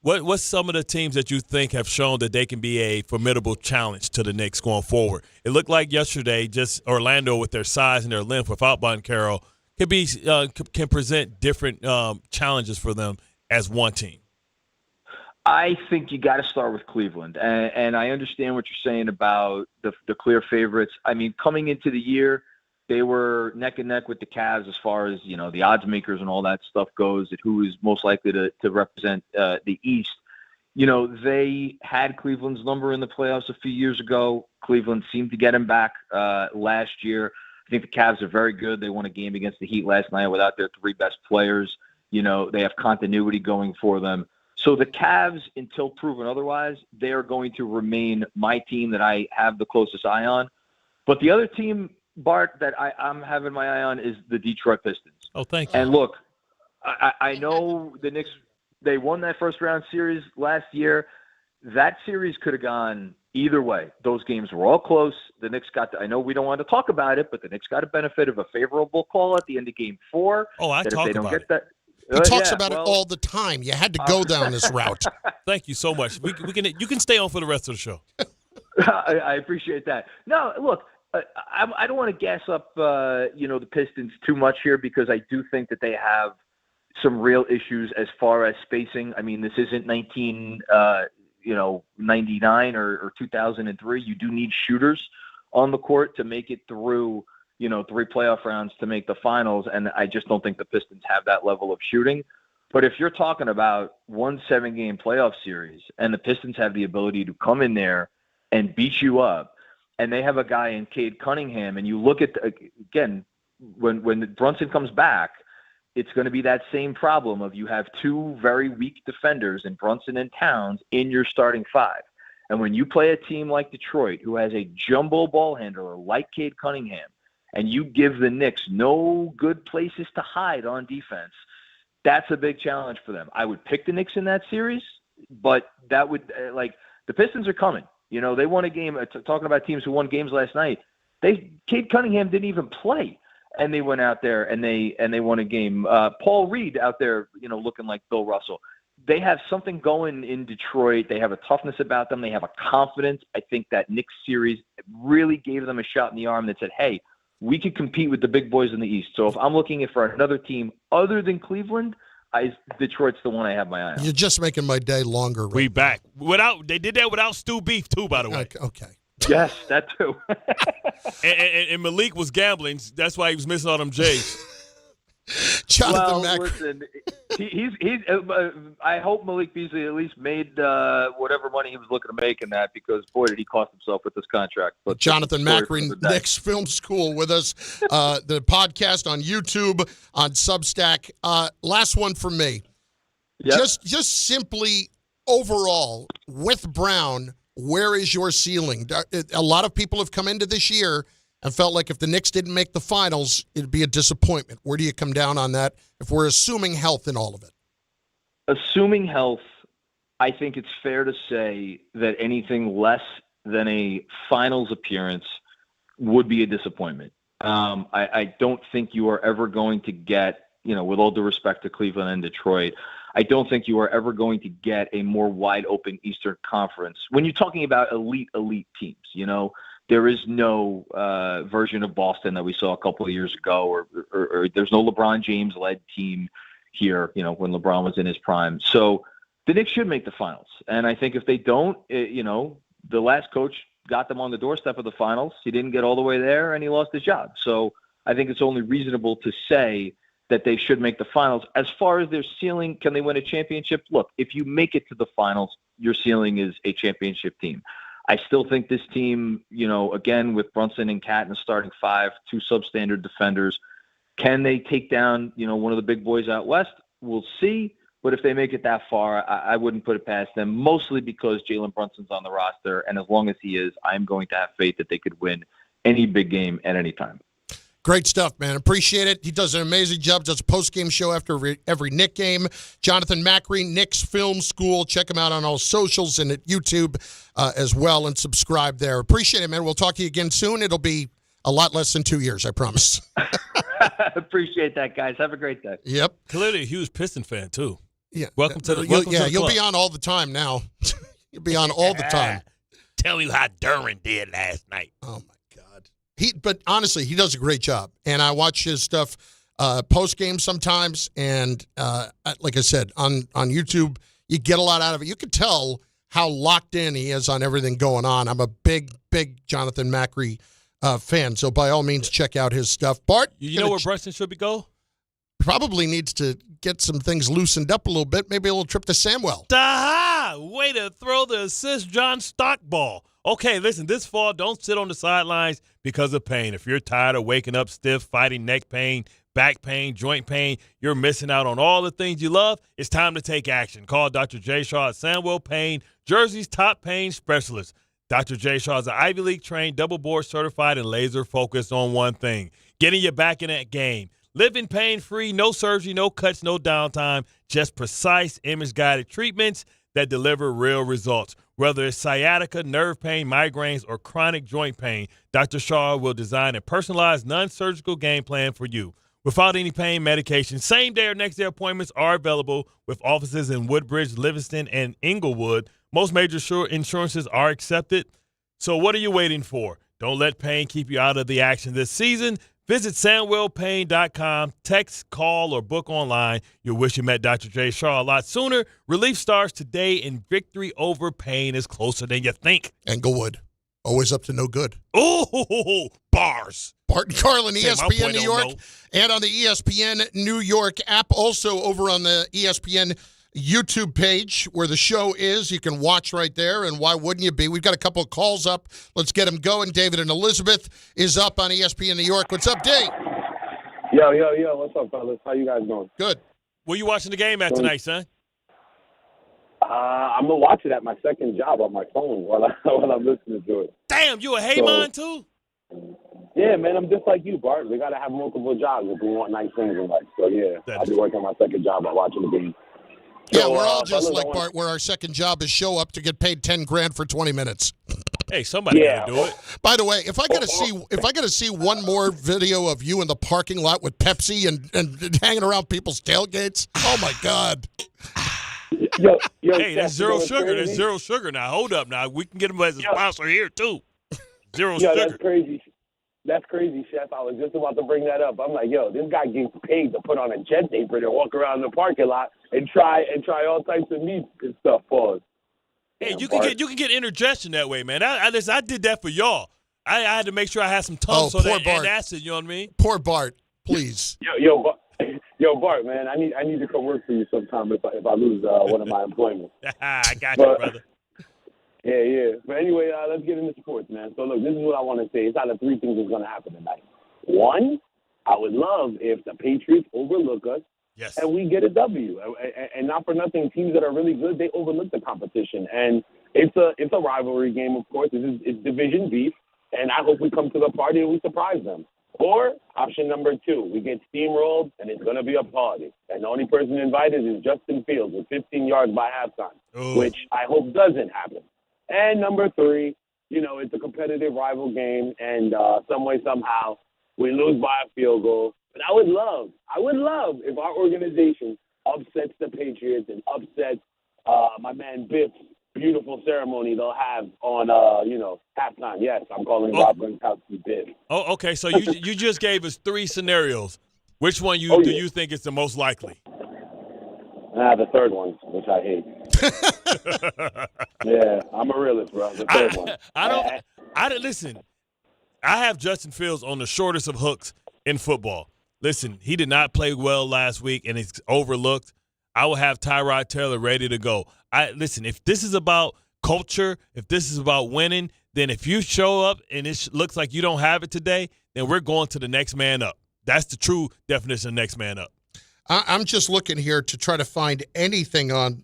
What's some of the teams that you think have shown that they can be a formidable challenge to the Knicks going forward? It looked like yesterday, just Orlando with their size and their length without Carroll can present different challenges for them as one team. I think you got to start with Cleveland, and I understand what you're saying about the clear favorites. I mean, coming into the year, they were neck and neck with the Cavs as far as, the odds makers and all that stuff goes, at who is most likely to represent the East. They had Cleveland's number in the playoffs a few years ago. Cleveland seemed to get him back last year. I think the Cavs are very good. They won a game against the Heat last night without their three best players. They have continuity going for them. So the Cavs, until proven otherwise, they are going to remain my team that I have the closest eye on. But the other team, Bart, that I'm having my eye on is the Detroit Pistons. Oh, thank you. And look, I know the Knicks, they won that first round series last year. That series could have gone either way. Those games were all close. The Knicks I know we don't want to talk about it, but the Knicks got a benefit of a favorable call at the end of game 4. Oh, I talk about it. He talks about it all the time. You had to go down this route. Thank you so much. You can stay on for the rest of the show. I appreciate that. No, look, I don't want to gas up, the Pistons too much here because I do think that they have some real issues as far as spacing. I mean, this isn't 99 or 2003. You do need shooters on the court to make it through, 3 playoff rounds to make the finals. And I just don't think the Pistons have that level of shooting. But if you're talking about 1 7-game playoff series and the Pistons have the ability to come in there and beat you up, and they have a guy in Cade Cunningham, and you look at, again, when Brunson comes back, it's going to be that same problem of you have 2 very weak defenders in Brunson and Towns in your starting 5. And when you play a team like Detroit, who has a jumbo ball handler like Cade Cunningham, and you give the Knicks no good places to hide on defense, that's a big challenge for them. I would pick the Knicks in that series, but that would, the Pistons are coming. They won a game, talking about teams who won games last night. Cade Cunningham didn't even play, and they went out there and they won a game. Paul Reed out there, looking like Bill Russell. They have something going in Detroit. They have a toughness about them. They have a confidence. I think that Knicks series really gave them a shot in the arm that said, hey, we could compete with the big boys in the East. So if I'm looking for another team other than Cleveland, Detroit's the one I have my eye on. You're just making my day longer. Right we back. They did that without Stu Beef, too, by the way. Okay. Yes, that too. and Malik was gambling. That's why he was missing all them J's. Jonathan Macri. Listen, he's. I hope Malik Beasley at least made whatever money he was looking to make in that, because boy, did he cost himself with this contract. But Jonathan Macri, Knicks Film School, with us. The podcast on YouTube, on Substack. Last one for me. Yep. Just simply overall with Brown, where is your ceiling? A lot of people have come into this year and felt like if the Knicks didn't make the finals, it'd be a disappointment. Where do you come down on that if we're assuming health in all of it? Assuming health, I think it's fair to say that anything less than a finals appearance would be a disappointment. I don't think you are ever going to get, with all due respect to Cleveland and Detroit, I don't think you are ever going to get a more wide open Eastern Conference. When you're talking about elite teams, there is no version of Boston that we saw a couple of years ago, or there's no LeBron James led team here, when LeBron was in his prime. So the Knicks should make the finals. And I think if they don't, the last coach got them on the doorstep of the finals. He didn't get all the way there, and he lost his job. So I think it's only reasonable to say that they should make the finals. As far as their ceiling, can they win a championship? Look, if you make it to the finals, your ceiling is a championship team. I still think this team, again, with Brunson and Cat in the starting five, two substandard defenders, can they take down, one of the big boys out west? We'll see. But if they make it that far, I wouldn't put it past them, mostly because Jalen Brunson's on the roster. And as long as he is, I'm going to have faith that they could win any big game at any time. Great stuff, man. Appreciate it. He does an amazing job. Does a post-game show after every Knick game. Jonathan Macri, Knicks Film School. Check him out on all socials and at YouTube as well, and subscribe there. Appreciate it, man. We'll talk to you again soon. It'll be a lot less than 2 years, I promise. Appreciate that, guys. Have a great day. Yep. Clearly a huge Piston fan, too. Yeah. Welcome to the you'll be on all the time now. You'll be on all the time. Tell me how Duran did last night. Oh, my God. But honestly, he does a great job. And I watch his stuff post-game sometimes. And like I said, on YouTube, you get a lot out of it. You can tell how locked in he is on everything going on. I'm a big Jonathan Macri fan. So by all means, check out his stuff. Bart? You know where Brunson should be go? Probably needs to get some things loosened up a little bit. Maybe a little trip to Samwell. Aha! Way to throw the assist John Stock ball. Okay, listen, this fall, don't sit on the sidelines because of pain. If you're tired of waking up stiff, fighting neck pain, back pain, joint pain, you're missing out on all the things you love, it's time to take action. Call Dr. J. Shaw at Samwell Pain, Jersey's top pain specialist. Dr. J. Shaw is an Ivy League trained, double board certified, and laser focused on one thing, getting you back in that game. Living pain-free, no surgery, no cuts, no downtime, just precise image-guided treatments that deliver real results. Whether it's sciatica, nerve pain, migraines, or chronic joint pain, Dr. Shaw will design a personalized non-surgical game plan for you. Without any pain medication, same-day or next-day appointments are available with offices in Woodbridge, Livingston, and Inglewood. Most major insurances are accepted. So what are you waiting for? Don't let pain keep you out of the action this season. Visit SamwellPain.com. Text, call, or book online. You'll wish you met Dr. J. Shaw a lot sooner. Relief starts today, and victory over pain is closer than you think. Englewood. Always up to no good. Oh, bars. Bart Carlin, ESPN New York, and on the ESPN New York app. Also over on the ESPN YouTube page where the show is. You can watch right there, and why wouldn't you be? We've got a couple of calls up. Let's get them going. David and Elizabeth is up on ESPN New York. What's up, Dave? Yo. What's up, fellas? How you guys doing? Good. Where you watching the game at tonight, son? I'm going to watch it at my second job on my phone while I'm listening to it. Damn, you a Haymon too? Yeah, man, I'm just like you, Bart. We got to have multiple jobs if we want nice things in life. So, yeah, I'll be working on my second job while watching the game. Yeah, so, we're all just like Bart, where our second job is show up to get paid $10,000 for 20 minutes. Hey, somebody gotta do it. By the way, if I gotta see one more video of you in the parking lot with Pepsi and hanging around people's tailgates, oh my God. Yo, hey, that's zero sugar. Crazy. That's zero sugar now. Hold up now. We can get them as a sponsor here too. Zero sugar. That's crazy. That's crazy, Chef. I was just about to bring that up. I'm like, yo, this guy gets paid to put on a jet apron and walk around the parking lot and try all types of meats and stuff. Pause. Hey, you can get indigestion that way, man. I did that for y'all. I had to make sure I had some tongue so that and acid. You know what I mean? Poor Bart, please. Yo, Bart, man, I need to come work for you sometime if I lose one of my employments. I got you, brother. Yeah. But anyway, let's get into sports, man. So, look, this is what I want to say. It's out of three things that's going to happen tonight. One, I would love if the Patriots overlook us and we get a W. And not for nothing, teams that are really good, they overlook the competition. And it's a rivalry game, of course. It's division beef, and I hope we come to the party and we surprise them. Or option number 2, we get steamrolled and it's going to be a party. And the only person invited is Justin Fields with 15 yards by halftime, which I hope doesn't happen. And number 3, it's a competitive rival game, and some way, somehow, we lose by a field goal. But I would love if our organization upsets the Patriots and upsets my man Biff's beautiful ceremony they'll have on, halftime. Yes, I'm calling Rob Gronkowski Biff. Oh, okay. So you just gave us 3 scenarios. Which one do you think is the most likely? The third one, which I hate. Yeah, I'm a realist, bro. The third one. Listen, I have Justin Fields on the shortest of hooks in football. Listen, he did not play well last week, and it's overlooked. I will have Tyrod Taylor ready to go. Listen, if this is about culture, if this is about winning, then if you show up and it looks like you don't have it today, then we're going to the next man up. That's the true definition of next man up. I'm just looking here to try to find anything on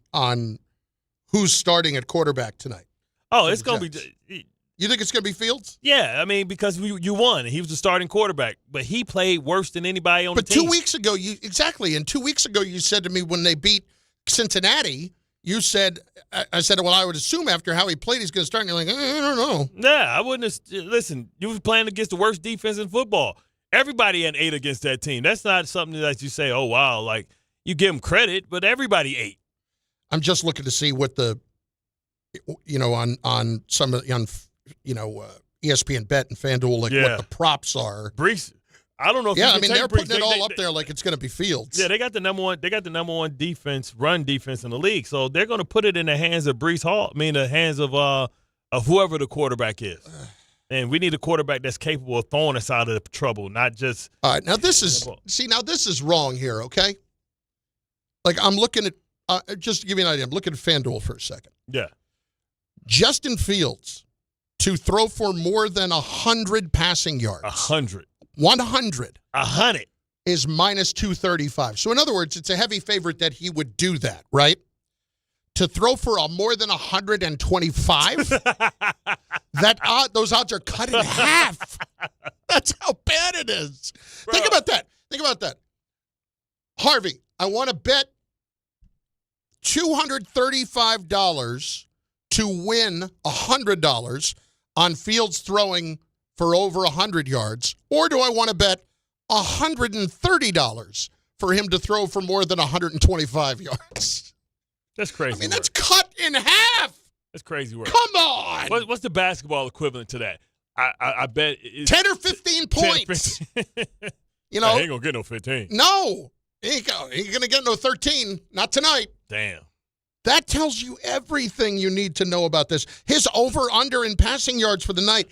who's starting at quarterback tonight. Oh, it's going to be – You think it's going to be Fields? Yeah, I mean, because you won. He was the starting quarterback, but he played worse than anybody on the team. But 2 weeks ago, and 2 weeks ago you said to me when they beat Cincinnati, you said, I said, well, I would assume after how he played he's going to start. And you're like, I don't know. Yeah, I wouldn't have – listen, you were playing against the worst defense in football. Everybody had 8 against that team. That's not something that you say, oh, wow, like you give them credit, but everybody 8. I'm just looking to see what the, on some of ESPN Bet and FanDuel, like what the props are. Brees, I don't know if they're putting it all up there like it's going to be Fields. Yeah, they got the number one defense, run defense in the league. So they're going to put it in the hands of Brees Hall. I mean, the hands of whoever the quarterback is. And we need a quarterback that's capable of throwing us out of trouble, not just. All right, now this is wrong here. Okay, like I'm looking at just to give you an idea. I'm looking at FanDuel for a second. Yeah, Justin Fields to throw for more than 100 passing yards. 100 is minus 235. So in other words, it's a heavy favorite that he would do that, right? To throw for a more than 125, those odds are cut in half. That's how bad it is. Bro. Think about that. Harvey, I want to bet $235 to win $100 on Fields throwing for over 100 yards, or do I want to bet $130 for him to throw for more than 125 yards? That's crazy. I mean, that's cut in half. That's crazy work. Come on. What's the basketball equivalent to that? I bet it's 10 or 15 points. I ain't going to get no 15. No. He ain't going to get no 13. Not tonight. Damn. That tells you everything you need to know about this. His over-under in passing yards for the night,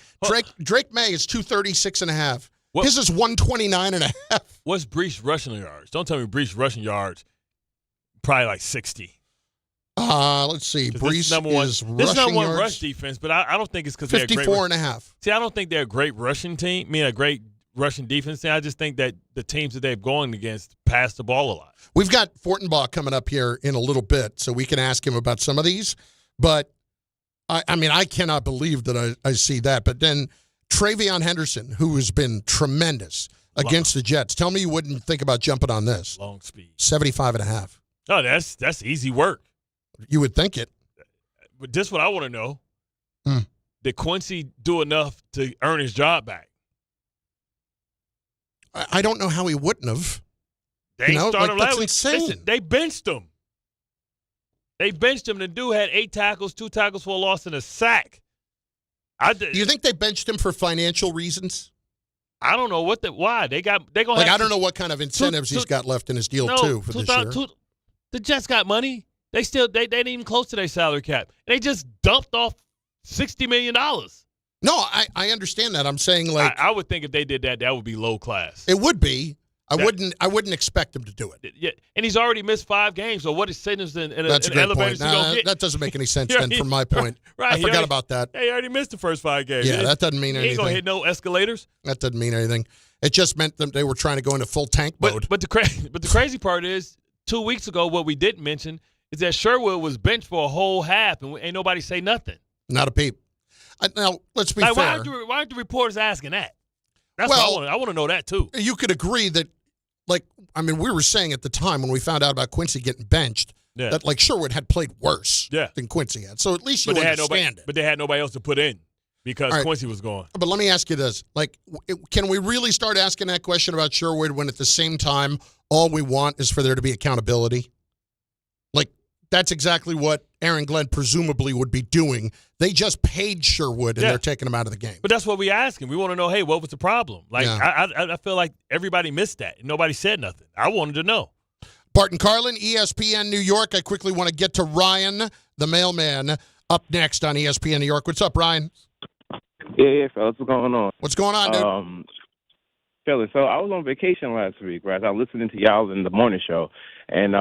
Drake May is 236.5. His is 129.5. What's Brees rushing yards? Don't tell me Brees rushing yards probably like 60. Let's see. Brees is rushing yards. This is number one rush defense, but I don't think it's because they're 54.5. See, I don't think they're a great rushing team. I mean, a great rushing defense team. I just think that the teams that they've gone against pass the ball a lot. We've got Fortenbaugh coming up here in a little bit, so we can ask him about some of these. But, I cannot believe that I see that. But then Travion Henderson, who has been tremendous against the Jets. Tell me you wouldn't think about jumping on this. Long speed. 75.5. Oh, that's easy work. You would think it. But this is what I want to know. Did Quincy do enough to earn his job back? I don't know how he wouldn't have. They started that's insane. Listen, they benched him. The dude had 8 tackles, 2 tackles for a loss, and a sack. Do you think they benched him for financial reasons? I don't know why. They're gonna I don't know what kind of incentives he's got left in his deal too for this year. The Jets got money. They ain't even close to their salary cap. They just dumped off $60 million. No, I understand that. I'm saying I would think if they did that would be low class. It would be. I wouldn't expect him to do it. Yeah, and he's already missed 5 games. So what is sentence in That's a good elevators point. going to get? That doesn't make any sense then from my point. Right. I forgot about that. He already missed the first 5 games. Yeah, that doesn't mean anything. He ain't going to hit no escalators. That doesn't mean anything. It just meant that they were trying to go into full tank mode. But the crazy part is 2 weeks ago what we didn't mention is that Sherwood was benched for a whole half and ain't nobody say nothing. Not a peep. Now, let's be fair. Why aren't the reporters asking that? That's what I want to know that, too. You could agree that, we were saying at the time when we found out about Quincy getting benched that, Sherwood had played worse than Quincy had. So at least you understand it. But they had nobody else to put in because Quincy was gone. But let me ask you this. Can we really start asking that question about Sherwood when at the same time all we want is for there to be accountability? That's exactly what Aaron Glenn presumably would be doing. They just paid Sherwood, and they're taking him out of the game. But that's what we asking. We want to know, hey, what was the problem? I feel like everybody missed that, and nobody said nothing. I wanted to know. Bart Carlin, ESPN New York. I quickly want to get to Ryan, the mailman, up next on ESPN New York. What's up, Ryan? Yeah, fellas. What's going on? What's going on, dude? Fellas, so I was on vacation last week, right? I was listening to y'all in the morning show, and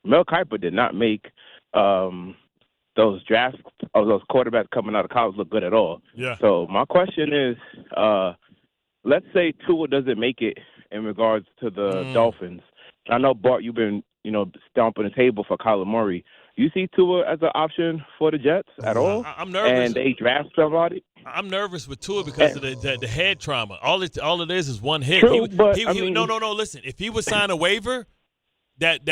Mel Kiper did not make those drafts of those quarterbacks coming out of college look good at all. Yeah. So my question is, let's say Tua doesn't make it in regards to the Dolphins. I know, Bart, you've been, stomping the table for Kyler Murray. You see Tua as an option for the Jets at all? I'm nervous. And they draft somebody? I'm nervous with Tua because of the head trauma. All it is one hit. True, No, listen. If he would sign a waiver that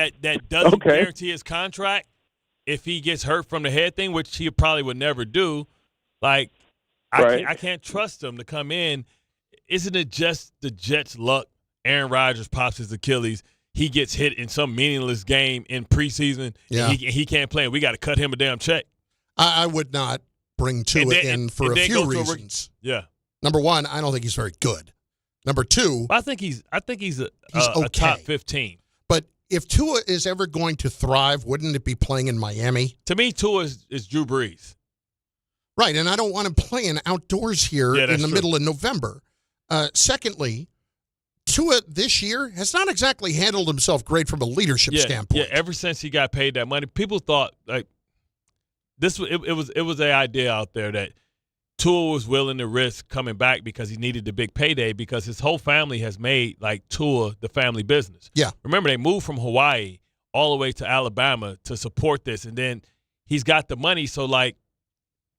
doesn't guarantee his contract, if he gets hurt from the head thing, which he probably would never do, I can't trust him to come in. Isn't it just the Jets' luck? Aaron Rodgers pops his Achilles. He gets hit in some meaningless game in preseason. Yeah. And he can't play. We got to cut him a damn check. I would not bring Tua in for a few reasons. Yeah. Number one, I don't think he's very good. Number two, I think he's a top 15. But if Tua is ever going to thrive, wouldn't it be playing in Miami? To me, Tua is Drew Brees. Right, and I don't want him playing outdoors here in the middle of November. Secondly, Tua this year has not exactly handled himself great from a leadership standpoint. Yeah, ever since he got paid that money, people thought this. It was an idea out there that Tua was willing to risk coming back because he needed the big payday because his whole family has made Tua the family business. Yeah. Remember, they moved from Hawaii all the way to Alabama to support this, and then he's got the money, so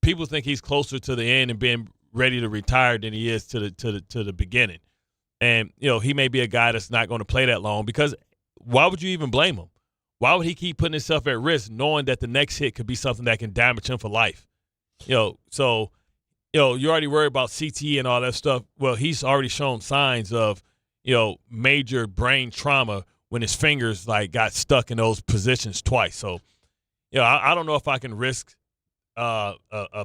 people think he's closer to the end and being ready to retire than he is to the beginning. And he may be a guy that's not going to play that long because why would you even blame him? Why would he keep putting himself at risk knowing that the next hit could be something that can damage him for life? So. You're already worried about CTE and all that stuff. Well, he's already shown signs of, major brain trauma when his fingers got stuck in those positions twice. So, I don't know if I can risk a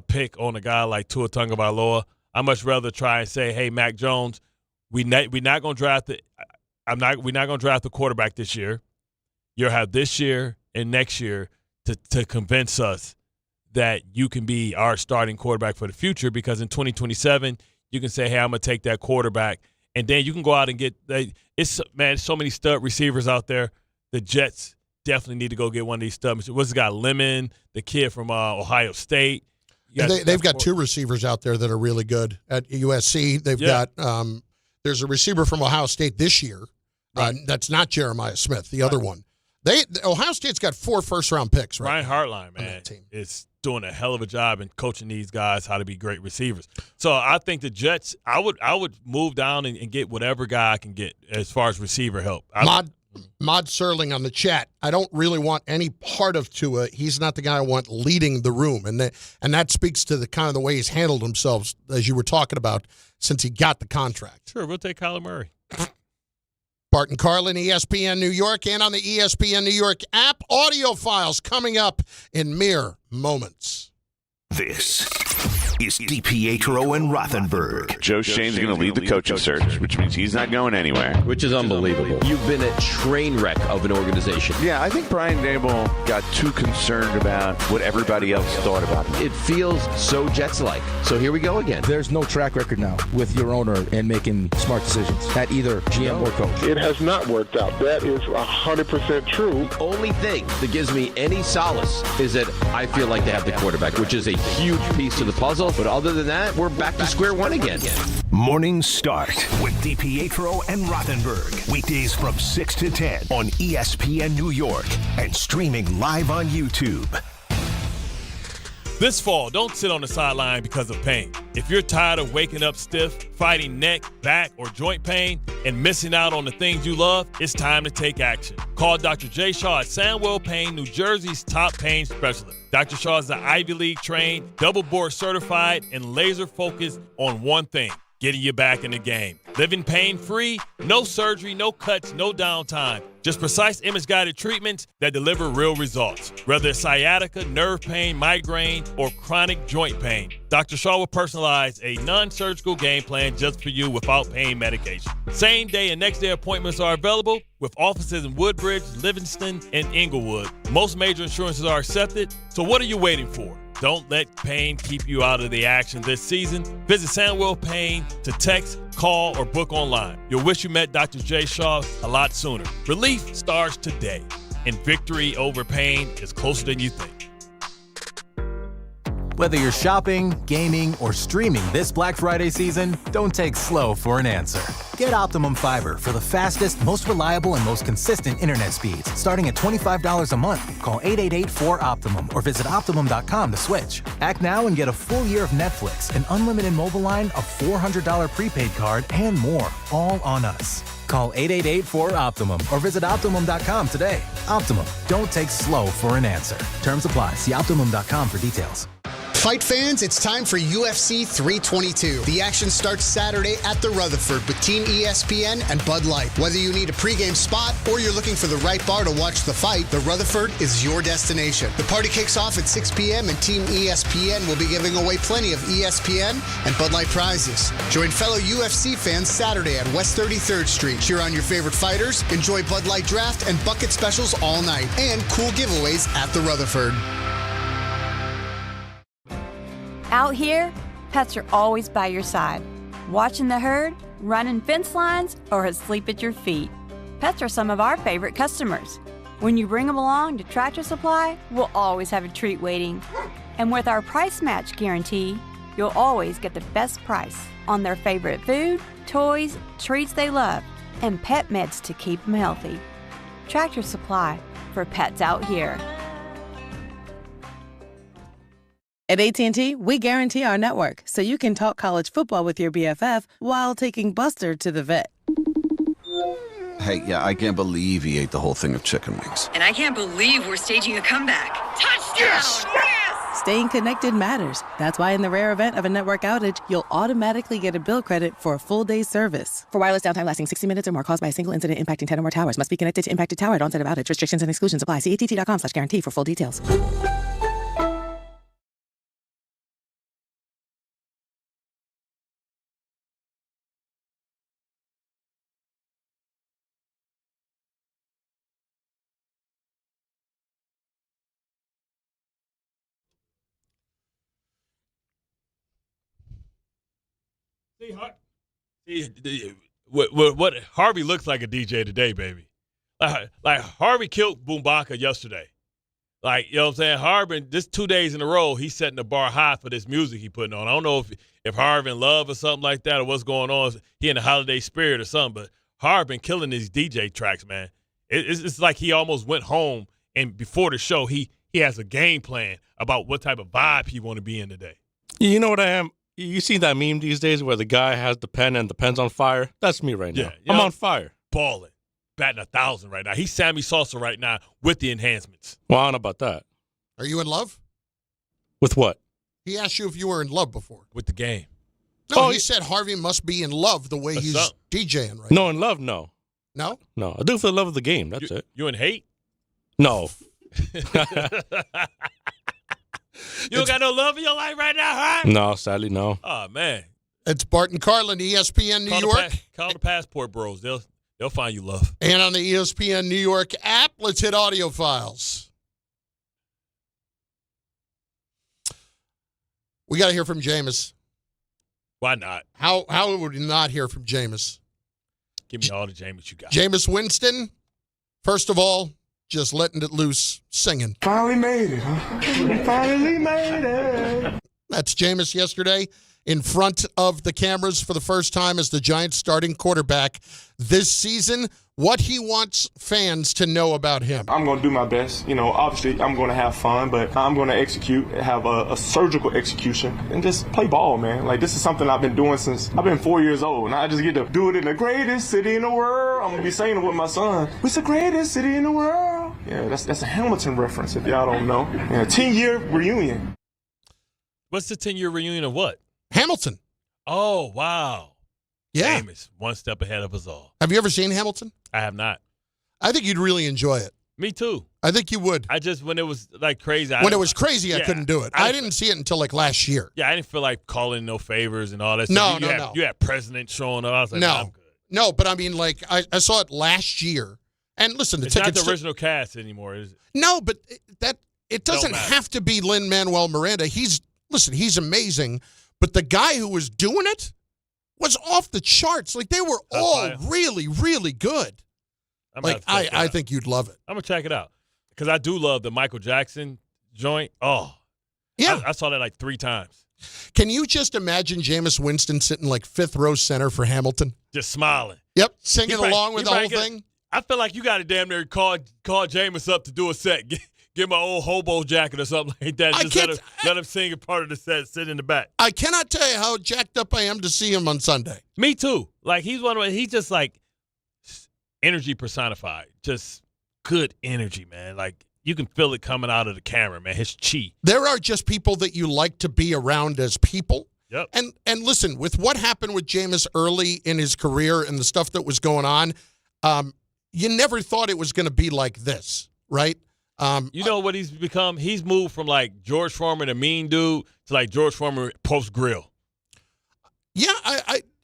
pick on a guy like Tua Tagovailoa. I much rather try and say, hey, Mac Jones, we're not going to draft we're not going to draft the quarterback this year. You'll have this year and next year to convince us that you can be our starting quarterback for the future because in 2027, you can say, hey, I'm going to take that quarterback. And then you can go out and get so many stud receivers out there. The Jets definitely need to go get one of these studs. What's the guy, Lemon, the kid from Ohio State? They've got two receivers out there that are really good at USC. They've got there's a receiver from Ohio State this year. That's not Jeremiah Smith, the other one. Ohio State's got 4 first-round picks, right? Ryan Hartline, man, is doing a hell of a job in coaching these guys how to be great receivers. So I think the Jets, I would move down and get whatever guy I can get as far as receiver help. Mod Serling on the chat. I don't really want any part of Tua. He's not the guy I want leading the room, and that speaks to the kind of the way he's handled himself, as you were talking about, since he got the contract. Sure, we'll take Kyler Murray. Bart Carlin, ESPN New York, and on the ESPN New York app. Audio files coming up in mere moments. This is DiPietro and Rothenberg. Joe Shane's going to lead the coaching search, which means he's not going anywhere. Which is unbelievable. You've been a train wreck of an organization. Yeah, I think Brian Daboll got too concerned about what everybody else thought about him. It feels so Jets-like. So here we go again. There's no track record now with your owner and making smart decisions at either GM or coach. It has not worked out. That is 100% true. The only thing that gives me any solace is that I feel like they have the quarterback, which is a huge piece to the puzzle. But other than that, we're back to square one again. Morning Start with DiPietro and Rothenberg. Weekdays from 6 to 10 on ESPN New York and streaming live on YouTube. This fall, don't sit on the sideline because of pain. If you're tired of waking up stiff, fighting neck, back, or joint pain, and missing out on the things you love, it's time to take action. Call Dr. Jay Shaw at Sandwell Pain, New Jersey's top pain specialist. Dr. Shaw is an Ivy League trained, double board certified, and laser focused on one thing: getting you back in the game. Living pain-free, no surgery, no cuts, no downtime. Just precise image-guided treatments that deliver real results. Whether it's sciatica, nerve pain, migraine, or chronic joint pain, Dr. Shaw will personalize a non-surgical game plan just for you without pain medication. Same day and next day appointments are available with offices in Woodbridge, Livingston, and Inglewood. Most major insurances are accepted, so what are you waiting for? Don't let pain keep you out of the action this season. Visit Sandwell Pain to text, call, or book online. You'll wish you met Dr. Jay Shaw a lot sooner. Relief starts today, and victory over pain is closer than you think. Whether you're shopping, gaming, or streaming this Black Friday season, don't take slow for an answer. Get Optimum Fiber for the fastest, most reliable, and most consistent internet speeds. Starting at $25 a month, call 888-4OPTIMUM or visit Optimum.com to switch. Act now and get a full year of Netflix, an unlimited mobile line, a $400 prepaid card, and more, all on us. Call 888-4OPTIMUM or visit Optimum.com today. Optimum, don't take slow for an answer. Terms apply. See Optimum.com for details. Fight fans, it's time for UFC 322. The action starts Saturday at the Rutherford with Team ESPN and Bud Light. Whether you need a pregame spot or you're looking for the right bar to watch the fight, the Rutherford is your destination. The party kicks off at 6 p.m. and Team ESPN will be giving away plenty of ESPN and Bud Light prizes. Join fellow UFC fans Saturday at West 33rd Street. Cheer on your favorite fighters, enjoy Bud Light draft and bucket specials all night, and cool giveaways at the Rutherford. Out here, pets are always by your side, watching the herd, running fence lines, or asleep at your feet. Pets are some of our favorite customers. When you bring them along to Tractor Supply, we'll always have a treat waiting. And with our price match guarantee, you'll always get the best price on their favorite food, toys, treats they love, and pet meds to keep them healthy. Tractor Supply, for pets out here. At AT&T, we guarantee our network so you can talk college football with your BFF while taking Buster to the vet. Hey, yeah, I can't believe he ate the whole thing of chicken wings. And I can't believe we're staging a comeback. Touchdown! Yes! Yes! Staying connected matters. That's why in the rare event of a network outage, you'll automatically get a bill credit for a full day's service. For wireless downtime lasting 60 minutes or more caused by a single incident impacting 10 or more towers, must be connected to impacted tower at onset of outage. Restrictions and exclusions apply. See att.com/guarantee for full details. What Harvey looks like a DJ today, baby. Like Harvey killed Boombaka yesterday. Like, you know what I'm saying? Harvey, this 2 days in a row, he's setting the bar high for this music he's putting on. I don't know if Harvey in love or something like that or what's going on. He in the holiday spirit or something, but Harvey been killing these DJ tracks, man. It's like he almost went home, and before the show, he has a game plan about what type of vibe he want to be in today. You know what I am? You see that meme these days where the guy has the pen and the pen's on fire? That's me right now. I'm on fire. Balling. Batting 1,000 right now. He's Sammy Sosa right now with the enhancements. Well, I don't know about that. Are you in love? With what? He asked you if you were in love before. With the game. No, he said Harvey must be in love the way he's DJing right now. No, in love, no. No? No, I do it for the love of the game. That's it. You in hate? No. You don't got no love in your life right now, huh? No, sadly, no. Oh, man. It's Bart Carlin, ESPN New York. Call the Passport Bros. They'll find you love. And on the ESPN New York app, let's hit audio files. We got to hear from Jameis. Why not? How would we not hear from Jameis? Give me all the Jameis you got. Jameis Winston, first of all, just letting it loose, singing. Finally made it, huh? Finally made it. That's Jameis yesterday. in front of the cameras for the first time as the Giants starting quarterback this season. What he wants fans to know about him. I'm going to do my best. Obviously I'm going to have fun, but I'm going to execute, have a surgical execution, and just play ball, man. Like, this is something I've been doing since I've been 4 years old, and I just get to do it in the greatest city in the world. I'm going to be saying it with my son. It's the greatest city in the world. Yeah, that's a Hamilton reference if y'all don't know. Yeah, 10-year reunion. What's the 10-year reunion of what? Hamilton. Oh, wow. Yeah. Famous. One step ahead of us all. Have you ever seen Hamilton? I have not. I think you'd really enjoy it. Me too. I think you would. When it was like crazy. I couldn't do it. I didn't see it until like last year. Yeah, I didn't feel like calling no favors and all that No, stuff. You had presidents showing up. I was like, no, I'm good. No, but I mean, like, I saw it last year. And listen, it's not the original cast anymore, is it? No, but it doesn't have to be Lin-Manuel Miranda. He's amazing. But the guy who was doing it was off the charts. Like, they were all really, really good. I think you'd love it. I'm going to check it out. Because I do love the Michael Jackson joint. Oh. Yeah. I saw that like 3 times. Can you just imagine Jameis Winston sitting like 5th row center for Hamilton? Just smiling. Yep, singing along with the whole thing. I feel like you got to damn near call Jameis up to do a set. Give him an old hobo jacket or something like that. Just let him sing a part of the set, sit in the back. I cannot tell you how jacked up I am to see him on Sunday. Me too. Like, he's just like energy personified. Just good energy, man. Like, you can feel it coming out of the camera, man. His chi. There are just people that you like to be around as people. Yep. And listen, with what happened with Jameis early in his career and the stuff that was going on, you never thought it was going to be like this, right? You know what he's become? He's moved from like George Foreman, a mean dude, to like George Foreman post-grill. Yeah,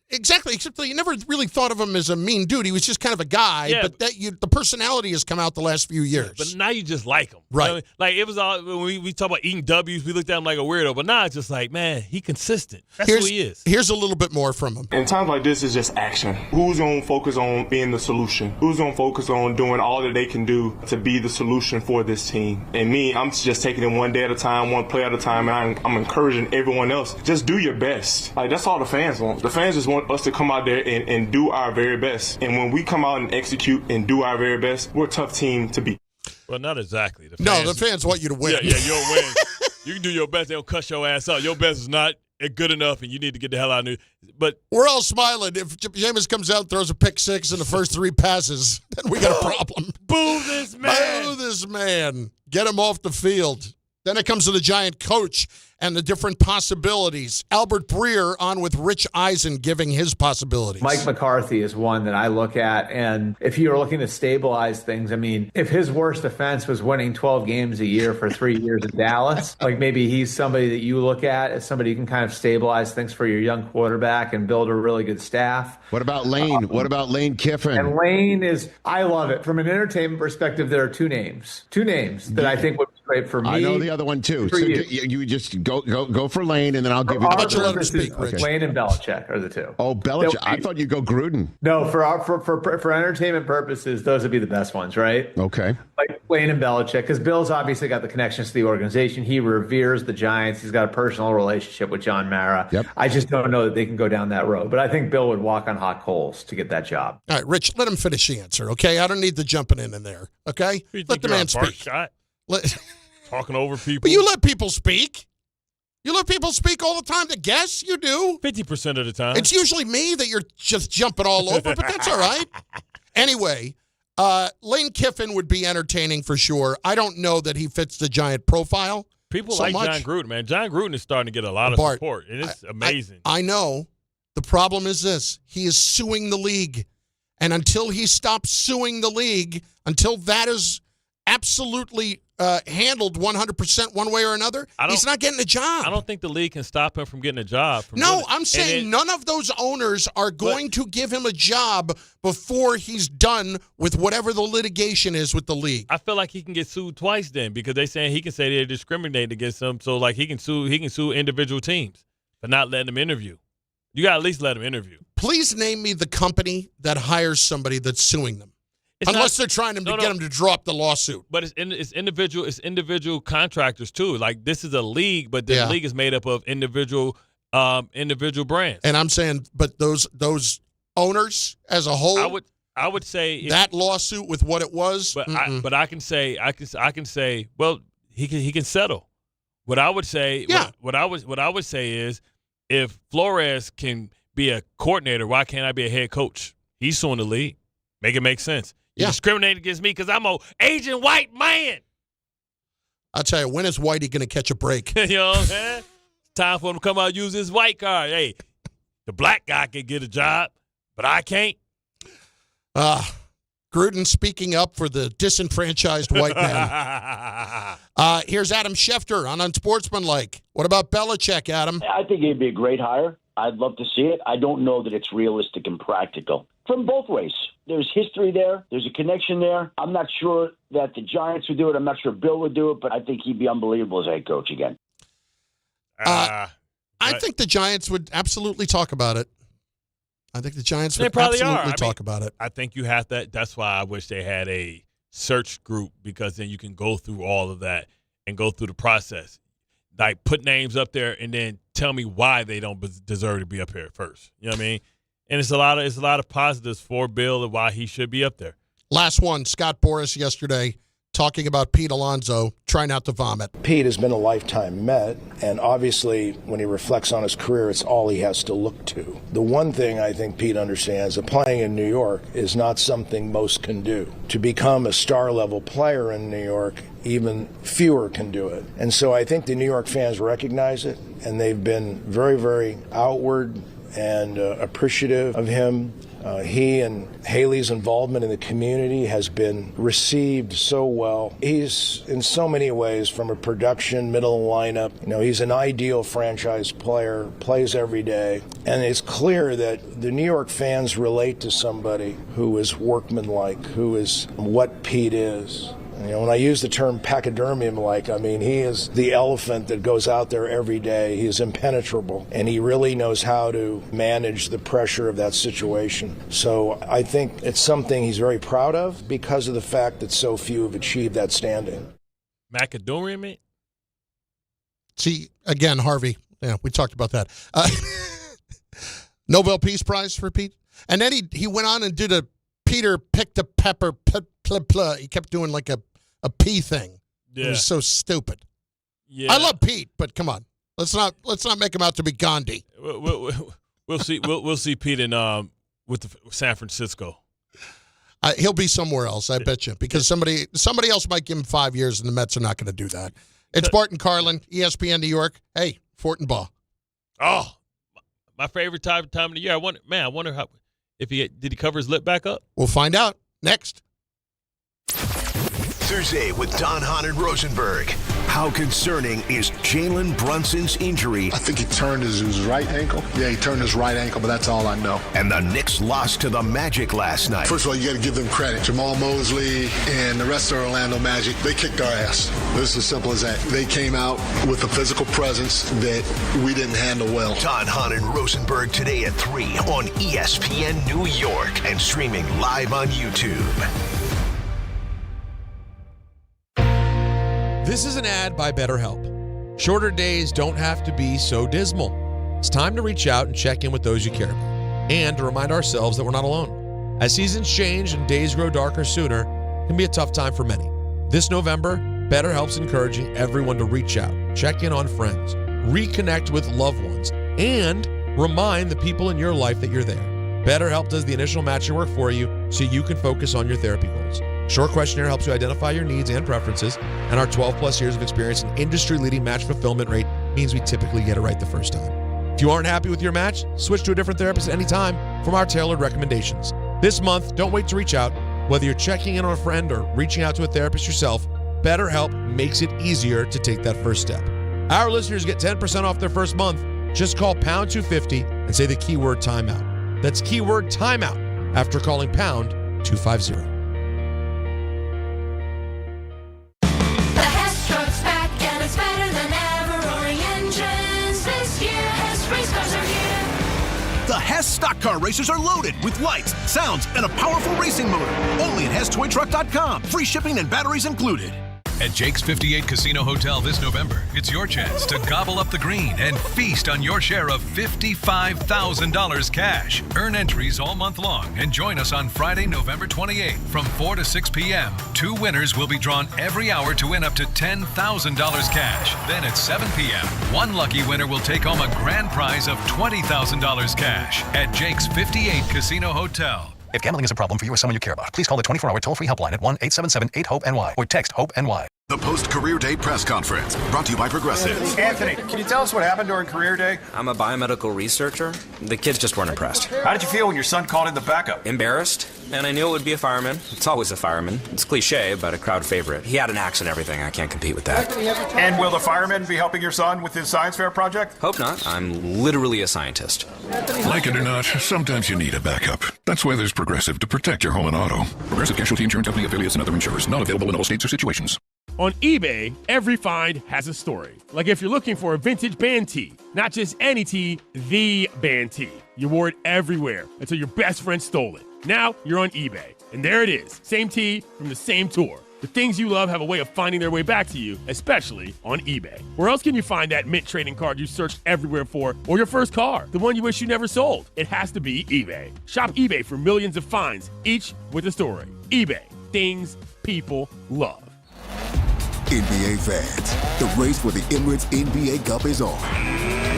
exactly. Except that you never really thought of him as a mean dude. He was just kind of a guy. Yeah, but the personality has come out the last few years. But now you just like him, right? You know? Like, it was all when we talk about eating W's, we looked at him like a weirdo. But now it's just like, man, he consistent. That's who he is. Here's a little bit more from him. In times like this, it's just action. Who's going to focus on being the solution? Who's going to focus on doing all that they can do to be the solution for this team? And me, I'm just taking it one day at a time, one play at a time, and I'm encouraging everyone else. Just do your best. Like, that's all the fans want. The fans just want us to come out there and do our very best. And when we come out and execute and do our very best, we're a tough team to beat. Well, not exactly. The fans want you to win. Yeah, you'll win. You can do your best. They'll cuss your ass out. Your best is not good enough, and you need to get the hell out of here. But we're all smiling. If Jameis comes out and throws a pick 6 in the first 3 passes, then we got a problem. Boo this man. Boo this man. Get him off the field. Then it comes to the Giant coach and the different possibilities. Albert Breer on with Rich Eisen giving his possibilities. Mike McCarthy is one that I look at, and if you're looking to stabilize things, I mean, if his worst offense was winning 12 games a year for 3 years in Dallas, like maybe he's somebody that you look at as somebody who can kind of stabilize things for your young quarterback and build a really good staff. What about Lane? What about Lane Kiffin? And Lane I love it. From an entertainment perspective, there are two names that I think would be great for me. I know the other one too. So you just go for Lane, and then I'll give you. How about you let him speak, Rich? Okay. Lane and Belichick are the two. Oh, Belichick! I thought you'd go Gruden. No, for entertainment purposes, those would be the best ones, right? Okay. Like Lane and Belichick, because Bill's obviously got the connections to the organization. He reveres the Giants. He's got a personal relationship with John Mara. Yep. I just don't know that they can go down that road. But I think Bill would walk on hot coals to get that job. All right, Rich, let him finish the answer, okay? I don't need the jumping in there, okay? Let the man speak. Talking over people. But you let people speak. You let people speak all the time to guess? You do. 50% of the time. It's usually me that you're just jumping all over, but that's all right. Anyway, Lane Kiffin would be entertaining for sure. I don't know that he fits the Giant profile. People so like much. John Gruden, man. John Gruden is starting to get a lot of Bart, support, and it's amazing. I know. The problem is this. He is suing the league. And until he stops suing the league, until that is absolutely handled 100% one way or another, he's not getting a job. I don't think the league can stop him from getting a job. I'm saying none of those owners are going to give him a job before he's done with whatever the litigation is with the league. I feel like he can get sued twice then, because they're saying he can say they're discriminating against him. So like he can sue individual teams for not letting them interview. You got to at least let them interview. Please name me the company that hires somebody that's suing them. Unless they're trying to get them to drop the lawsuit. But it's individual contractors too. Like, this is a league, but the league is made up of individual individual brands. And I'm saying, but those owners as a whole, I would say that lawsuit with what it was. But I can say, well, he can settle. What I would say, what I would say is, if Flores can be a coordinator, why can't I be a head coach? He's suing the league. Make it make sense. You discriminate against me because I'm an Asian white man. I'll tell you, when is Whitey going to catch a break? You know what I'm saying? It's time for him to come out and use his white card. Hey, the black guy can get a job, but I can't. Gruden speaking up for the disenfranchised white man. Here's Adam Schefter on Unsportsmanlike. What about Belichick, Adam? I think he'd be a great hire. I'd love to see it. I don't know that it's realistic and practical. From both ways. There's history there. There's a connection there. I'm not sure that the Giants would do it. I'm not sure Bill would do it, but I think he'd be unbelievable as head coach again. I think the Giants would absolutely talk about it. I think the Giants would talk about it. I think you have that. That's why I wish they had a search group, because then you can go through all of that and go through the process. Like, put names up there and then tell me why they don't deserve to be up here first. You know what I mean? And it's a lot of positives for Bill and why he should be up there. Last one, Scott Boras yesterday talking about Pete Alonso trying not to vomit. Pete has been a lifetime Met, and obviously when he reflects on his career, it's all he has to look to. The one thing I think Pete understands, that playing in New York is not something most can do. To become a star-level player in New York, even fewer can do it. And so I think the New York fans recognize it, and they've been very, very outward and appreciative of him. He and Haley's involvement in the community has been received so well. He's, in so many ways, from a production, middle lineup, he's an ideal franchise player, plays every day. And it's clear that the New York fans relate to somebody who is workmanlike, who is what Pete is. When I use the term pachydermium-like, I mean, he is the elephant that goes out there every day. He is impenetrable, and he really knows how to manage the pressure of that situation. So I think it's something he's very proud of because of the fact that so few have achieved that standing. Macadamium? See, again, Harvey, we talked about that. Nobel Peace Prize for Pete. And then he went on and did a Peter picked a pepper, he kept doing like a P thing. Yeah. It was so stupid. Yeah. I love Pete, but come on, let's not make him out to be Gandhi. We'll see. We'll see Pete in with San Francisco. He'll be somewhere else, I bet you, because somebody else might give him 5 years, and the Mets are not going to do that. It's Bart Carlin, ESPN New York. Hey, Fortenbaugh. Oh, my favorite time of the year. I wonder how did he cover his lip back up? We'll find out next. Thursday with Don Hahn and Rosenberg. How concerning is Jalen Brunson's injury? I think he turned his right ankle. Yeah, he turned his right ankle, but that's all I know. And the Knicks lost to the Magic last night. First of all, you got to give them credit. Jamal Mosley and the rest of Orlando Magic, they kicked our ass. It's as simple as that. They came out with a physical presence that we didn't handle well. Don Hahn and Rosenberg today at 3 on ESPN New York and streaming live on YouTube. This is an ad by BetterHelp. Shorter days don't have to be so dismal. It's time to reach out and check in with those you care about, and to remind ourselves that we're not alone. As seasons change and days grow darker sooner, it can be a tough time for many. This November, BetterHelp's encouraging everyone to reach out, check in on friends, reconnect with loved ones, and remind the people in your life that you're there. BetterHelp does the initial matching work for you so you can focus on your therapy goals. Short questionnaire helps you identify your needs and preferences, and our 12-plus years of experience and industry-leading match fulfillment rate means we typically get it right the first time. If you aren't happy with your match, switch to a different therapist at any time from our tailored recommendations. This month, don't wait to reach out. Whether you're checking in on a friend or reaching out to a therapist yourself, BetterHelp makes it easier to take that first step. Our listeners get 10% off their first month. Just call pound 250 and say the keyword timeout. That's keyword timeout after calling pound 250. The Hess stock car racers are loaded with lights, sounds, and a powerful racing motor. Only at HessToyTruck.com. Free shipping and batteries included. At Jake's 58 Casino Hotel this November, it's your chance to gobble up the green and feast on your share of $55,000 cash. Earn entries all month long and join us on Friday, November 28th from 4 to 6 p.m. 2 winners will be drawn every hour to win up to $10,000 cash. Then at 7 p.m., 1 lucky winner will take home a grand prize of $20,000 cash at Jake's 58 Casino Hotel. If gambling is a problem for you or someone you care about, please call the 24-hour toll-free helpline at 1-877-8-HOPE-NY or text HOPE-NY. The post-career day press conference, brought to you by Progressive. Anthony, can you tell us what happened during career day? I'm a biomedical researcher. The kids just weren't impressed. How did you feel when your son called in the backup? Embarrassed, and I knew it would be a fireman. It's always a fireman. It's cliche, but a crowd favorite. He had an axe and everything. I can't compete with that. And will the fireman be helping your son with his science fair project? Hope not. I'm literally a scientist. Like it or not, sometimes you need a backup. That's why there's Progressive to protect your home and auto. Progressive Casualty Insurance Company affiliates and other insurers. Not available in all states or situations. On eBay, every find has a story. Like if you're looking for a vintage band tee, not just any tee, the band tee. You wore it everywhere until your best friend stole it. Now you're on eBay, and there it is. Same tee from the same tour. The things you love have a way of finding their way back to you, especially on eBay. Where else can you find that mint trading card you searched everywhere for, or your first car, the one you wish you never sold? It has to be eBay. Shop eBay for millions of finds, each with a story. eBay, things people love. NBA fans, the race for the Emirates NBA Cup is on.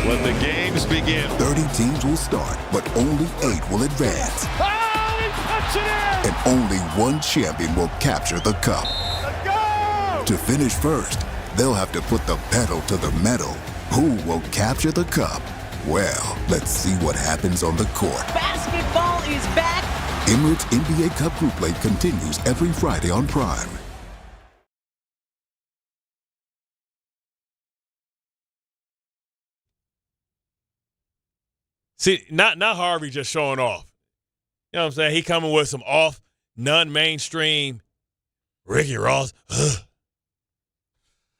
Let the games begin. 30 teams will start, but only 8 will advance. Oh, he puts it in! And only one champion will capture the cup. Let's go! To finish first, they'll have to put the pedal to the metal. Who will capture the cup? Well, let's see what happens on the court. Basketball is back! Emirates NBA Cup Group Play continues every Friday on Prime. See, not Harvey just showing off. You know what I'm saying? He coming with some off, non-mainstream Ricky Ross.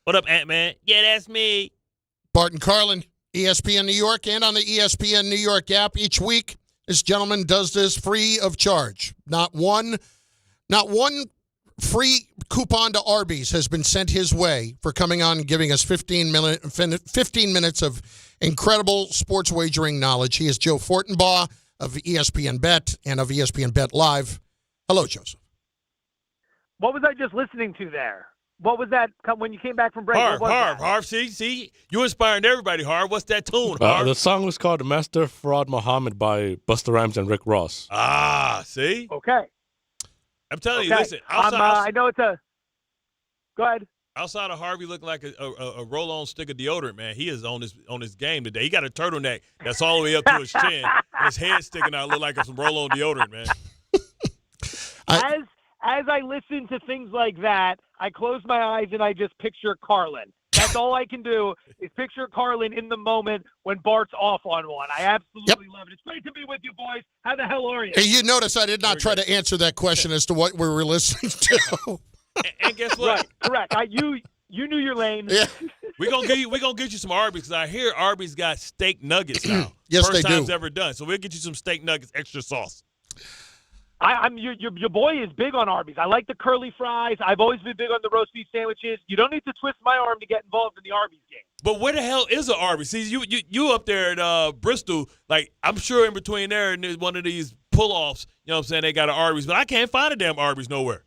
What up, Ant-Man? Yeah, that's me. Bart Carlin, ESPN New York, and on the ESPN New York app each week. This gentleman does this free of charge. Not one free coupon to Arby's has been sent his way for coming on and giving us 15 minutes of incredible sports wagering knowledge. He is Joe Fortenbaugh of ESPN Bet and of ESPN Bet Live. Hello, Joseph. What was I just listening to there? What was that when you came back from break? Harv, see? You inspiring everybody, Harv. What's that tune, Harv? The song was called Master Fraud Muhammad by Busta Rhymes and Rick Ross. Ah, see? Okay. I'm telling you, listen. I know it's a – go ahead. Outside of Harvey looking like a roll-on stick of deodorant, man, he is on his game today. He got a turtleneck that's all the way up to his chin, and his head sticking out, look like some roll-on deodorant, man. As I listen to things like that, I close my eyes and I just picture Carlin. That's all I can do is picture Carlin in the moment when Bart's off on one. I absolutely love it. It's great to be with you, boys. How the hell are you? Hey, you notice I did not try to answer that question as to what we were listening to. And guess what? Right, correct. You knew your lane. Yeah. We're gonna get you some Arby's because I hear Arby's got steak nuggets now. Yes, First they do. time's ever done. So we'll get you some steak nuggets, extra sauce. Your boy is big on Arby's. I like the curly fries. I've always been big on the roast beef sandwiches. You don't need to twist my arm to get involved in the Arby's game. But where the hell is an Arby's? See, you up there at Bristol, like I'm sure in between there and one of these pull-offs, you know what I'm saying, they got an Arby's, but I can't find a damn Arby's nowhere.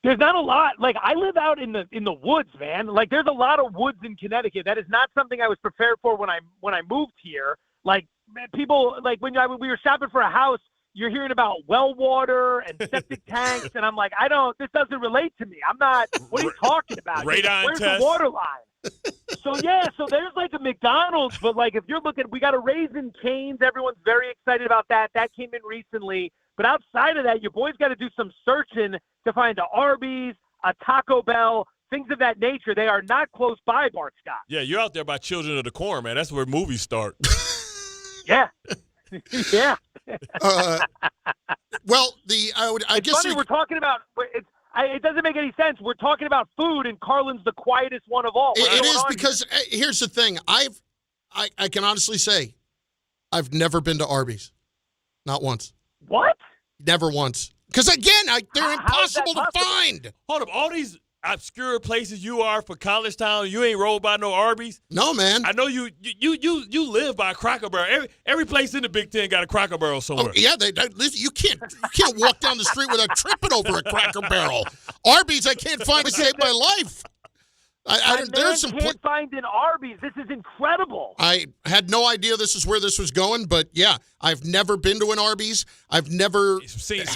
There's not a lot. Like, I live out in the woods, man. Like, there's a lot of woods in Connecticut. That is not something I was prepared for when I moved here. Like, man, people, like, when we were shopping for a house, you're hearing about well water and septic tanks, and I'm like, this doesn't relate to me. I'm not, what are you talking about? Radon Where's test. the water line? So there's like a McDonald's, but like if you're looking, we got a Raising Cane's. Everyone's very excited about that. That came in recently. But outside of that, your boy's got to do some searching to find a Arby's, a Taco Bell, things of that nature. They are not close by, Bart Scott. Yeah, you're out there by Children of the Corn, man. That's where movies start. Yeah. Yeah. Well, I guess funny we're talking about. It doesn't make any sense. We're talking about food, and Carlin's the quietest one of all. It is because here's the thing. I can honestly say, I've never been to Arby's, not once. What? Never once. Because again, they're impossible to find. Hold up, all these obscure places you are for college town, you ain't rolled by no Arby's? No, man. I know you live by a Cracker Barrel. Every place in the Big Ten got a Cracker Barrel somewhere. Oh, yeah, you can't walk down the street without tripping over a Cracker Barrel. Arby's, I can't find to save my life. Can't find an Arby's. This is incredible. I had no idea this is where this was going, but yeah, I've never been to an Arby's. I've never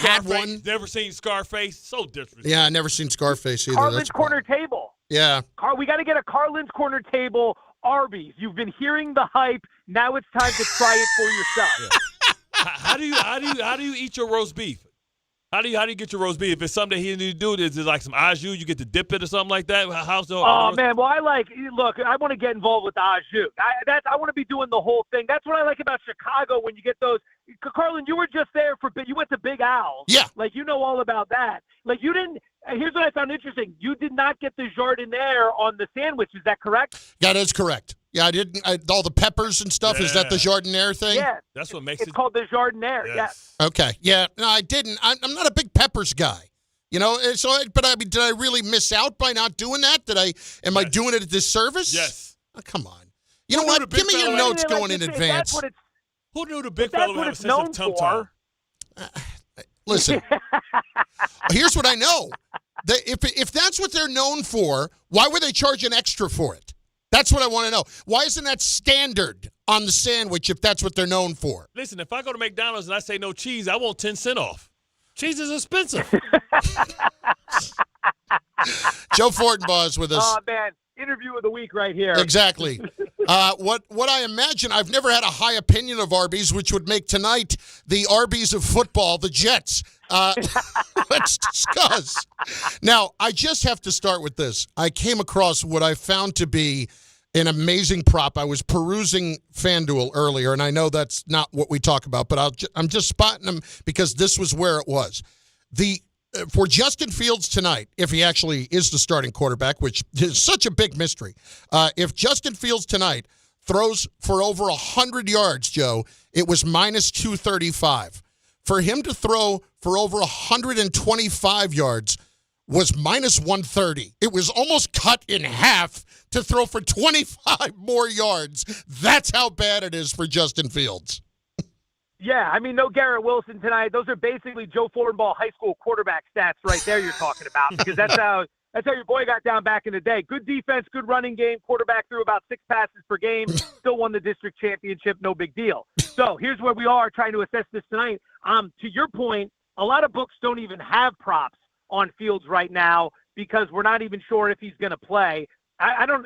had one. Never seen Scarface. So disrespectful. Yeah, I never seen Scarface either. Carlin's Corner Table. Yeah. We got to get a Carlin's Corner Table Arby's. You've been hearing the hype. Now it's time to try it for yourself. Yeah. How do you eat your roast beef? How do you get your roast beef? If it's something that he need to do, is it like some au jus? You get to dip it or something like that? How's the? Man, well, I want to get involved with the au jus. I want to be doing the whole thing. That's what I like about Chicago when you get those. Carlin, you were just there you went to Big Al's. Yeah. Like, you know all about that. Like, you didn't. Here's what I found interesting. You did not get the jardiniere on the sandwich. Is that correct? That is correct. Yeah, I didn't. All the peppers and stuff. Yeah. Is that the jardiniere thing? Yeah. That's what makes it's called the jardiniere. Yes. Yeah. Okay. Yeah. No, I didn't. I'm not a big peppers guy. You know, but I mean, did I really miss out by not doing that? Am I doing it a disservice? Yes. Oh, come on. You know what? Give me your notes going in advance. Who knew the big fella would have a sense of tum-tum? Listen, here's what I know. If that's what they're known for, why would they charge an extra for it? That's what I want to know. Why isn't that standard on the sandwich if that's what they're known for? Listen, if I go to McDonald's and I say no cheese, I want 10 cents off. Cheese is expensive. Joe Fortenbaugh is with us. Oh, man. Interview of the week right here. Exactly. What I imagine, I've never had a high opinion of Arby's, which would make tonight the Arby's of football, the Jets. Let's discuss. Now, I just have to start with this. I came across what I found to be an amazing prop. I was perusing FanDuel earlier, and I know that's not what we talk about, but I'm just spotting them because this was where it was. For Justin Fields tonight, if he actually is the starting quarterback, which is such a big mystery, if Justin Fields tonight throws for over 100 yards, Joe, it was minus 235. For him to throw for over 125 yards was minus 130. It was almost cut in half to throw for 25 more yards. That's how bad it is for Justin Fields. Yeah, I mean, no Garrett Wilson tonight. Those are basically Joe Fortenbaugh high school quarterback stats right there you're talking about, because that's how your boy got down back in the day. Good defense, good running game. Quarterback threw about 6 passes per game. Still won the district championship. No big deal. So here's where we are trying to assess this tonight. To your point, a lot of books don't even have props on Fields right now because we're not even sure if he's going to play.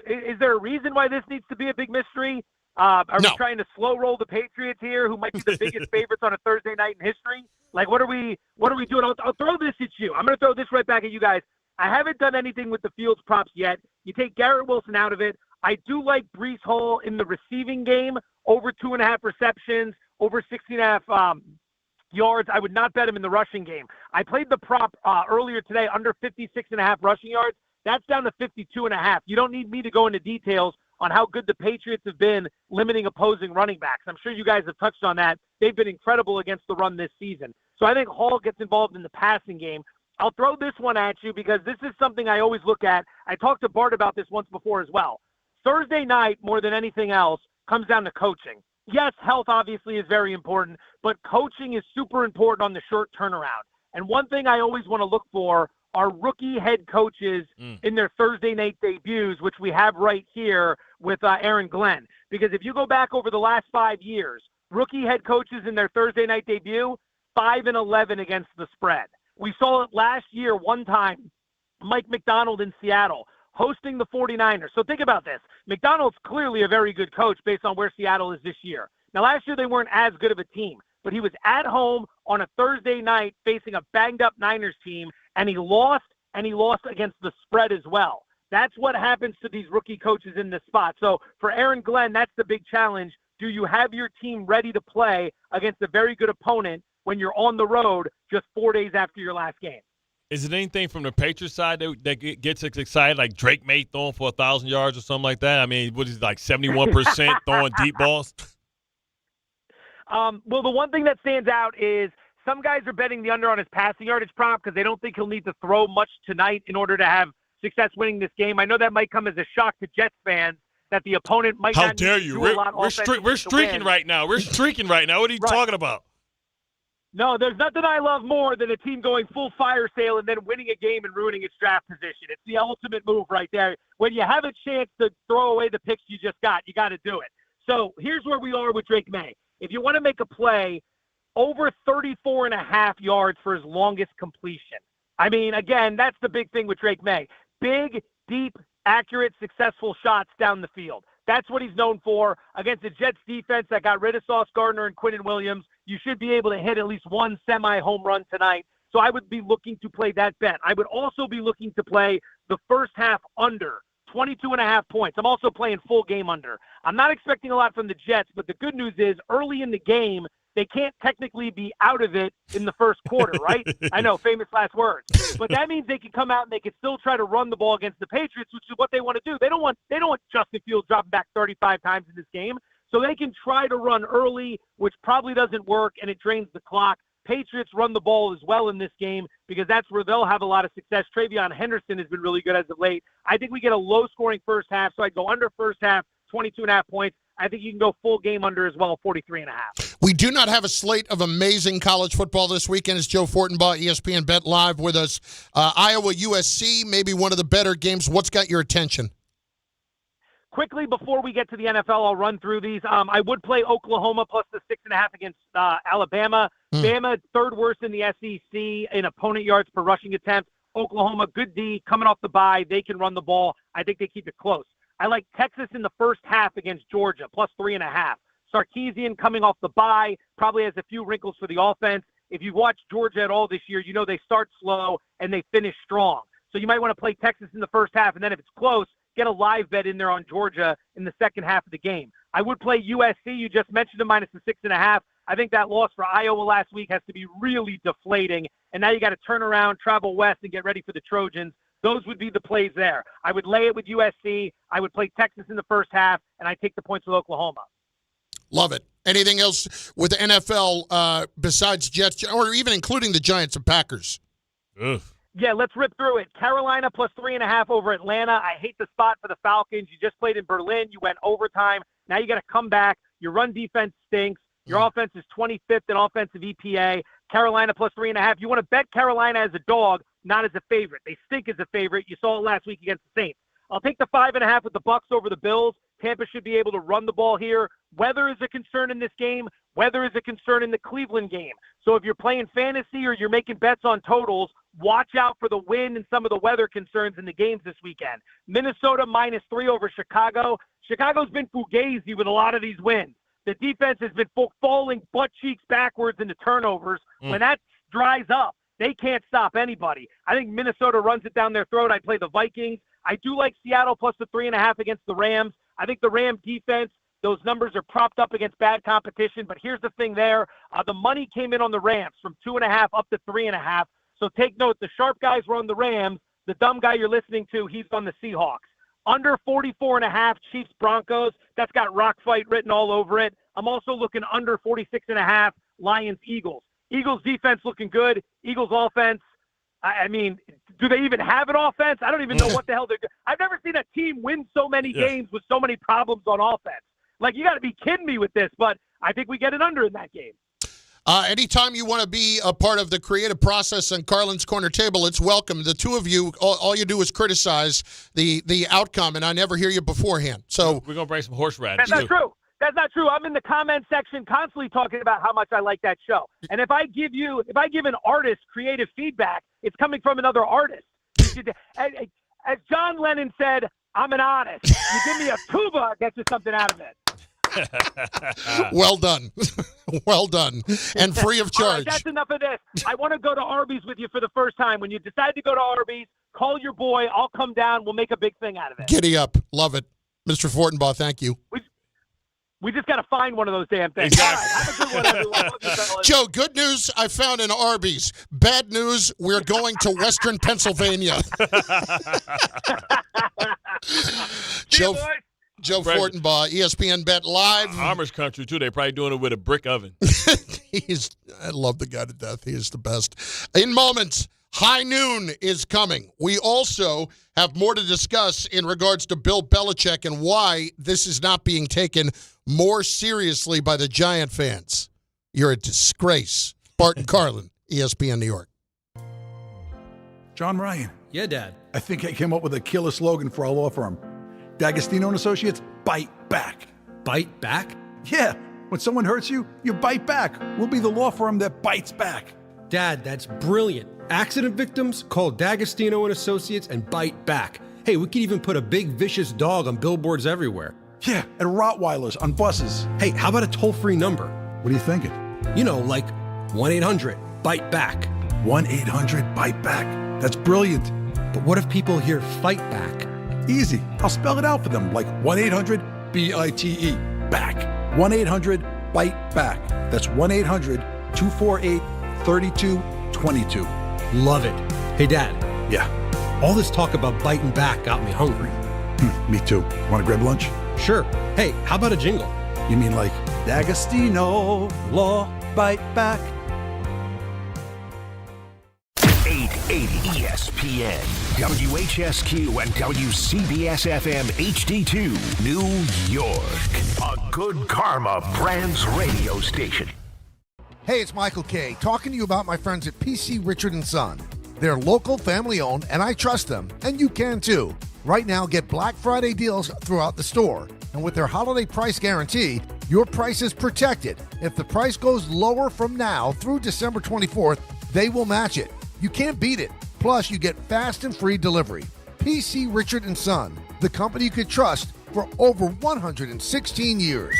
Is there a reason why this needs to be a big mystery? Are we trying to slow roll the Patriots here, who might be the biggest favorites on a Thursday night in history? Like, what are we doing? I'll throw this at you. I'm going to throw this right back at you guys. I haven't done anything with the Fields props yet. You take Garrett Wilson out of it. I do like Brees Hall in the receiving game, over 2.5 receptions, over 16.5 yards. I would not bet him in the rushing game. I played the prop earlier today, under 56.5 rushing yards. That's down to 52.5. You don't need me to go into details on how good the Patriots have been limiting opposing running backs. I'm sure you guys have touched on that. They've been incredible against the run this season. So I think Hall gets involved in the passing game. I'll throw this one at you because this is something I always look at. I talked to Bart about this once before as well. Thursday night, more than anything else, comes down to coaching. Yes, health obviously is very important, but coaching is super important on the short turnaround. And one thing I always want to look for are rookie head coaches in their Thursday night debuts, which we have right here with Aaron Glenn. Because if you go back over the last 5 years, rookie head coaches in their Thursday night debut, 5-11 against the spread. We saw it last year one time, Mike McDonald in Seattle hosting the 49ers. So think about this. McDonald's clearly a very good coach based on where Seattle is this year. Now, last year they weren't as good of a team, but he was at home on a Thursday night facing a banged-up Niners team, and he lost against the spread as well. That's what happens to these rookie coaches in this spot. So for Aaron Glenn, that's the big challenge. Do you have your team ready to play against a very good opponent when you're on the road just 4 days after your last game? Is it anything from the Patriots side that gets us excited, like Drake May throwing for 1,000 yards or something like that? I mean, what is it, like 71% throwing deep balls? Well, the one thing that stands out is some guys are betting the under on his passing yardage prop because they don't think he'll need to throw much tonight in order to have success winning this game. I know that might come as a shock to Jets fans that the opponent might not dare need to you? do a lot offensively We're to streaking win. right now. We're streaking right now. What are you talking about? No, there's nothing I love more than a team going full fire sale and then winning a game and ruining its draft position. It's the ultimate move right there. When you have a chance to throw away the picks you just got, you got to do it. So here's where we are with Drake May. If you want to make a play, over 34.5 yards for his longest completion. I mean, again, that's the big thing with Drake May. Big, deep, accurate, successful shots down the field. That's what he's known for. Against the Jets defense that got rid of Sauce Gardner and Quinnen Williams, you should be able to hit at least one semi-home run tonight. So I would be looking to play that bet. I would also be looking to play the first half under 22.5 points. I'm also playing full game under. I'm not expecting a lot from the Jets, but the good news is early in the game, they can't technically be out of it in the first quarter, right? I know, famous last words. But that means they can come out and they can still try to run the ball against the Patriots, which is what they want to do. They don't want Justin Fields dropping back 35 times in this game. So they can try to run early, which probably doesn't work, and it drains the clock. Patriots run the ball as well in this game because that's where they'll have a lot of success. Travion Henderson has been really good as of late. I think we get a low-scoring first half, so I'd go under first half, 22.5 points. I think you can go full game under as well, 43.5. We do not have a slate of amazing college football this weekend. It's Joe Fortenbaugh, ESPN Bet Live with us. Iowa, USC, maybe one of the better games. What's got your attention? Quickly, before we get to the NFL, I'll run through these. I would play Oklahoma plus the 6.5 against Alabama. Bama, third worst in the SEC in opponent yards per rushing attempt. Oklahoma, good D, coming off the bye. They can run the ball. I think they keep it close. I like Texas in the first half against Georgia, plus 3.5. Sarkisian coming off the bye, probably has a few wrinkles for the offense. If you've watched Georgia at all this year, you know they start slow and they finish strong. So you might want to play Texas in the first half, and then if it's close, get a live bet in there on Georgia in the second half of the game. I would play USC. You just mentioned them minus the 6.5. I think that loss for Iowa last week has to be really deflating, and now you got to turn around, travel west, and get ready for the Trojans. Those would be the plays there. I would lay it with USC. I would play Texas in the first half, and I take the points with Oklahoma. Love it. Anything else with the NFL besides Jets, or even including the Giants and Packers? Ugh. Yeah, let's rip through it. Carolina plus 3.5 over Atlanta. I hate the spot for the Falcons. You just played in Berlin. You went overtime. Now you got to come back. Your run defense stinks. Your offense is 25th in offensive EPA. Carolina plus 3.5. You want to bet Carolina as a dog, not as a favorite. They stink as a favorite. You saw it last week against the Saints. I'll take the 5.5 with the Bucs over the Bills. Tampa should be able to run the ball here. Weather is a concern in this game. Weather is a concern in the Cleveland game. So if you're playing fantasy or you're making bets on totals, watch out for the wind and some of the weather concerns in the games this weekend. Minnesota minus 3 over Chicago. Chicago's been fugazi with a lot of these wins. The defense has been falling butt cheeks backwards into turnovers. When that dries up, they can't stop anybody. I think Minnesota runs it down their throat. I play the Vikings. I do like Seattle plus the 3.5 against the Rams. I think the Ram defense, those numbers are propped up against bad competition. But here's the thing there. The money came in on the Rams from 2.5 up to 3.5. So take note, the sharp guys were on the Rams. The dumb guy you're listening to, he's on the Seahawks. Under 44.5 Chiefs Broncos. That's got rock fight written all over it. I'm also looking under 46.5 Lions Eagles. Eagles defense looking good. Eagles offense, I mean, do they even have an offense? I don't even know what the hell they're doing. I've never seen a team win so many games with so many problems on offense. Like, you got to be kidding me with this, but I think we get it under in that game. Anytime you want to be a part of the creative process on Carlin's Corner Table, it's welcome. The two of you, all you do is criticize the outcome, and I never hear you beforehand. So we're going to bring some horseradish. That's not true. That's not true. I'm in the comment section constantly talking about how much I like that show. And if I give an artist creative feedback, it's coming from another artist. As John Lennon said, I'm an artist. You give me a tuba, get you something out of it. Well done. Well done. And free of charge. All right, that's enough of this. I want to go to Arby's with you for the first time. When you decide to go to Arby's, call your boy. I'll come down. We'll make a big thing out of it. Giddy up. Love it. Mr. Fortenbaugh, thank you. We just got to find one of those damn things. Exactly. All right, have a good one, everyone. Love you, fellas. Joe, good news, I found an Arby's. Bad news, we're going to Western Pennsylvania. Joe Fortenbaugh, ESPN Bet Live. Amish country, too. They're probably doing it with a brick oven. I love the guy to death. He is the best. In moments, High noon is coming. We also have more to discuss in regards to Bill Belichick and why this is not being taken more seriously by the Giant fans. You're a disgrace. Bart Carlin, ESPN New York. John Ryan. Yeah, Dad. I think I came up with a killer slogan for our law firm. D'Agostino and Associates, bite back. Bite back? Yeah. When someone hurts you, you bite back. We'll be the law firm that bites back. Dad, that's brilliant. Accident victims, call D'Agostino and Associates and bite back. Hey, we could even put a big vicious dog on billboards everywhere. Yeah, and Rottweilers on buses. Hey, how about a toll-free number? What are you thinking? You know, like 1-800-BITE-BACK. 1-800-BITE-BACK. That's brilliant. But what if people hear fight back? Easy. I'll spell it out for them, like 1-800-BITE. Back. 1-800-BITE-BACK. That's 1-800-248-3222. Love it. Hey, Dad. Yeah. All this talk about biting back got me hungry. Me too. Want to grab lunch? Sure. Hey, how about a jingle? You mean like D'Agostino, law, bite back? 880 ESPN, WHSQ, and WCBS-FM HD2, New York. A Good Karma Brands radio station. Hey, it's Michael Kay, talking to you about my friends at PC Richard & Son. They're local, family-owned, and I trust them, and you can too. Right now, get Black Friday deals throughout the store. And with their holiday price guarantee, your price is protected. If the price goes lower from now through December 24th, they will match it. You can't beat it. Plus, you get fast and free delivery. PC Richard & Son, the company you could trust for over 116 years.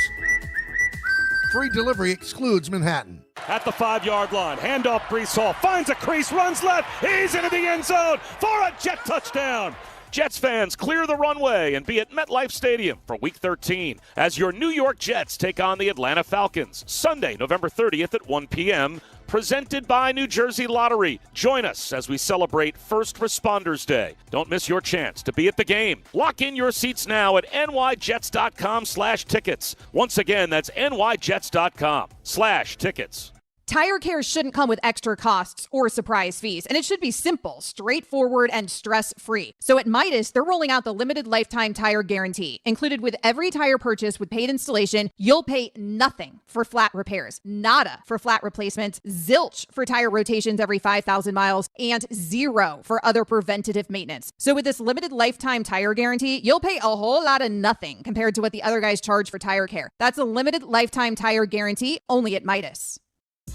Free delivery excludes Manhattan. At the 5-yard line, handoff Brees Hall, finds a crease, runs left, he's into the end zone for a Jet touchdown. Jets fans, clear the runway and be at MetLife Stadium for Week 13 as your New York Jets take on the Atlanta Falcons. Sunday, November 30th at 1 p.m., presented by New Jersey Lottery. Join us as we celebrate First Responders Day. Don't miss your chance to be at the game. Lock in your seats now at nyjets.com/tickets. Once again, that's nyjets.com/tickets. Tire care shouldn't come with extra costs or surprise fees, and it should be simple, straightforward, and stress-free. So at Midas, they're rolling out the limited lifetime tire guarantee. Included with every tire purchase with paid installation, you'll pay nothing for flat repairs, nada for flat replacements, zilch for tire rotations every 5,000 miles, and zero for other preventative maintenance. So with this limited lifetime tire guarantee, you'll pay a whole lot of nothing compared to what the other guys charge for tire care. That's a limited lifetime tire guarantee only at Midas.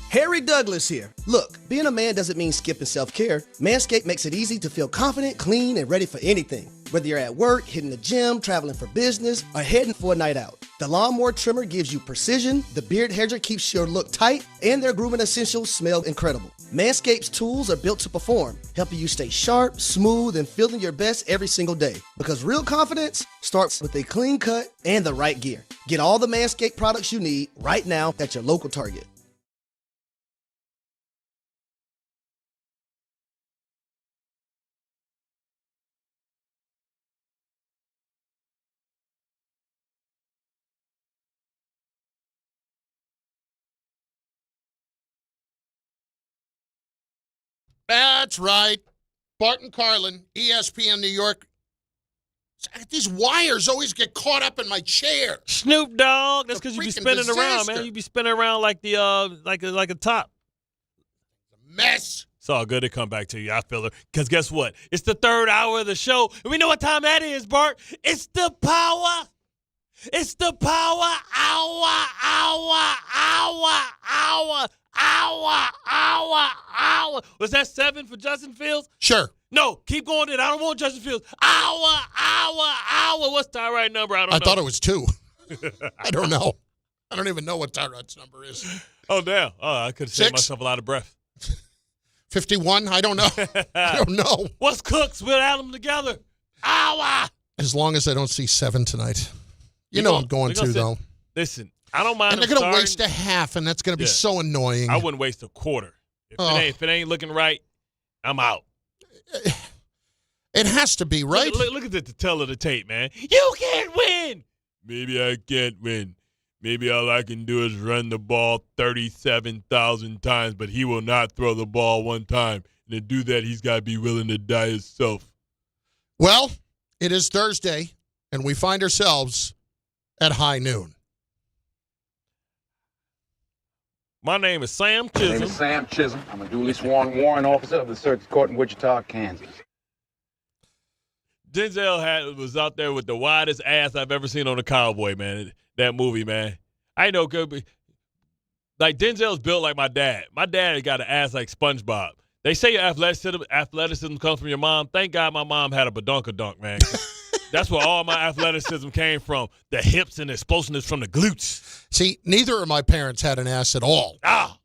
Harry Douglas here. Look, being a man doesn't mean skipping self-care. Manscaped makes it easy to feel confident, clean, and ready for anything. Whether you're at work, hitting the gym, traveling for business, or heading for a night out. The Lawnmower Trimmer gives you precision, the Beard Hedger keeps your look tight, and their grooming essentials smell incredible. Manscaped's tools are built to perform, helping you stay sharp, smooth, and feeling your best every single day. Because real confidence starts with a clean cut and the right gear. Get all the Manscaped products you need right now at your local Target. That's right. Barton Carlin, ESPN New York. These wires always get caught up in my chair. Snoop Dogg. That's because you be spinning around, man. You be spinning around like the like a top. Mess. It's all good to come back to you. I feel it. Because guess what? It's the third hour of the show. And we know what time that is, Bart. It's the power. It's the power hour. Was that 7 for Justin Fields? Sure. No, keep going in. I don't want Justin Fields. Hour. What's Tyrod number? I don't know. I thought it was 2. I don't know. I don't even know what Tyrod's number is. Oh, damn. Oh, I could have saved myself a lot of breath. 51? I don't know. I don't know. What's Cooks? We'll add them together. Hour. As long as I don't see 7 tonight. You know I'm going to, though. Listen, I don't mind. And they're going to waste a half, and that's going to be so annoying. I wouldn't waste a quarter. If it ain't looking right, I'm out. It has to be, right? Look at the tell of the tape, man. You can't win. Maybe I can't win. maybe all I can do is run the ball 37,000 times, but he will not throw the ball one time. And to do that, he's got to be willing to die himself. Well, it is Thursday, and we find ourselves at high noon. My name is Sam Chisholm. My name is Sam Chisholm. I'm a duly sworn warrant officer of the Circuit Court in Wichita, Kansas. Denzel was out there with the widest ass I've ever seen on a cowboy, man. That movie, man. I know, like Denzel's built like my dad. My dad got an ass like SpongeBob. They say your athleticism comes from your mom. Thank God my mom had a badonkadonk, man. That's where all my athleticism came from. The hips and the explosiveness from the glutes. See, neither of my parents had an ass at all.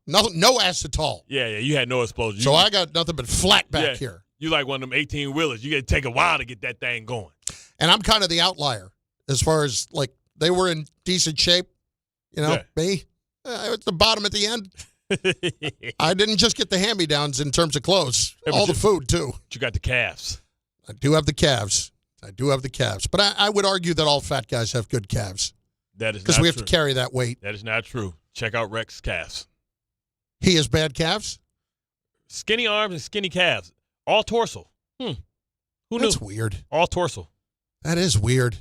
No ass at all. Yeah, you had no explosion. So I got nothing but flat back here. You like one of them 18-wheelers. You got to take a while to get that thing going. And I'm kind of the outlier as far as, like, they were in decent shape. You know, me, at the bottom at the end. I didn't just get the hand-me-downs in terms of clothes. All the food, too. But you got the calves. I do have the calves. But I would argue that all fat guys have good calves. That is not true. Because we have to carry that weight. That is not true. Check out Rex's calves. He has bad calves? Skinny arms and skinny calves. All torso. Who knew? That's weird. All torso. That is weird.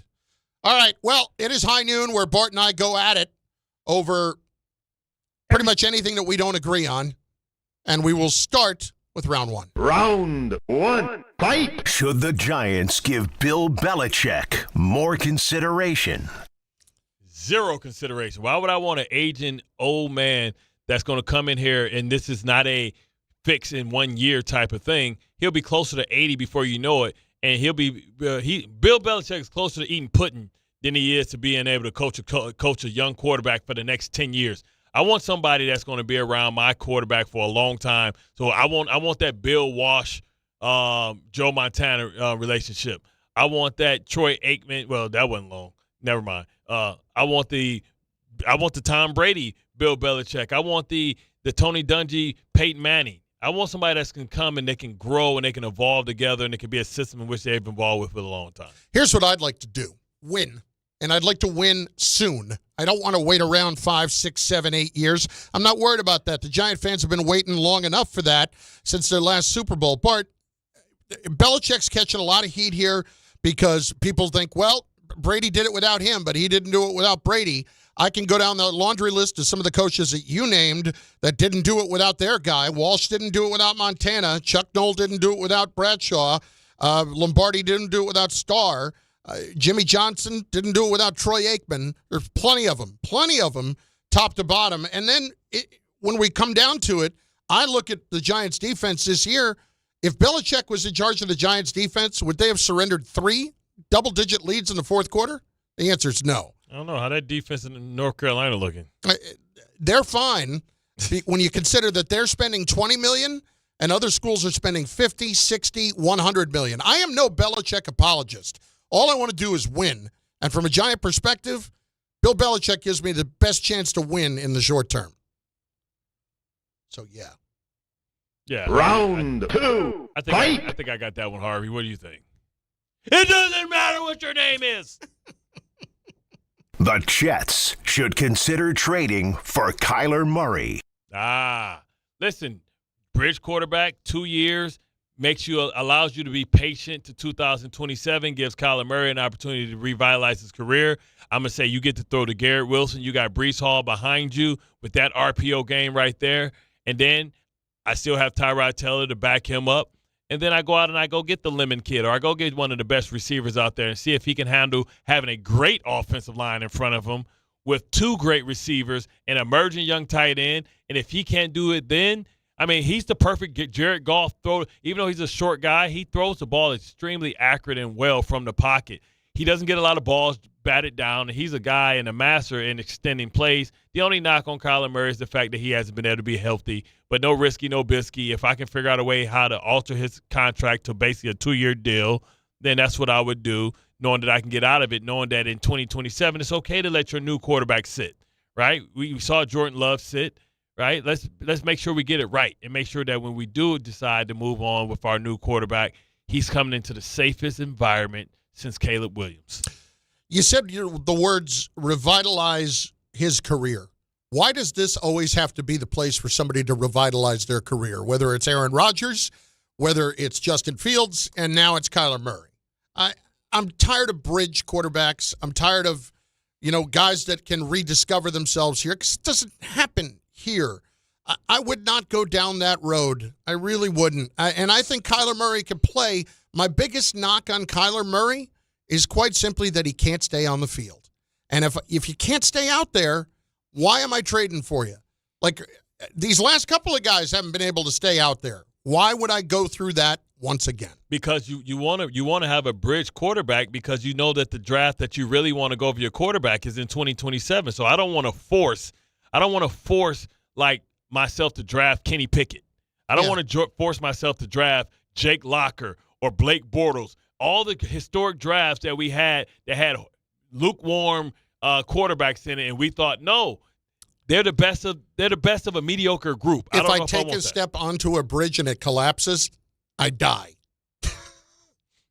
All right. Well, it is high noon where Bart and I go at it over pretty much anything that we don't agree on. And we will start with round one. Round one, fight. Should the Giants give Bill Belichick more consideration? Zero consideration. Why would I want an aging old man that's going to come in here, and this is not a fix in 1 year type of thing? He'll be closer to 80 before you know it, and Bill Belichick is closer to eating pudding than he is to being able to coach a young quarterback for the next 10 years. I want somebody that's going to be around my quarterback for a long time. So I want that Bill Walsh, Joe Montana relationship. I want that Troy Aikman. Well, that wasn't long. Never mind. I want the Tom Brady, Bill Belichick. I want the Tony Dungy, Peyton Manning. I want somebody that can come and they can grow and they can evolve together and it can be a system in which they've been involved with for a long time. Here's what I'd like to do. Win. And I'd like to win soon. I don't want to wait around 5, 6, 7, 8 years. I'm not worried about that. The Giant fans have been waiting long enough for that since their last Super Bowl. Bart, Belichick's catching a lot of heat here because people think, well, Brady did it without him, but he didn't do it without Brady. I can go down the laundry list of some of the coaches that you named that didn't do it without their guy. Walsh didn't do it without Montana. Chuck Noll didn't do it without Bradshaw. Lombardi didn't do it without Starr. Jimmy Johnson didn't do it without Troy Aikman. There's plenty of them, top to bottom. And then when we come down to it, I look at the Giants' defense this year. If Belichick was in charge of the Giants' defense, would they have surrendered 3 double-digit leads in the fourth quarter? The answer is no. I don't know how that defense in North Carolina looking. They're fine when you consider that they're spending $20 million and other schools are spending $50, $60, $100 million. I am no Belichick apologist. All I want to do is win. And from a Giant perspective, Bill Belichick gives me the best chance to win in the short term. So, yeah. Yeah. Round two, I think I got that one, Harvey. What do you think? It doesn't matter what your name is. The Jets should consider trading for Kyler Murray. Listen, bridge quarterback, 2 years. Allows you to be patient to 2027, gives Kyler Murray an opportunity to revitalize his career. I'm going to say you get to throw to Garrett Wilson. You got Breece Hall behind you with that RPO game right there. And then I still have Tyrod Taylor to back him up. And then I go out and I go get the Lemon Kid, or I go get one of the best receivers out there and see if he can handle having a great offensive line in front of him with 2 great receivers, an emerging young tight end. And if he can't do it then, I mean, he's the perfect Jared Goff throw. Even though he's a short guy, he throws the ball extremely accurate and well from the pocket. He doesn't get a lot of balls batted down, and he's a guy and a master in extending plays. The only knock on Kyler Murray is the fact that he hasn't been able to be healthy, but no risky, no bisky. If I can figure out a way how to alter his contract to basically a 2-year deal, then that's what I would do, knowing that I can get out of it, knowing that in 2027 it's okay to let your new quarterback sit, right? We saw Jordan Love sit. Right? Let's make sure we get it right and make sure that when we do decide to move on with our new quarterback, he's coming into the safest environment since Caleb Williams. You said the words revitalize his career. Why does this always have to be the place for somebody to revitalize their career? Whether it's Aaron Rodgers, whether it's Justin Fields, and now it's Kyler Murray. I'm tired of bridge quarterbacks. I'm tired of, guys that can rediscover themselves here. 'Cause it doesn't happen here. I would not go down that road. I really wouldn't. And I think Kyler Murray can play. My biggest knock on Kyler Murray is quite simply that he can't stay on the field. And if you can't stay out there, why am I trading for you? Like, these last couple of guys haven't been able to stay out there. Why would I go through that once again? Because you want to have a bridge quarterback, because you know that the draft that you really want to go for your quarterback is in 2027. So I don't want to force like myself to draft Kenny Pickett. I don't want to force myself to draft Jake Locker or Blake Bortles. All the historic drafts that we had that had lukewarm quarterbacks in it, and we thought, no, they're the best of a mediocre group. If I take a step onto a bridge and it collapses, I die.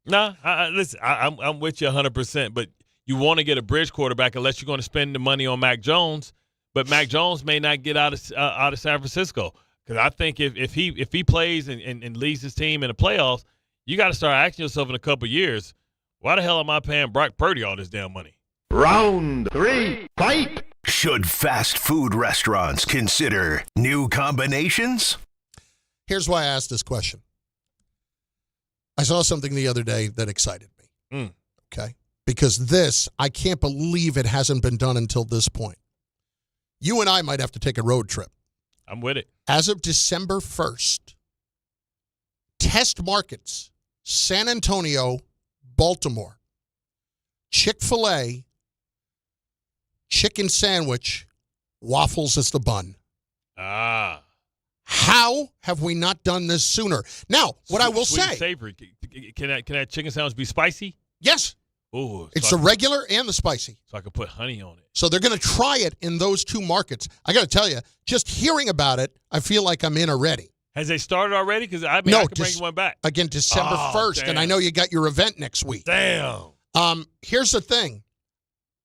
Nah, listen, I'm with you 100%, but you want to get a bridge quarterback unless you're going to spend the money on Mac Jones. But Mac Jones may not get out of San Francisco, because I think if he plays and leads his team in the playoffs, you got to start asking yourself in a couple of years, why the hell am I paying Brock Purdy all this damn money? Round 3, fight! Should fast food restaurants consider new combinations? Here's why I asked this question. I saw something the other day that excited me. Okay? Because I can't believe it hasn't been done until this point. You and I might have to take a road trip. I'm with it. As of December 1st, test markets, San Antonio, Baltimore, Chick-fil-A, chicken sandwich, waffles as the bun. Ah. How have we not done this sooner? Now, what I will say. Savory. Can that chicken sandwich be spicy? Yes. Ooh, it's the regular and the spicy. So I can put honey on it. So they're going to try it in those two markets. I got to tell you, just hearing about it, I feel like I'm in already. Has they started already? Because I can bring one back. Again, December 1st, damn. And I know you got your event next week. Damn. Here's the thing.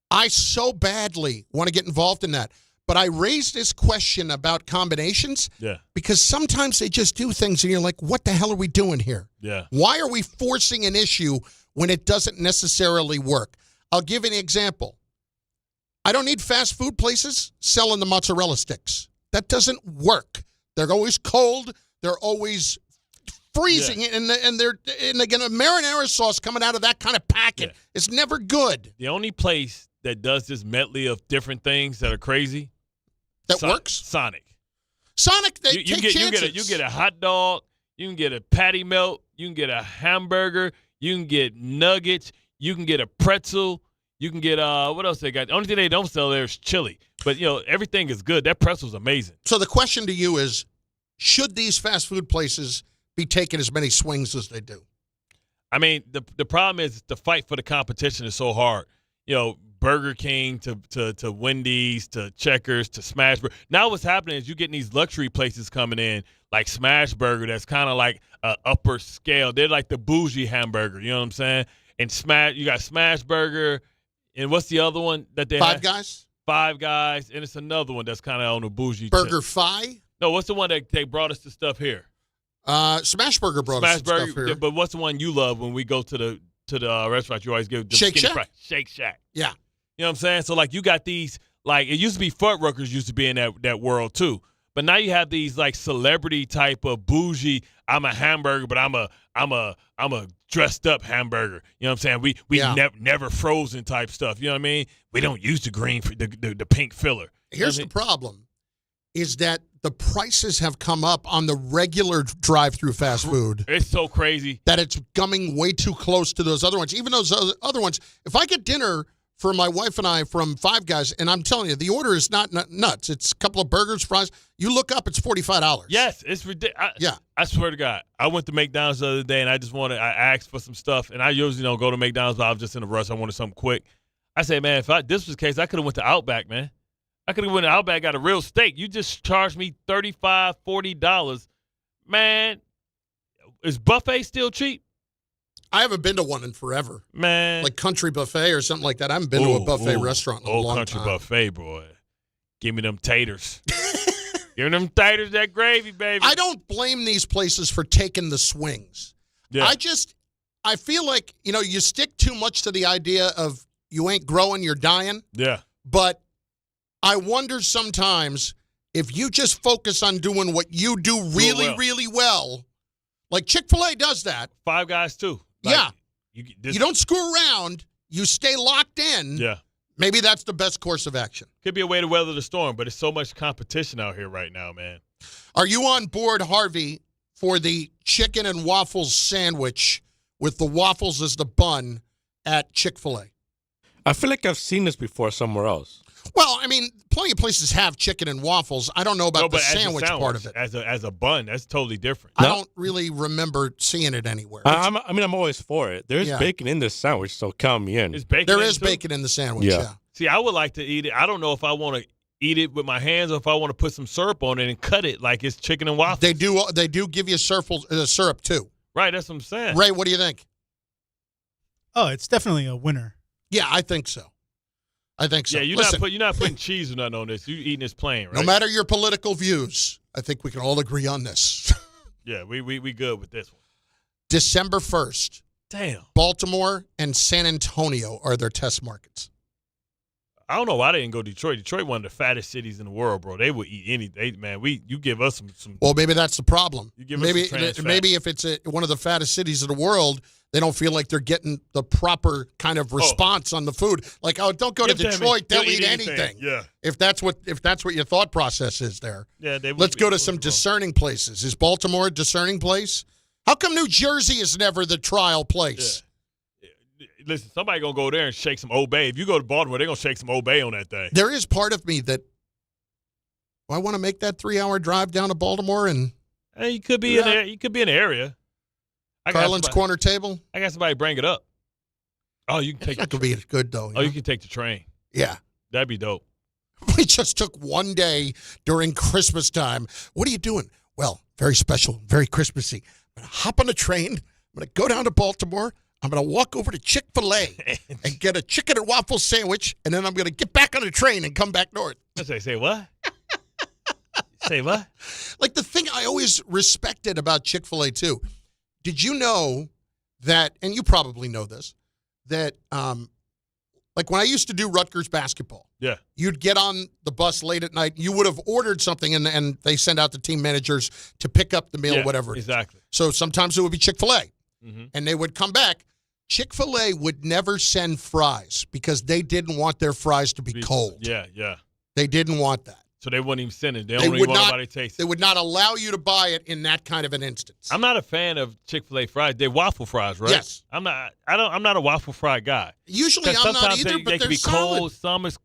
I so badly want to get involved in that. But I raised this question about combinations because sometimes they just do things and you're like, what the hell are we doing here? Yeah. Why are we forcing an issue when it doesn't necessarily work? I'll give you an example. I don't need fast food places selling the mozzarella sticks. That doesn't work. They're always cold. They're always freezing, and again, a marinara sauce coming out of that kind of packet is never good. The only place that does this medley of different things that are crazy works? Sonic. Sonic, take chances. You get a hot dog. You can get a patty melt. You can get a hamburger. You can get nuggets. You can get a pretzel. You can get what else they got? The only thing they don't sell there is chili. But everything is good. That pretzel's amazing. So the question to you is, should these fast food places be taking as many swings as they do? I mean, the problem is the fight for the competition is so hard. Burger King to Wendy's to Checkers to Smash Burger. Now what's happening is you're getting these luxury places coming in like Smash Burger that's kind of like upper scale. They're like the bougie hamburger. You know what I'm saying? And you got Smash Burger, and what's the other one that they have? Five Guys, and it's another one that's kind of on the bougie. Burger Fi? No, what's the one that they brought us the stuff here? Smash Burger brought us the stuff here. But what's the one you love when we go to the restaurant? You always give the Shake Shack? Shake Shack. Yeah. You know what I'm saying? So, like, you got these, like, it used to be Fuddruckers used to be in that world, too. But now you have these, like, celebrity type of bougie, I'm a hamburger, but I'm a dressed-up hamburger. You know what I'm saying? We never frozen type stuff. You know what I mean? We don't use the green, the pink filler. Here's the problem, is that the prices have come up on the regular drive-through fast food. It's so crazy. That it's coming way too close to those other ones. Even those other ones, if I get dinner for my wife and I from Five Guys, and I'm telling you, the order is not nuts. It's a couple of burgers, fries. You look up, it's $45. Yes, it's ridiculous. I swear to God, I went to McDonald's the other day, and I asked for some stuff, and I usually don't go to McDonald's, but I was just in a rush. I wanted something quick. I said, man, if this was the case, I could have went to Outback, man. I could have went to Outback, got a real steak. You just charged me $35, $40. Man, is buffet still cheap? I haven't been to one in forever. Man. Like Country Buffet or something like that. I haven't been to a buffet restaurant in a long Country time. Buffet, boy. Give me them taters. Give me them taters, that gravy, baby. I don't blame these places for taking the swings. Yeah. I feel like, you stick too much to the idea of you ain't growing, you're dying. Yeah. But I wonder sometimes if you just focus on doing what you do really, really well, like Chick-fil-A does that. Five Guys, too. Like, yeah. You don't screw around. You stay locked in. Yeah. Maybe that's the best course of action. Could be a way to weather the storm, but it's so much competition out here right now, man. Are you on board, Harvey, for the chicken and waffles sandwich with the waffles as the bun at Chick-fil-A? I feel like I've seen this before somewhere else. Well, I mean, plenty of places have chicken and waffles. I don't know about the sandwich part of it. As a bun, that's totally different. I don't really remember seeing it anywhere. I'm always for it. There's bacon in this sandwich, so count me in. There is bacon in the sandwich, yeah. See, I would like to eat it. I don't know if I want to eat it with my hands or if I want to put some syrup on it and cut it like it's chicken and waffles. They do give you syrup, too. Right, that's what I'm saying. Ray, what do you think? Oh, it's definitely a winner. Yeah, I think so. Yeah, you're not putting cheese or nothing on this. You're eating this plain, right? No matter your political views, I think we can all agree on this. Yeah, we good with this one. December 1st. Damn. Baltimore and San Antonio are their test markets. I don't know why they didn't go Detroit. Detroit, one of the fattest cities in the world, bro. They would eat anything. Man, you give us some. Well, maybe that's the problem. You give us some trans fat. Maybe if it's one of the fattest cities in the world, they don't feel like they're getting the proper kind of response on the food. Like, don't go to Detroit; they'll eat anything. Yeah. If that's what your thought process is there. Yeah. Let's go to some discerning places. Is Baltimore a discerning place? How come New Jersey is never the trial place? Yeah. Listen, somebody gonna go there and shake some Old Bay. If you go to Baltimore, they're gonna shake some Old Bay on that thing. There is part of me that I want to make that 3-hour drive down to Baltimore and. Hey, you could be in there. You could be in the area. Carlin's corner table. I got somebody bring it up. Oh, you can take. That could be good though. You can take the train. Yeah, that'd be dope. We just took one day during Christmas time. What are you doing? Well, very special, very Christmassy. I'm gonna hop on a train. I'm gonna go down to Baltimore. I'm gonna walk over to Chick-fil-A and get a chicken and waffle sandwich, and then I'm gonna get back on a train and come back north. Say what? Say what? Like the thing I always respected about Chick-fil-A too. Did you know that, and you probably know this, that like when I used to do Rutgers basketball, you'd get on the bus late at night, you would have ordered something, and they send out the team managers to pick up the meal, whatever it is. Exactly. So sometimes it would be Chick-fil-A, mm-hmm. and they would come back. Chick-fil-A would never send fries because they didn't want their fries to be cold. Yeah. They didn't want that. So they wouldn't even send it. They don't even want nobody to taste it. They would not allow you to buy it in that kind of an instance. I'm not a fan of Chick-fil-A fries. They're waffle fries, right? Yes. I'm not a waffle fry guy. Usually I'm not either, but they can be solid. cold. Some is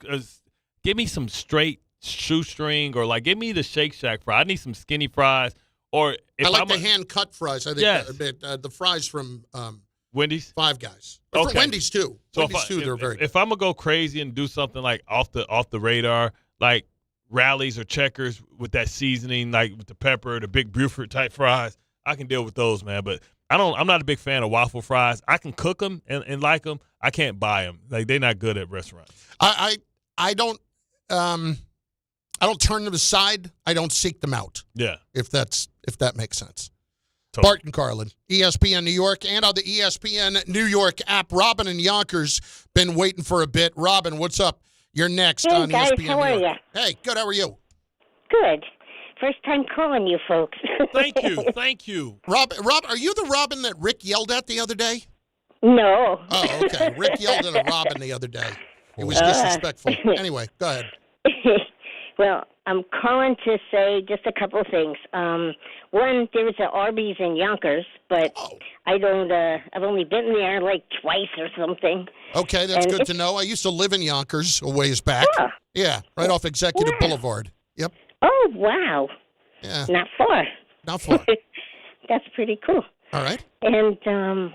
give me some straight shoestring, or like give me the Shake Shack fry. I need some skinny fries. Or if I like the hand cut fries. I think the fries from Wendy's, Five Guys. But for Wendy's too. So they're very good. If I'm gonna go crazy and do something like off the radar, like Rallies or Checkers with that seasoning, like with the pepper, the big Buford type fries, I can deal with those, man. But I'm not a big fan of waffle fries. I can cook them and like them. I can't buy them. Like they're not good at restaurants. I don't turn them aside. I don't seek them out. Yeah. If that makes sense. Totally. Bart and Carlin, ESPN New York, and on the ESPN New York app. Robin and Yonkers been waiting for a bit. Robin, what's up? You're next on guys, ESPN how are New York. you? Hey, good. How are you? Good. First time calling you folks. Thank you. Rob, are you the Robin that Rick yelled at the other day? No. Oh, okay. Rick yelled at a Robin the other day. It was disrespectful. Anyway, go ahead. Well, I'm calling to say just a couple of things. One, there's an Arby's in Yonkers, but I don't. I've only been there like twice or something. Okay, that's good to know. I used to live in Yonkers a ways back. Oh. Yeah, right off Executive Boulevard. Yep. Oh, wow. Yeah. Not far. Not far. That's pretty cool. All right. And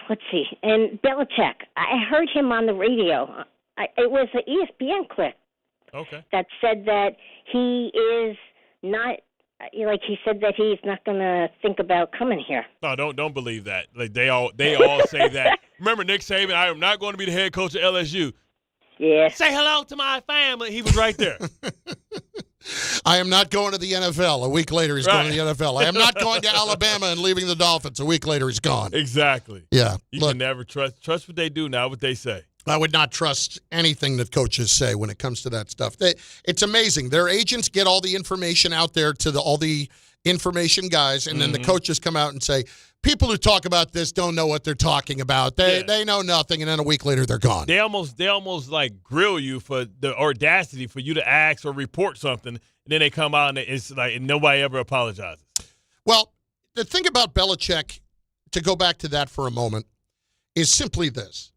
let's see. And Belichick, I heard him on the radio. It was an ESPN clip. Okay. That said that he is not, like he said that he's not going to think about coming here. No, don't believe that. Like they all say that. Remember Nick Saban? I am not going to be the head coach of LSU. Yeah. Say hello to my family. He was right there. I am not going to the NFL. A week later, he's going to the NFL. I am not going to Alabama and leaving the Dolphins. A week later, he's gone. Exactly. Yeah. You can never trust what they do, not what they say. I would not trust anything that coaches say when it comes to that stuff. It's amazing. Their agents get all the information out there to all the information guys, and then the coaches come out and say, people who talk about this don't know what they're talking about. They know nothing, and then a week later they're gone. They almost like grill you for the audacity for you to ask or report something, and then they come out and it's like nobody ever apologizes. Well, the thing about Belichick, to go back to that for a moment, is simply this.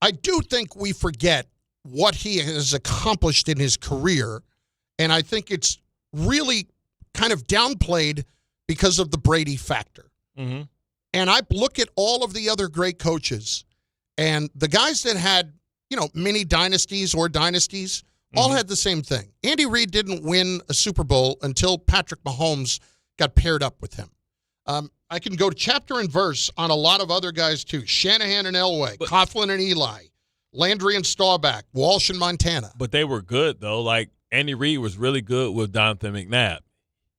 I do think we forget what he has accomplished in his career, and I think it's really kind of downplayed because of the Brady factor. Mm-hmm. And I look at all of the other great coaches, and the guys that had, mini dynasties or dynasties all had the same thing. Andy Reid didn't win a Super Bowl until Patrick Mahomes got paired up with him. I can go chapter and verse on a lot of other guys, too. Shanahan and Elway, Coughlin and Eli, Landry and Staubach, Walsh and Montana. But they were good, though. Like, Andy Reid was really good with Donovan McNabb.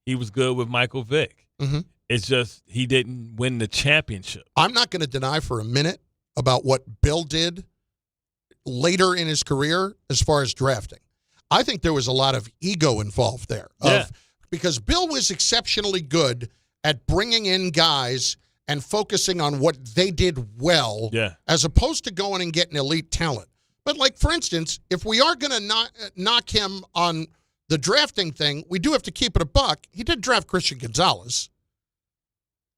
He was good with Michael Vick. Mm-hmm. It's just he didn't win the championship. I'm not going to deny for a minute about what Bill did later in his career as far as drafting. I think there was a lot of ego involved there. Because Bill was exceptionally good at bringing in guys and focusing on what they did well as opposed to going and getting elite talent. But, like, for instance, if we are going to knock him on the drafting thing, we do have to keep it a buck. He did draft Christian Gonzalez.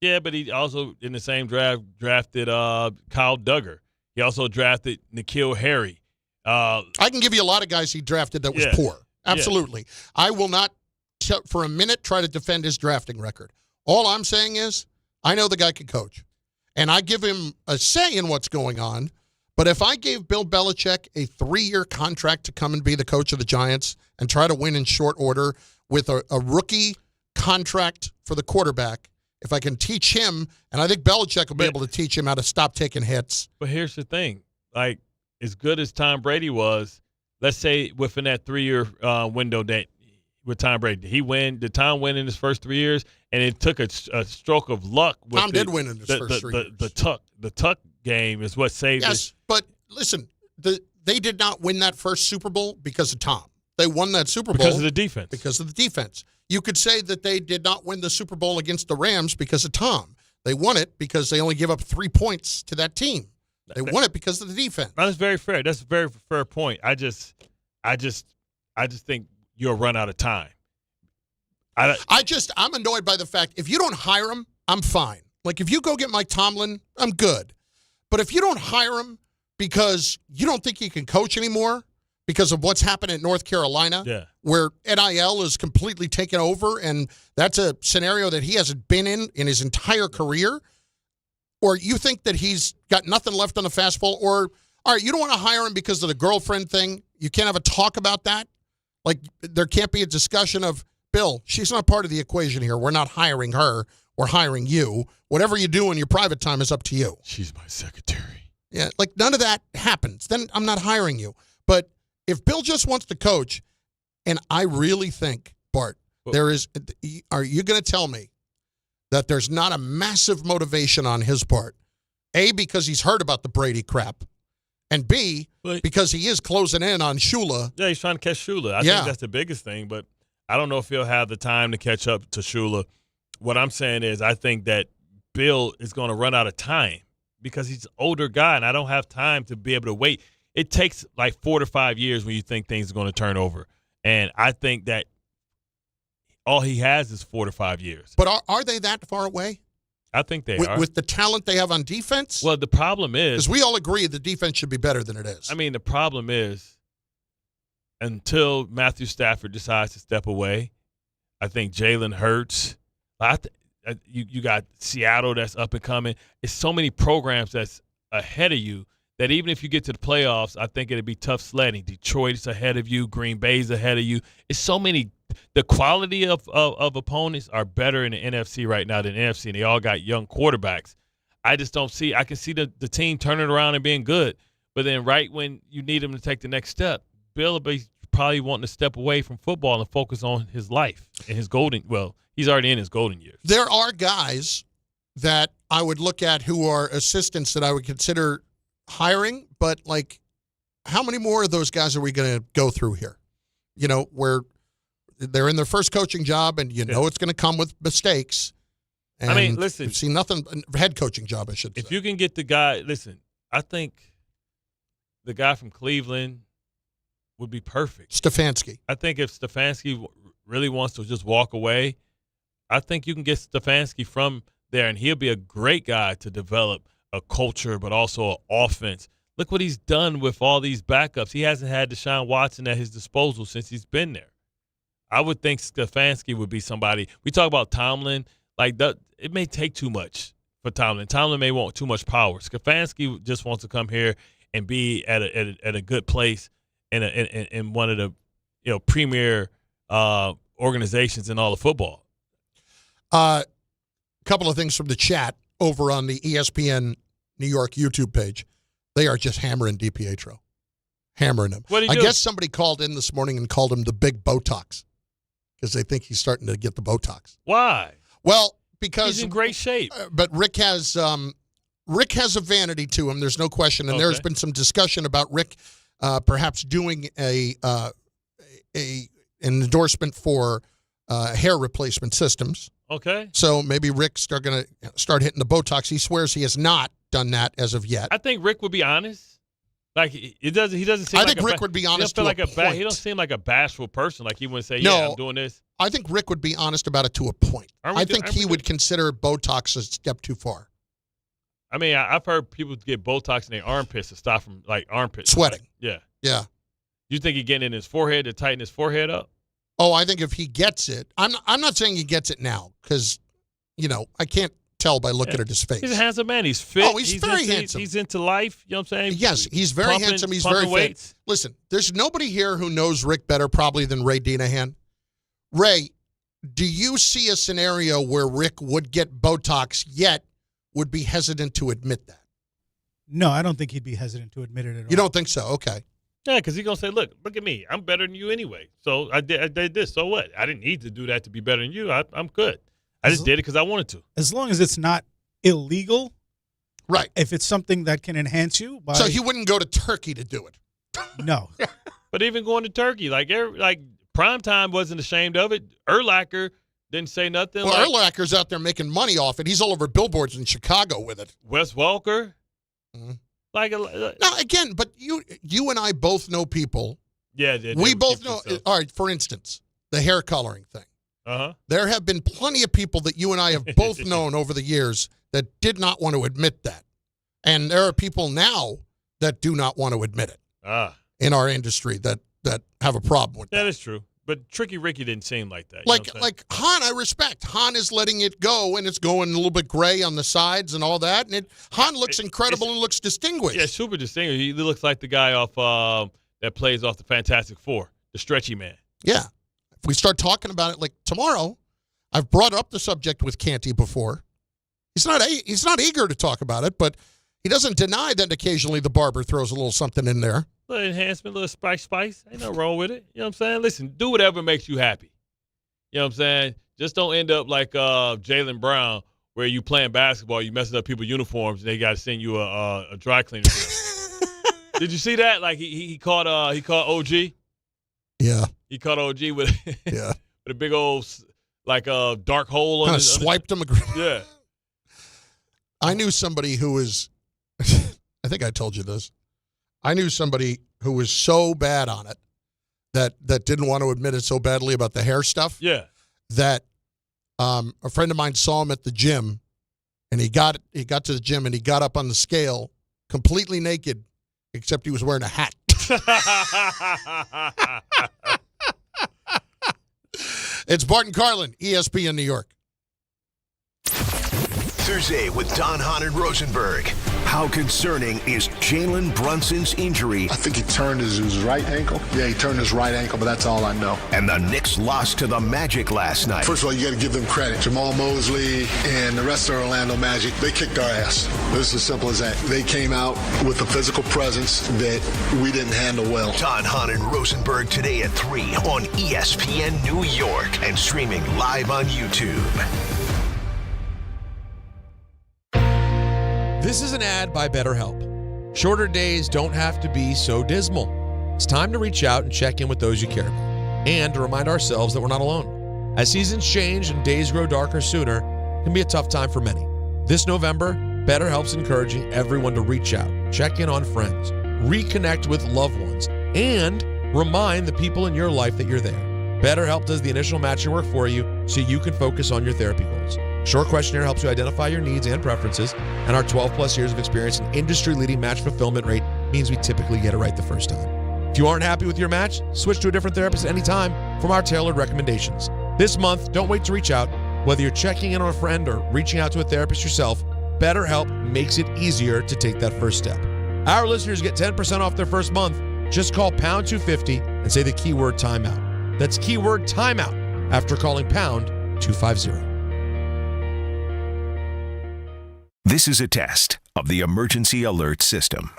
Yeah, but he also, in the same draft, drafted Kyle Duggar. He also drafted N'Keal Harry. I can give you a lot of guys he drafted that was poor. Absolutely. I will not, for a minute, try to defend his drafting record. All I'm saying is I know the guy can coach, and I give him a say in what's going on. But if I gave Bill Belichick a 3-year contract to come and be the coach of the Giants and try to win in short order with a rookie contract for the quarterback, if I can teach him, and I think Belichick will be able to teach him how to stop taking hits. But here's the thing. Like, as good as Tom Brady was, let's say within that 3-year window that with Tom Brady, did Tom win in his first 3 years? And it took a stroke of luck. Tom did win in his first 3 years. The tuck game is what saved it. Yes, but listen, they did not win that first Super Bowl because of Tom. They won that Super Bowl because of the defense. Because of the defense. You could say that they did not win the Super Bowl against the Rams because of Tom. They won it because they only give up 3 points to that team. They won it because of the defense. That's very fair. That's a very fair point. I just think you'll run out of time. I'm annoyed by the fact if you don't hire him, I'm fine. Like if you go get Mike Tomlin, I'm good. But if you don't hire him because you don't think he can coach anymore because of what's happened at North Carolina, where NIL is completely taken over, and that's a scenario that he hasn't been in his entire career, or you think that he's got nothing left on the fastball, or, all right, you don't want to hire him because of the girlfriend thing. You can't have a talk about that. Like, there can't be a discussion of, Bill, she's not part of the equation here. We're not hiring her. We're hiring you. Whatever you do in your private time is up to you. She's my secretary. Yeah, like none of that happens. Then I'm not hiring you. But if Bill just wants to coach, and I really think, Bart, are you going to tell me that there's not a massive motivation on his part? A, because he's heard about the Brady crap, and B, because he is closing in on Shula. Yeah, he's trying to catch Shula. I think that's the biggest thing, but I don't know if he'll have the time to catch up to Shula. What I'm saying is I think that Bill is going to run out of time because he's an older guy, and I don't have time to be able to wait. It takes like 4 to 5 years when you think things are going to turn over. And I think that all he has is 4 to 5 years. But are they that far away? I think they are. With the talent they have on defense? Well, the problem is, because we all agree the defense should be better than it is. I mean, the problem is until Matthew Stafford decides to step away, I think Jalen Hurts, you got Seattle that's up and coming. It's so many programs that's ahead of you that even if you get to the playoffs, I think it'd be tough sledding. Detroit's ahead of you. Green Bay's ahead of you. It's so many. The quality of opponents are better in the NFC right now than the NFC, and they all got young quarterbacks. I just don't see – I can see the team turning around and being good, but then right when you need them to take the next step, Bill will be probably wanting to step away from football and focus on his life and his he's already in his golden years. There are guys that I would look at who are assistants that I would consider hiring, but like, how many more of those guys are we going to go through here? You know, where they're in their first coaching job and know it's going to come with mistakes. And I mean, listen. We've seen nothing, head coaching job, I should say. If you can get the guy, listen, I think the guy from Cleveland would be perfect. Stefanski. I think if Stefanski really wants to just walk away, I think you can get Stefanski from there, and he'll be a great guy to develop a culture but also an offense. Look what he's done with all these backups. He hasn't had Deshaun Watson at his disposal since he's been there. I would think Stefanski would be somebody. We talk about Tomlin. Like, it may take too much for Tomlin. Tomlin may want too much power. Stefanski just wants to come here and be at a good place in one of the premier organizations in all of football. Couple of things from the chat over on the ESPN New York YouTube page. They are just hammering DiPietro. Hammering him. What do you I do? guess somebody called in this morning and called him the big Botox because they think he's starting to get the Botox. Why? Well, because he's in great shape. But Rick has a vanity to him. There's no question, and there's been some discussion about Rick perhaps doing an endorsement for hair replacement systems. Okay. So maybe Rick's going to start hitting the Botox. He swears he has not done that as of yet. I think Rick would be honest. Like he doesn't seem. I think Rick would be honest. He don't seem like a bashful person. Like he wouldn't say, "Yeah, I'm doing this." I think Rick would be honest about it to a point. I think he would consider Botox a step too far. I mean, I've heard people get Botox in their armpits to stop from like armpits sweating. Yeah. Yeah. You think he's getting in his forehead to tighten his forehead up? Oh, I think if he gets it, I'm not saying he gets it now because, I can't tell by looking at his face. He's a handsome man. He's fit. Oh, he's very handsome. He's into life. You know what I'm saying? Yes, he's very handsome. He's very fit. Listen, there's nobody here who knows Rick better probably than Ray Dinahan. Ray, do you see a scenario where Rick would get Botox yet would be hesitant to admit that? No, I don't think he'd be hesitant to admit it at all. You don't think so? Okay. Yeah, because he's going to say, look at me. I'm better than you anyway. So I did this. So what? I didn't need to do that to be better than you. I'm good. I just did it because I wanted to. As long as it's not illegal. Right. If it's something that can enhance you. So he wouldn't go to Turkey to do it? No. But even going to Turkey, like Primetime wasn't ashamed of it. Urlacher didn't say nothing. Well, Urlacher's out there making money off it. He's all over billboards in Chicago with it. Wes Welker. Mm-hmm. Now, again, but you and I both know people. Yeah, we both know. All right, for instance, the hair coloring thing. Uh-huh. There have been plenty of people that you and I have both known over the years that did not want to admit that. And there are people now that do not want to admit it in our industry that have a problem with that. That is true. But Tricky Ricky didn't seem like that. Like Han, I respect. Han is letting it go, and it's going a little bit gray on the sides and all that. And Han looks incredible and looks distinguished. Yeah, super distinguished. He looks like the guy off that plays off the Fantastic Four, the stretchy man. Yeah. If we start talking about it like tomorrow, I've brought up the subject with Canty before. He's not eager to talk about it, but he doesn't deny that occasionally the barber throws a little something in there. A little enhancement, a little spice. Ain't nothing wrong with it. You know what I'm saying? Listen, do whatever makes you happy. You know what I'm saying? Just don't end up like Jaylen Brown, where you playing basketball, you messing up people's uniforms, and they got to send you a dry cleaner. Did you see that? Like he caught OG. Yeah. He caught OG with with a big old dark hole on kind of swiped him. Yeah. I knew somebody who was. I think I told you this. I knew somebody who was so bad on it that didn't want to admit it so badly about the hair stuff. Yeah. That a friend of mine saw him at the gym, and he got to the gym and he got up on the scale completely naked, except he was wearing a hat. It's Bart Carlin, ESPN New York. Thursday with Don, Hahn, and Rosenberg. How concerning is Jalen Brunson's injury? I think he turned his right ankle. Yeah, he turned his right ankle, but that's all I know. And the Knicks lost to the Magic last night. First of all, you got to give them credit. Jamal Mosley and the rest of Orlando Magic, they kicked our ass. It's as simple as that. They came out with a physical presence that we didn't handle well. Don Hahn and Rosenberg today at 3 on ESPN New York and streaming live on YouTube. This is an ad by BetterHelp. Shorter days don't have to be so dismal. It's time to reach out and check in with those you care about, and to remind ourselves that we're not alone. As seasons change and days grow darker sooner, it can be a tough time for many. This November, BetterHelp's encouraging everyone to reach out, check in on friends, reconnect with loved ones, and remind the people in your life that you're there. BetterHelp does the initial matching work for you so you can focus on your therapy goals. Short questionnaire helps you identify your needs and preferences, and our 12-plus years of experience and industry-leading match fulfillment rate means we typically get it right the first time. If you aren't happy with your match, switch to a different therapist at any time from our tailored recommendations. This month, don't wait to reach out. Whether you're checking in on a friend or reaching out to a therapist yourself, BetterHelp makes it easier to take that first step. Our listeners get 10% off their first month. Just call pound 250 and say the keyword timeout. That's keyword timeout after calling pound 250. This is a test of the emergency alert system.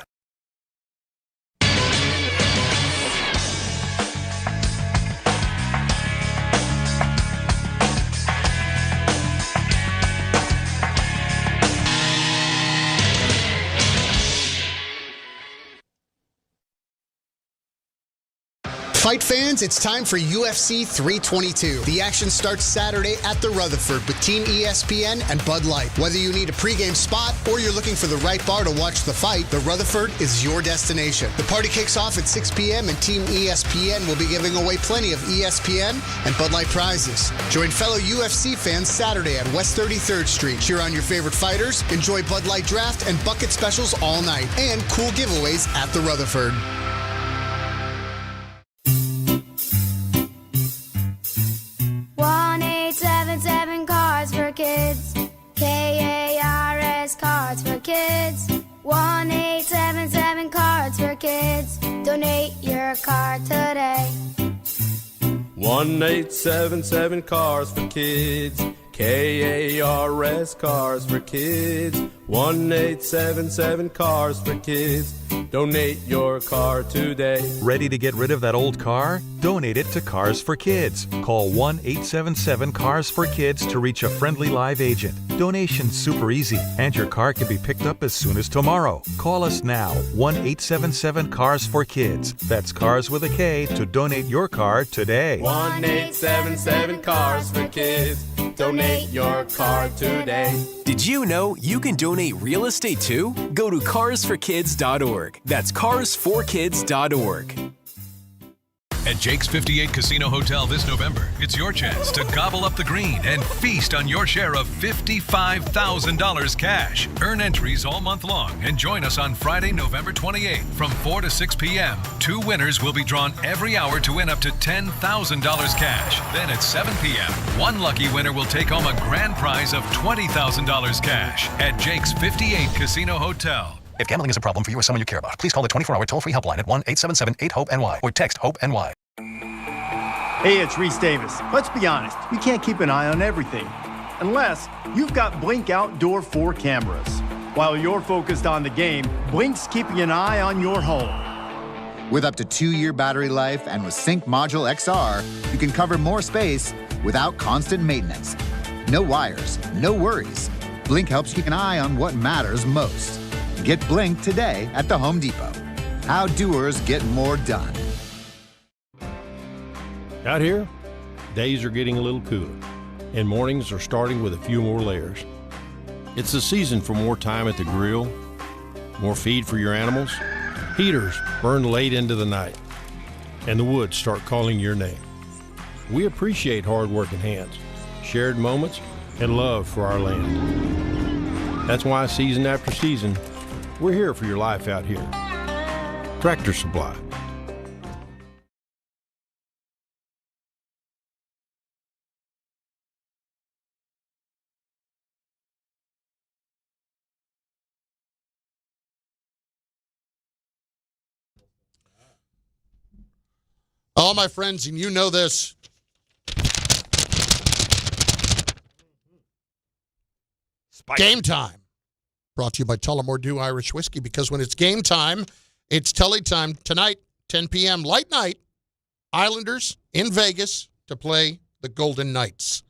Fight fans, it's time for UFC 322. The action starts Saturday at the Rutherford with Team ESPN and Bud Light. Whether you need a pregame spot or you're looking for the right bar to watch the fight, the Rutherford is your destination. The party kicks off at 6 p.m. and Team ESPN will be giving away plenty of ESPN and Bud Light prizes. Join fellow UFC fans Saturday at West 33rd Street. Cheer on your favorite fighters, enjoy Bud Light draft and bucket specials all night, and cool giveaways at the Rutherford. 1-877 Cards for Kids. KARS Cards for Kids. 1-877 Cards for Kids. Donate your card today. 1-877 Cars for Kids. KARS Cars for Kids. 1-877 Cars for Kids. Donate your car today. Ready to get rid of that old car? Donate it to Cars for Kids. Call 1-877-CARS-FOR-KIDS to reach a friendly live agent. Donation's super easy, and your car can be picked up as soon as tomorrow. Call us now, 1-877-CARS-FOR-KIDS. That's Cars with a K to donate your car today. 1-877 Cars for Kids. Donate your car today. Did you know you can donate real estate too? Go to carsforkids.org. That's carsforkids.org. At Jake's 58 Casino Hotel this November, it's your chance to gobble up the green and feast on your share of $55,000 cash. Earn entries all month long and join us on Friday, November 28th from 4 to 6 p.m. 2 winners will be drawn every hour to win up to $10,000 cash. Then at 7 p.m., one lucky winner will take home a grand prize of $20,000 cash at Jake's 58 Casino Hotel. If gambling is a problem for you or someone you care about, please call the 24-hour toll-free helpline at 1-877-8-HOPE-NY or text HOPE-NY. Hey, it's Reese Davis. Let's be honest, you can't keep an eye on everything unless you've got Blink Outdoor 4 cameras. While you're focused on the game, Blink's keeping an eye on your home. With up to 2-year battery life and with Sync Module XR, you can cover more space without constant maintenance. No wires, no worries. Blink helps keep an eye on what matters most. Get Blink today at the Home Depot. How doers get more done. Out here, days are getting a little cooler, and mornings are starting with a few more layers. It's the season for more time at the grill, more feed for your animals. Heaters burn late into the night, and the woods start calling your name. We appreciate hard-working hands, shared moments, and love for our land. That's why season after season, we're here for your life out here. Tractor Supply. all my friends, and you know this. Game time. Brought to you by Tullamore Dew Irish Whiskey, because when it's game time, it's Tully time. Tonight, 10 p.m., light night, Islanders in Vegas to play the Golden Knights.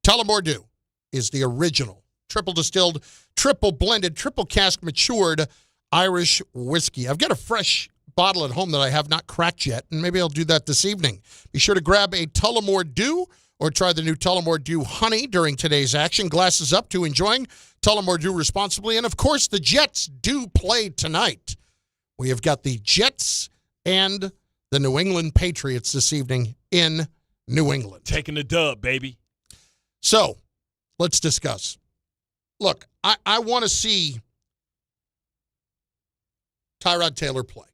Tullamore Dew is the original triple distilled, triple blended, triple cask matured Irish whiskey. I've got a fresh bottle at home that I have not cracked yet, and maybe I'll do that this evening. Be sure to grab a Tullamore Dew or try the new Tullamore Dew Honey during today's action. Glasses up to enjoying Tullamore Dew responsibly. And, of course, the Jets do play tonight. We have got the Jets and the New England Patriots this evening in New England. Taking the dub, baby. So, let's discuss. Look, I want to see Tyrod Taylor play.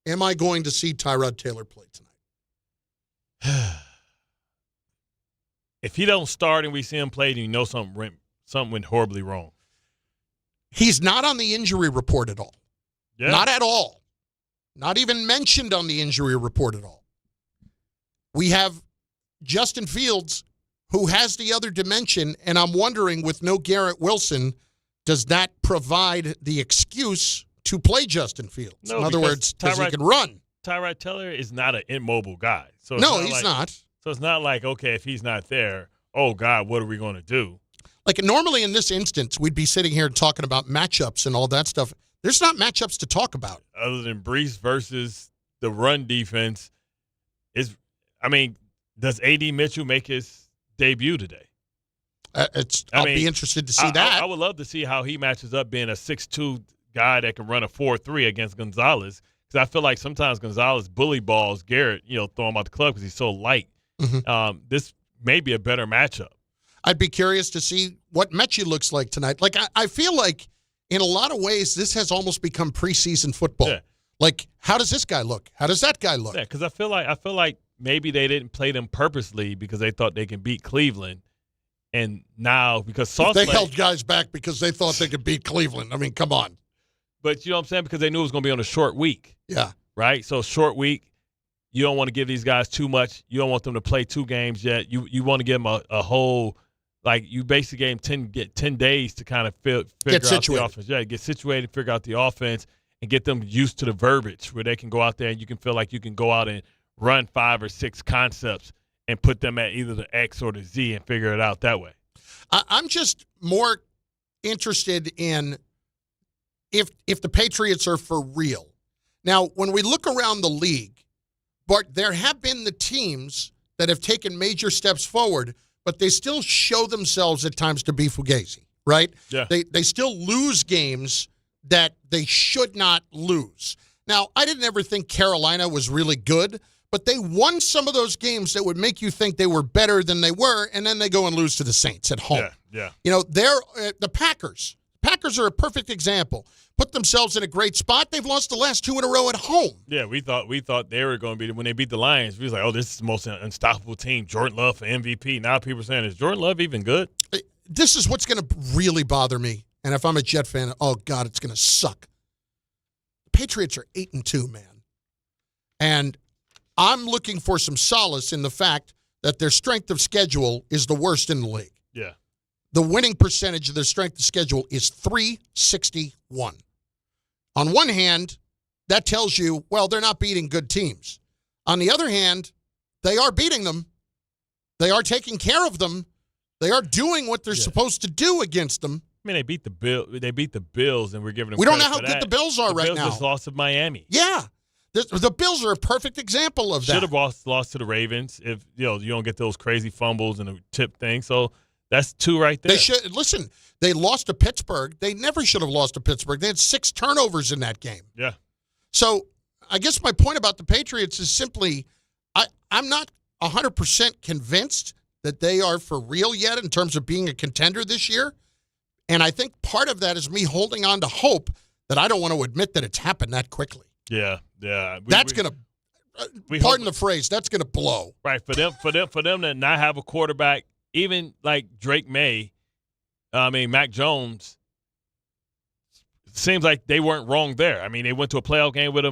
Am I going to see Tyrod Taylor play tonight? If he don't start and we see him play, then you know something went horribly wrong. He's not on the injury report at all. Yeah. Not at all. Not even mentioned on the injury report at all. We have Justin Fields, who has the other dimension, and I'm wondering, with no Garrett Wilson, does that provide the excuse to play Justin Fields? No, in other words, because he can run. Tyrod Taylor is not an immobile guy. So No, he's not. So it's not like, okay, if he's not there, oh, God, what are we going to do? Like, normally in this instance, we'd be sitting here talking about matchups and all that stuff. There's not matchups to talk about. Other than Brees versus the run defense, does A.D. Mitchell make his debut today? I'll be interested to see that. I would love to see how he matches up being a 6'2" guy that can run a 4.3 against Gonzalez, because I feel like sometimes Gonzalez bully balls Garrett, throw him out the club because he's so light. Mm-hmm. This may be a better matchup. I'd be curious to see what Mechie looks like tonight. Like, I feel like in a lot of ways this has almost become preseason football. Yeah. Like, how does this guy look? How does that guy look? Yeah, because I feel like maybe they didn't play them purposely because they thought they can beat Cleveland. And now, because They held guys back because they thought they could beat Cleveland. I mean, come on. But you know what I'm saying? Because they knew it was going to be on a short week. Yeah. Right? So, short week, you don't want to give these guys too much. You don't want them to play 2 games yet. You want to give them a whole, like, you basically gave them 10 days to kind of figure out the offense. Yeah, get situated, figure out the offense, and get them used to the verbiage where they can go out there and you can feel like you can go out and run 5 or 6 concepts and put them at either the X or the Z and figure it out that way. I'm just more interested in if the Patriots are for real. Now, when we look around the league, Bart, there have been the teams that have taken major steps forward, but they still show themselves at times to be fugazi, right? Yeah. They still lose games that they should not lose. Now, I didn't ever think Carolina was really good, but they won some of those games that would make you think they were better than they were, and then they go and lose to the Saints at home. Yeah. They're the Packers. Packers are a perfect example. Put themselves in a great spot. They've lost the last 2 in a row at home. Yeah, we thought they were going to be, when they beat the Lions, we was like, oh, this is the most unstoppable team. Jordan Love for MVP. Now people are saying, is Jordan Love even good? This is what's going to really bother me. And if I'm a Jet fan, oh, God, it's going to suck. The Patriots are 8-2, man. And I'm looking for some solace in the fact that their strength of schedule is the worst in the league. Yeah. The winning percentage of their strength of schedule is .361. On one hand, that tells you, well, they're not beating good teams. On the other hand, they are beating them. They are taking care of them. They are doing what they're supposed to do against them. I mean, they beat the Bills, and we're giving them. We don't know credit how for good that. the Bills are the right Bills now. just lost to Miami. Yeah, the Bills are a perfect example of that. Should have lost to the Ravens if you don't get those crazy fumbles and a tip thing. So that's 2 right there. They should listen. They lost to Pittsburgh. They never should have lost to Pittsburgh. They had 6 turnovers in that game. Yeah. So I guess my point about the Patriots is simply, I'm not 100% convinced that they are for real yet in terms of being a contender this year. And I think part of that is me holding on to hope that I don't want to admit that it's happened that quickly. Yeah. That's going to, pardon the phrase, that's going to blow. Right. For them to not have a quarterback, even like Drake May, Mac Jones, seems like they weren't wrong there. I mean, they went to a playoff game with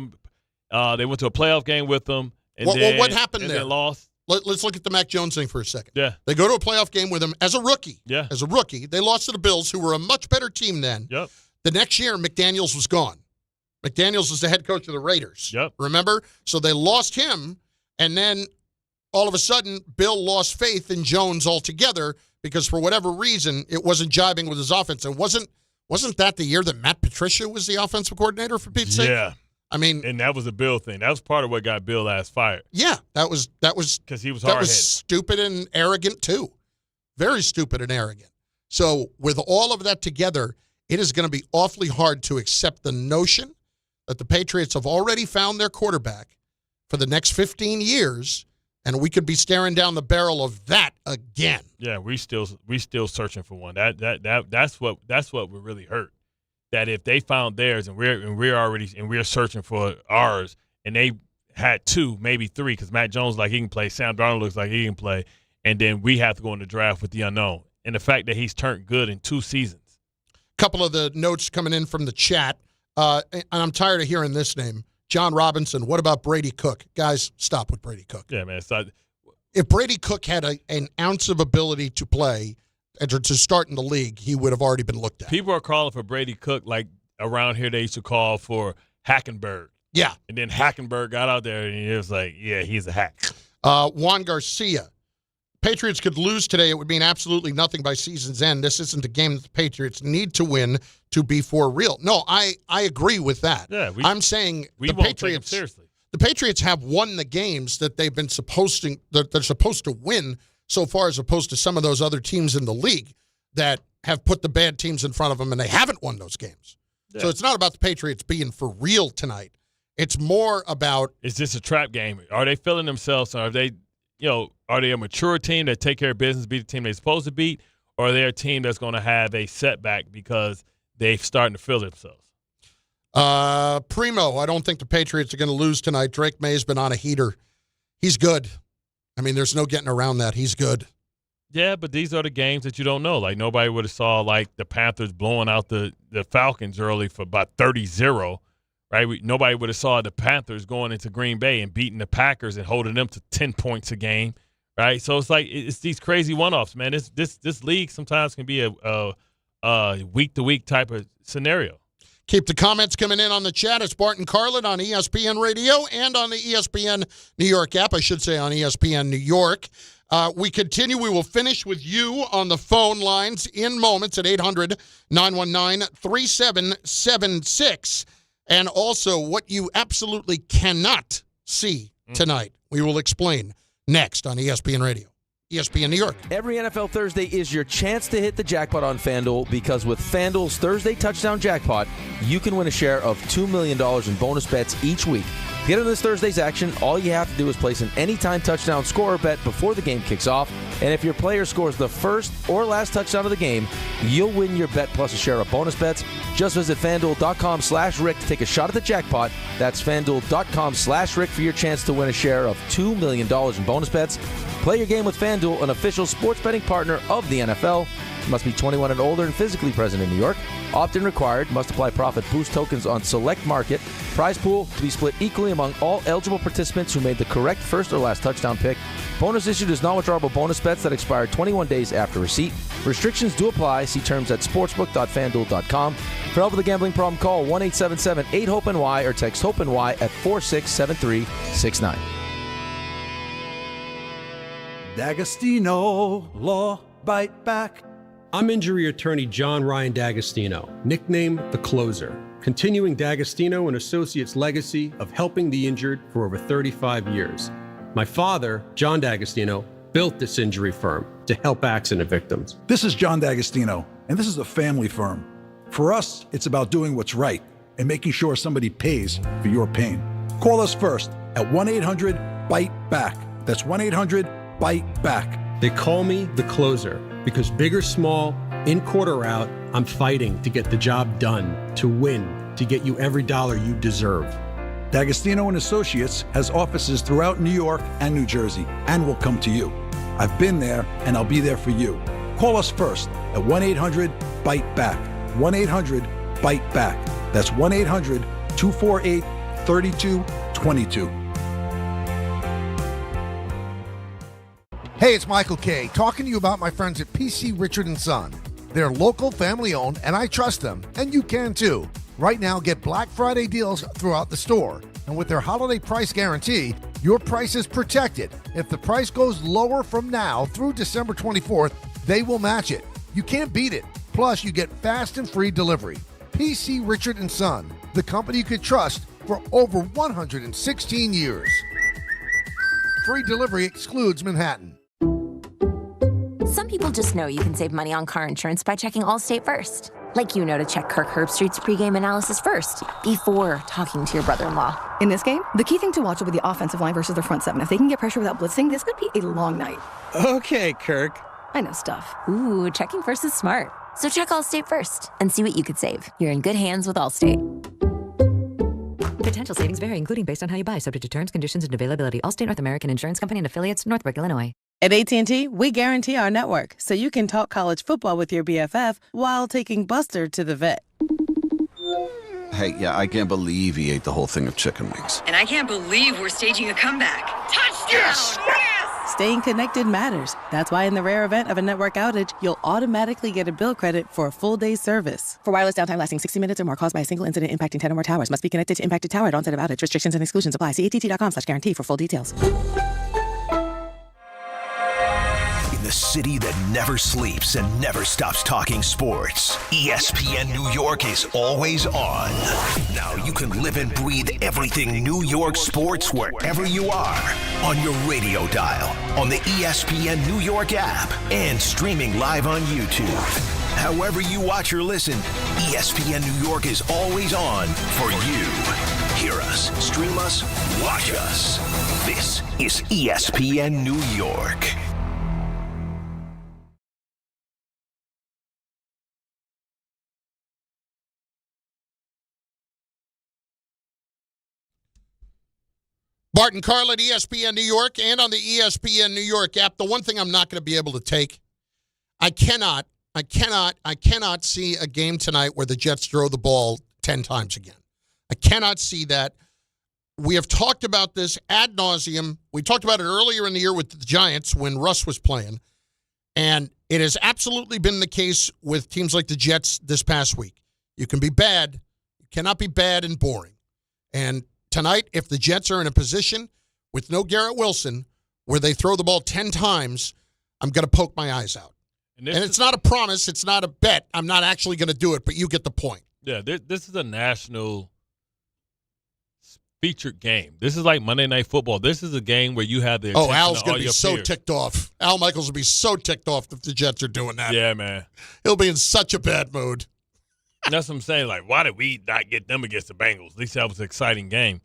him. And what happened there? They lost. Let's look at the Mac Jones thing for a second. Yeah. They go to a playoff game with him as a rookie. Yeah. As a rookie. They lost to the Bills, who were a much better team then. Yep. The next year, McDaniels was gone. McDaniels was the head coach of the Raiders. Yep. Remember? So they lost him, and then all of a sudden, Bill lost faith in Jones altogether because for whatever reason, it wasn't jiving with his offense. And wasn't that the year that Matt Patricia was the offensive coordinator, for Pete's sake? Yeah. I mean, and that was a Bill thing. That was part of what got Bill ass fired. Yeah, that was because he was hard-headed. That was stupid and arrogant too, very stupid and arrogant. So with all of that together, it is going to be awfully hard to accept the notion that the Patriots have already found their quarterback for the next 15 years, and we could be staring down the barrel of that again. Yeah, we still searching for one. That's what would really hurt. That if they found theirs and we're searching for ours, and they had two, maybe three, because Matt Jones he can play, Sam Darnold looks like he can play, and then we have to go in the draft with the unknown. And the fact that he's turned good in 2 seasons. Couple of the notes coming in from the chat, and I'm tired of hearing this name. John Robinson, what about Brady Cook? Guys, stop with Brady Cook. Yeah, man. If Brady Cook had an ounce of ability to play and to start in the league, he would have already been looked at. People are calling for Brady Cook like around here they used to call for Hackenberg. Yeah. And then Hackenberg got out there and it was like, yeah, he's a hack. Juan Garcia. Patriots could lose today. It would mean absolutely nothing by season's end. This isn't a game that the Patriots need to win to be for real. No, I agree with that. Yeah, I'm saying we the won't Patriots take them seriously. The Patriots have won the games that they've been supposed to win so far, as opposed to some of those other teams in the league that have put the bad teams in front of them and they haven't won those games. Yeah. So it's not about the Patriots being for real tonight. It's more about, is this a trap game? Are they feeling themselves? Or are they a mature team that take care of business, beat the team they're supposed to beat, or are they a team that's going to have a setback because they're starting to feel themselves? Primo, I don't think the Patriots are going to lose tonight. Drake May's been on a heater. He's good. I mean, there's no getting around that. He's good. Yeah, but these are the games that you don't know. Like, nobody would have saw, the Panthers blowing out the Falcons early for about 30-0, right? Nobody would have saw the Panthers going into Green Bay and beating the Packers and holding them to 10 points a game, right? So it's these crazy one-offs, man. This league sometimes can be a week-to-week type of scenario. Keep the comments coming in on the chat. It's Bart Carlin on ESPN Radio and on the ESPN New York app. I should say on ESPN New York. We continue. We will finish with you on the phone lines in moments at 800-919-3776. And also what you absolutely cannot see tonight. We will explain next on ESPN Radio. ESPN New York. Every NFL Thursday is your chance to hit the jackpot on FanDuel, because with FanDuel's Thursday Touchdown Jackpot, you can win a share of $2 million in bonus bets each week. To get into this Thursday's action, all you have to do is place an anytime touchdown scorer bet before the game kicks off, and if your player scores the first or last touchdown of the game, you'll win your bet plus a share of bonus bets. Just visit FanDuel.com/Rick to take a shot at the jackpot. That's FanDuel.com/Rick for your chance to win a share of $2 million in bonus bets. Play your game with FanDuel, an official sports betting partner of the NFL. You must be 21 and older and physically present in New York. Opt-in required. Must apply profit boost tokens on select market. Prize pool to be split equally among all eligible participants who made the correct first or last touchdown pick. Bonus issued is non-withdrawable bonus bets that expire 21 days after receipt. Restrictions do apply. See terms at sportsbook.fanduel.com. For help with a gambling problem, call 1-877-8-HOPE-NY or text HOPE-NY at 467369. D'Agostino, Law, Bite Back. I'm injury attorney John Ryan D'Agostino, nicknamed The Closer, continuing D'Agostino & Associates' legacy of helping the injured for over 35 years. My father, John D'Agostino, built this injury firm to help accident victims. This is John D'Agostino, and this is a family firm. For us, it's about doing what's right and making sure somebody pays for your pain. Call us first at 1-800-BITE-BACK. That's 1-800-BITE BACK. They call me The Closer because big or small, in court or out, I'm fighting to get the job done, to win, to get you every dollar you deserve. D'Agostino & Associates has offices throughout New York and New Jersey and will come to you. I've been there and I'll be there for you. Call us first at 1-800-BITE-BACK. 1-800-BITE-BACK. That's 1-800-248-3222. Hey, it's Michael K. talking to you about my friends at PC Richard & Son. They're local, family-owned, and I trust them, and you can too. Right now, get Black Friday deals throughout the store. And with their holiday price guarantee, your price is protected. If the price goes lower from now through December 24th, they will match it. You can't beat it. Plus, you get fast and free delivery. PC Richard & Son, the company you can trust for over 116 years. Free delivery excludes Manhattan. Some people just know you can save money on car insurance by checking Allstate first. Like to check Kirk Herbstreit's pregame analysis first, before talking to your brother-in-law. In this game, the key thing to watch will be the offensive line versus their front seven. If they can get pressure without blitzing, this could be a long night. Okay, Kirk. I know stuff. Ooh, checking first is smart. So check Allstate first and see what you could save. You're in good hands with Allstate. Potential savings vary, including based on how you buy, subject to terms, conditions, and availability. Allstate North American Insurance Company and affiliates, Northbrook, Illinois. At AT&T, we guarantee our network so you can talk college football with your BFF while taking Buster to the vet. Hey, yeah, I can't believe he ate the whole thing of chicken wings. And I can't believe we're staging a comeback. Touchdown! Yes! Staying connected matters. That's why in the rare event of a network outage, you'll automatically get a bill credit for a full day's service. For wireless downtime lasting 60 minutes or more caused by a single incident impacting 10 or more towers, must be connected to impacted tower at onset of outage. Restrictions and exclusions apply. See att.com/guarantee for full details. The city that never sleeps and never stops talking sports. ESPN New York is always on. Now you can live and breathe everything New York sports wherever you are. On your radio dial, on the ESPN New York app, and streaming live on YouTube. However you watch or listen, ESPN New York is always on for you. Hear us, stream us, watch us. This is ESPN New York. Bart and Carlin, ESPN New York, and on the ESPN New York app. The one thing I'm not going to be able to take, I cannot see a game tonight where the Jets throw the ball 10 times again. I cannot see that. We have talked about this ad nauseum. We talked about it earlier in the year with the Giants when Russ was playing, and it has absolutely been the case with teams like the Jets this past week. You can be bad. You cannot be bad and boring. And tonight, if the Jets are in a position with no Garrett Wilson where they throw the ball 10 times, I'm going to poke my eyes out. And it's not a promise. It's not a bet. I'm not actually going to do it, but you get the point. Yeah, this is a national featured game. This is like Monday Night Football. This is a game where you have the attention Al's of going all to be your so peers. ticked off. Al Michaels will be so ticked off if the Jets are doing that. Yeah, man. He'll be in such a bad mood. And that's what I'm saying. Like, why did we not get them against the Bengals? At least that was an exciting game.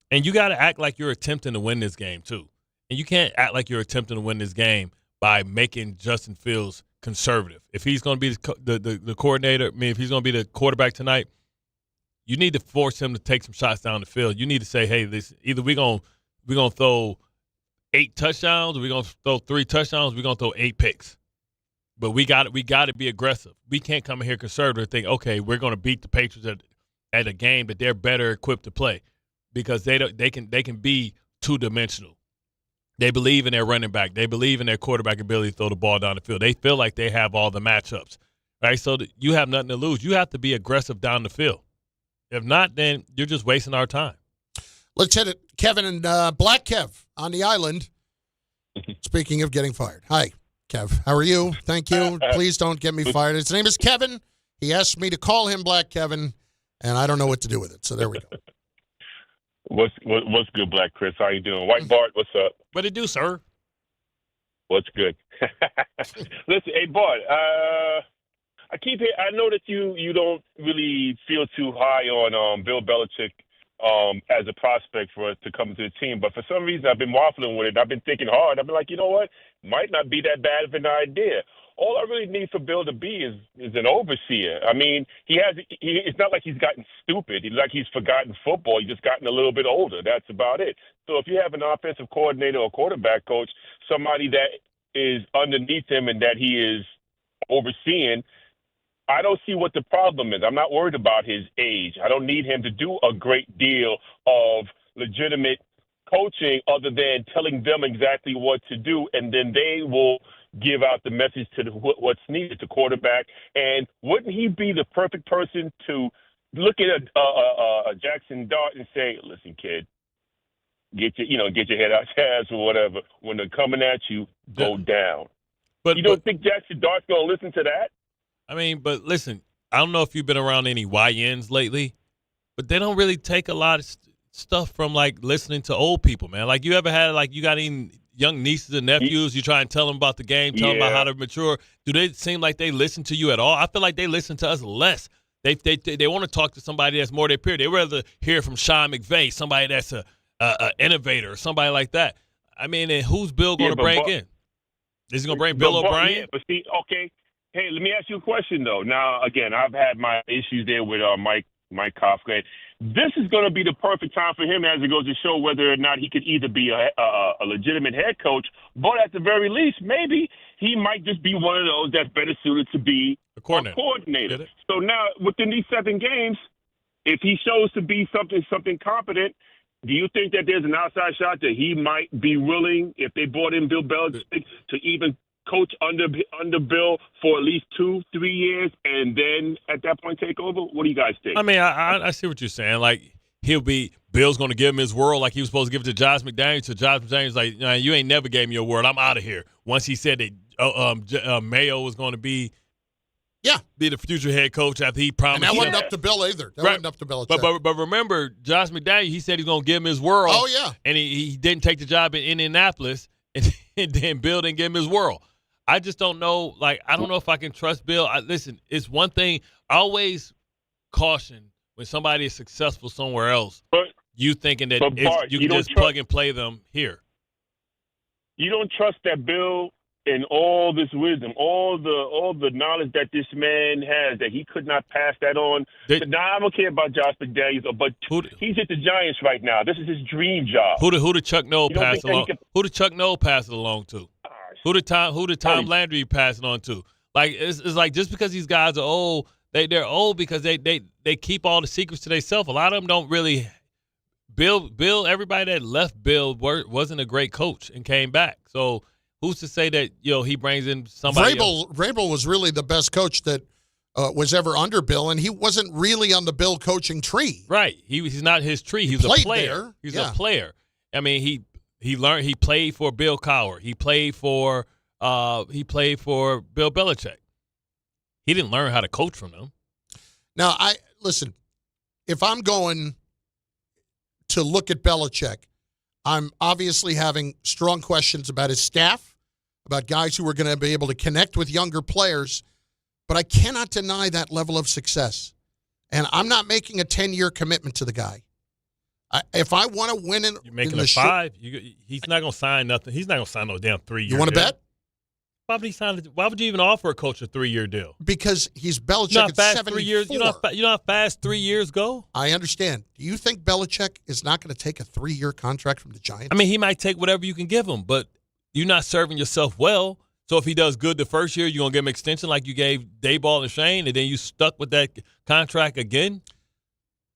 And you got to act like you're attempting to win this game, too. And you can't act like you're attempting to win this game by making Justin Fields conservative. If he's going to be the coordinator, if he's going to be the quarterback tonight, you need to force him to take some shots down the field. You need to say, hey, this either we're gonna throw 8 touchdowns, or we're gonna throw 3 touchdowns, we're gonna throw 8 picks. But we got to be aggressive. We can't come in here conservative and think, okay, we're gonna beat the Patriots at a game that they're better equipped to play, because they can be 2-dimensional. They believe in their running back. They believe in their quarterback ability to throw the ball down the field. They feel like they have all the matchups, right? So you have nothing to lose. You have to be aggressive down the field. If not, then you're just wasting our time. Let's hit it. Kevin and Black Kev on the island. Speaking of getting fired. Hi, Kev. How are you? Thank you. Please don't get me fired. His name is Kevin. He asked me to call him Black Kevin, and I don't know what to do with it. So there we go. What's good, Black Chris? How you doing? White Bart, what's up? What it do, sir? What's good? Listen, hey, Bart, I know that you don't really feel too high on Bill Belichick as a prospect for us to come to the team, but for some reason I've been waffling with it. I've been thinking hard. I've been like, you know what? Might not be that bad of an idea. All I really need for Bill to be is an overseer. I mean, it's not like he's gotten stupid. It's like he's forgotten football. He's just gotten a little bit older. That's about it. So if you have an offensive coordinator or quarterback coach, somebody that is underneath him and that he is overseeing, I don't see what the problem is. I'm not worried about his age. I don't need him to do a great deal of legitimate coaching other than telling them exactly what to do, and then they will give out the message to what's needed to quarterback. And wouldn't he be the perfect person to look at a Jackson Dart and say, "Listen, kid, get your head out your ass or whatever. When they're coming at you, go down." But you don't think Jackson Dart's going to listen to that? I mean, but listen, I don't know if you've been around any YNs lately, but they don't really take a lot of stuff from, like, listening to old people, man. Like, you ever had, like, you got any young nieces and nephews, you try and tell them about the game, tell them about how to mature. Do they seem like they listen to you at all? I feel like they listen to us less. They want to talk to somebody that's more their peer. They rather hear from Sean McVay, somebody that's a innovator, or somebody like that. I mean, and who's Bill going to bring in? Is he going to bring Bill O'Brien? Yeah, but see, okay. Hey, let me ask you a question, though. Now, again, I've had my issues there with Mike Kafka. This is going to be the perfect time for him, as it goes to show whether or not he could either be a legitimate head coach, but at the very least, maybe he might just be one of those that's better suited to be a coordinator. So now, within these 7 games, if he shows to be something competent, do you think that there's an outside shot that he might be willing, if they brought in Bill Belichick, to even coach under Bill for at least 2-3 years and then at that point take over? What do you guys think? I mean, I see what you're saying. Like, Bill's going to give him his world like he was supposed to give it to Josh McDaniels. So Josh McDaniels like, nah, you ain't never gave me your word. I'm out of here. Once he said that Mayo was going to be the future head coach after he promised. And that wasn't up to Bill either. That wasn't up to Belichick. But remember, Josh McDaniels, he said he's going to give him his world. Oh, yeah. And he didn't take the job in Indianapolis, and then Bill didn't give him his world. I just don't know. Like, I don't know if I can trust Bill. Listen, it's one thing. I always caution when somebody is successful somewhere else, you thinking that Bart, you can just plug and play them here. You don't trust that Bill and all this wisdom, all the knowledge that this man has, that he could not pass that on. Now, I don't care about Josh McDaniels, but he's at the Giants right now. This is his dream job. Who did Chuck Noll pass along? Who did Chuck Noll pass it along to? Who did Tom Landry pass it on to? Like, it's like, just because these guys are old, they're old because they keep all the secrets to themselves. A lot of them don't really. Bill, everybody that left Bill wasn't a great coach and came back. So who's to say that he brings in somebody else? Vrabel was really the best coach that was ever under Bill, and he wasn't really on the Bill coaching tree. Right. He's not his tree. He's a player. He's a player. I mean, he learned. He played for Bill Cowher. He played for Bill Belichick. He didn't learn how to coach from them. Now, listen. If I'm going to look at Belichick, I'm obviously having strong questions about his staff, about guys who are going to be able to connect with younger players, but I cannot deny that level of success. And I'm not making a 10-year commitment to the guy. If I want to win you're making a 5. He's not going to sign nothing. He's not going to sign no damn 3-year. You want to bet? Why would you even offer a coach a 3-year deal? Because he's Belichick at 74. 3 years. You know how fast 3 years go? I understand. Do you think Belichick is not going to take a 3-year contract from the Giants? I mean, he might take whatever you can give him, but you're not serving yourself well. So if he does good the first year, you're going to give him extension like you gave Dayball and Shane, and then you stuck with that contract again?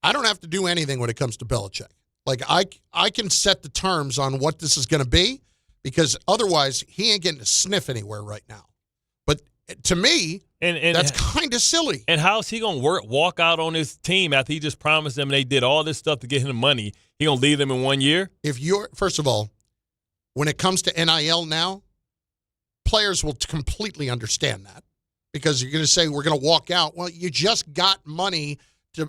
I don't have to do anything when it comes to Belichick. Like, I can set the terms on what this is going to be, because otherwise he ain't getting a sniff anywhere right now. But to me, and that's kind of silly. And how's he going to walk out on his team after he just promised them they did all this stuff to get him money? He going to leave them in 1 year? First of all, when it comes to NIL now, players will completely understand that, because you're going to say we're going to walk out. Well, you just got money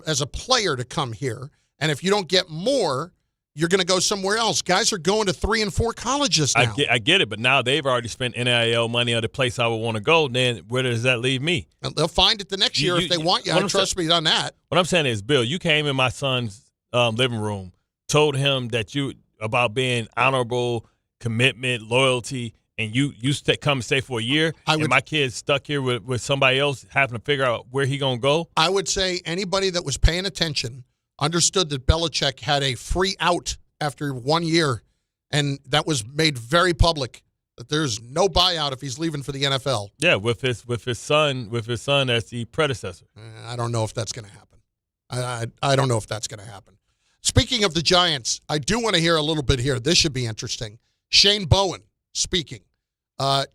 as a player to come here, and if you don't get more, you're going to go somewhere else. Guys are going to 3 and 4 colleges now. I get it, but now they've already spent NIL money on the place I would want to go. Then where does that leave me? And they'll find it the next year if they want you. Trust me on that. What I'm saying is, Bill, you came in my son's living room, told him that about being honorable, commitment, loyalty, and you come and stay for a year, and my kid's stuck here with somebody else having to figure out where he going to go? I would say anybody that was paying attention understood that Belichick had a free out after 1 year, and that was made very public, that there's no buyout if he's leaving for the NFL. Yeah, with his son as the predecessor. I don't know if that's going to happen. I don't know if that's going to happen. Speaking of the Giants, I do want to hear a little bit here. This should be interesting. Shane Bowen speaking.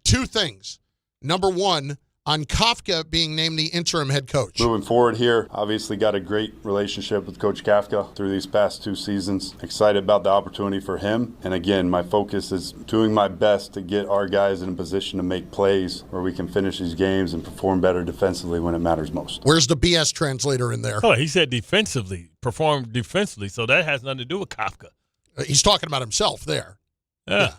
Two things. Number one, on Kafka being named the interim head coach. Moving forward here, obviously got a great relationship with Coach Kafka through these past 2 seasons. Excited about the opportunity for him. And again, my focus is doing my best to get our guys in a position to make plays where we can finish these games and perform better defensively when it matters most. Where's the BS translator in there? Oh, he said defensively, perform defensively, so that has nothing to do with Kafka. He's talking about himself there. Yeah.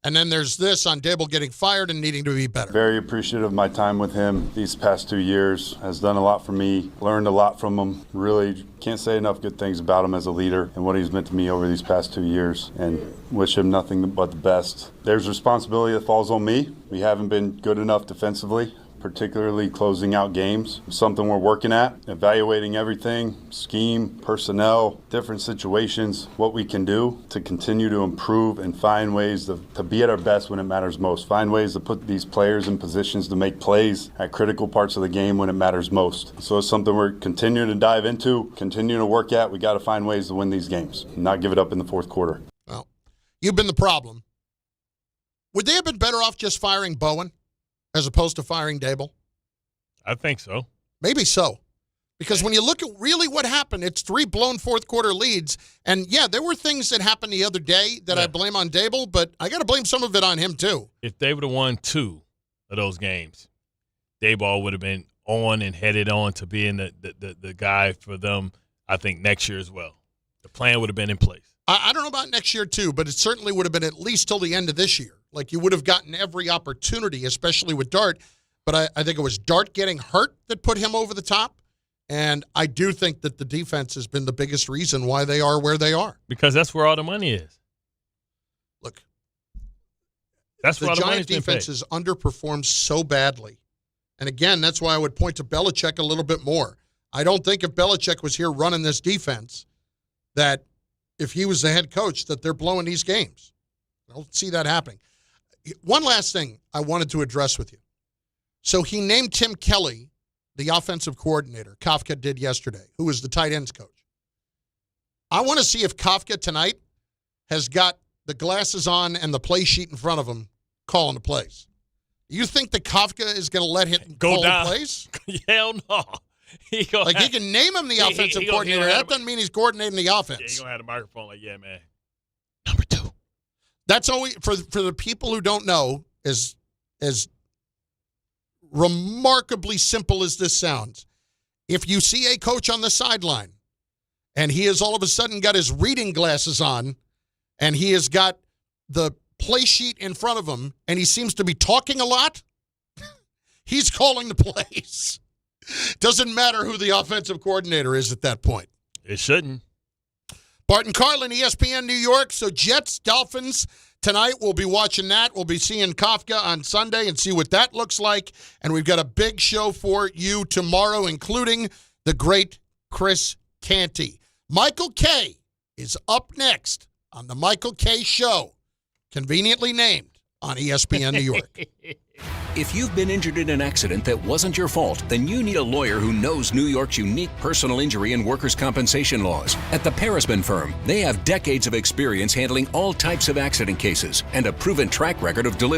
And then there's this on Dable getting fired and needing to be better. Very appreciative of my time with him these past 2 years. Has done a lot for me, learned a lot from him. Really can't say enough good things about him as a leader and what he's meant to me over these past 2 years, and wish him nothing but the best. There's responsibility that falls on me. We haven't been good enough defensively, particularly closing out games. Something we're working at, evaluating everything, scheme, personnel, different situations, what we can do to continue to improve and find ways to be at our best when it matters most. Find ways to put these players in positions to make plays at critical parts of the game when it matters most. So it's something we're continuing to dive into, continuing to work at. We got to find ways to win these games, not give it up in the fourth quarter. Well, you've been the problem. Would they have been better off just firing Bowen as opposed to firing Dable? I think so. Maybe so. Because when you look at really what happened, it's 3 blown fourth-quarter leads. And, yeah, there were things that happened the other day that I blame on Dable, but I got to blame some of it on him too. If they would have won 2 of those games, Dayball would have been on and headed on to being the guy for them, I think, next year as well. The plan would have been in place. I don't know about next year too, but it certainly would have been at least till the end of this year. Like, you would have gotten every opportunity, especially with Dart. But I think it was Dart getting hurt that put him over the top. And I do think that the defense has been the biggest reason why they are where they are. Because that's where all the money is. Look, that's where the all the Giant money's been defense paid. has underperformed so badly. And again, that's why I would point to Belichick a little bit more. I don't think if Belichick was here running this defense, that if he was the head coach, that they're blowing these games. I don't see that happening. One last thing I wanted to address with you. So he named Tim Kelly the offensive coordinator. Kafka did yesterday, who was the tight ends coach. I want to see if Kafka tonight has got the glasses on and the play sheet in front of him calling the plays. You think that Kafka is going to let him call the plays? Hell no. He can name him the offensive coordinator. That doesn't mean he's coordinating the offense. Yeah, he's going to have the microphone like, yeah, man. That's always, for the people who don't know, as remarkably simple as this sounds, if you see a coach on the sideline and he has all of a sudden got his reading glasses on and he has got the play sheet in front of him and he seems to be talking a lot, he's calling the plays. Doesn't matter who the offensive coordinator is at that point. It shouldn't. Bart Carlin, ESPN New York. So Jets, Dolphins tonight. We'll be watching that. We'll be seeing Kafka on Sunday and see what that looks like. And we've got a big show for you tomorrow, including the great Chris Canty. Michael K. is up next on the Michael K. Show, conveniently named on ESPN New York. If you've been injured in an accident that wasn't your fault, then you need a lawyer who knows New York's unique personal injury and workers' compensation laws. At the Parisman Firm, they have decades of experience handling all types of accident cases and a proven track record of delivering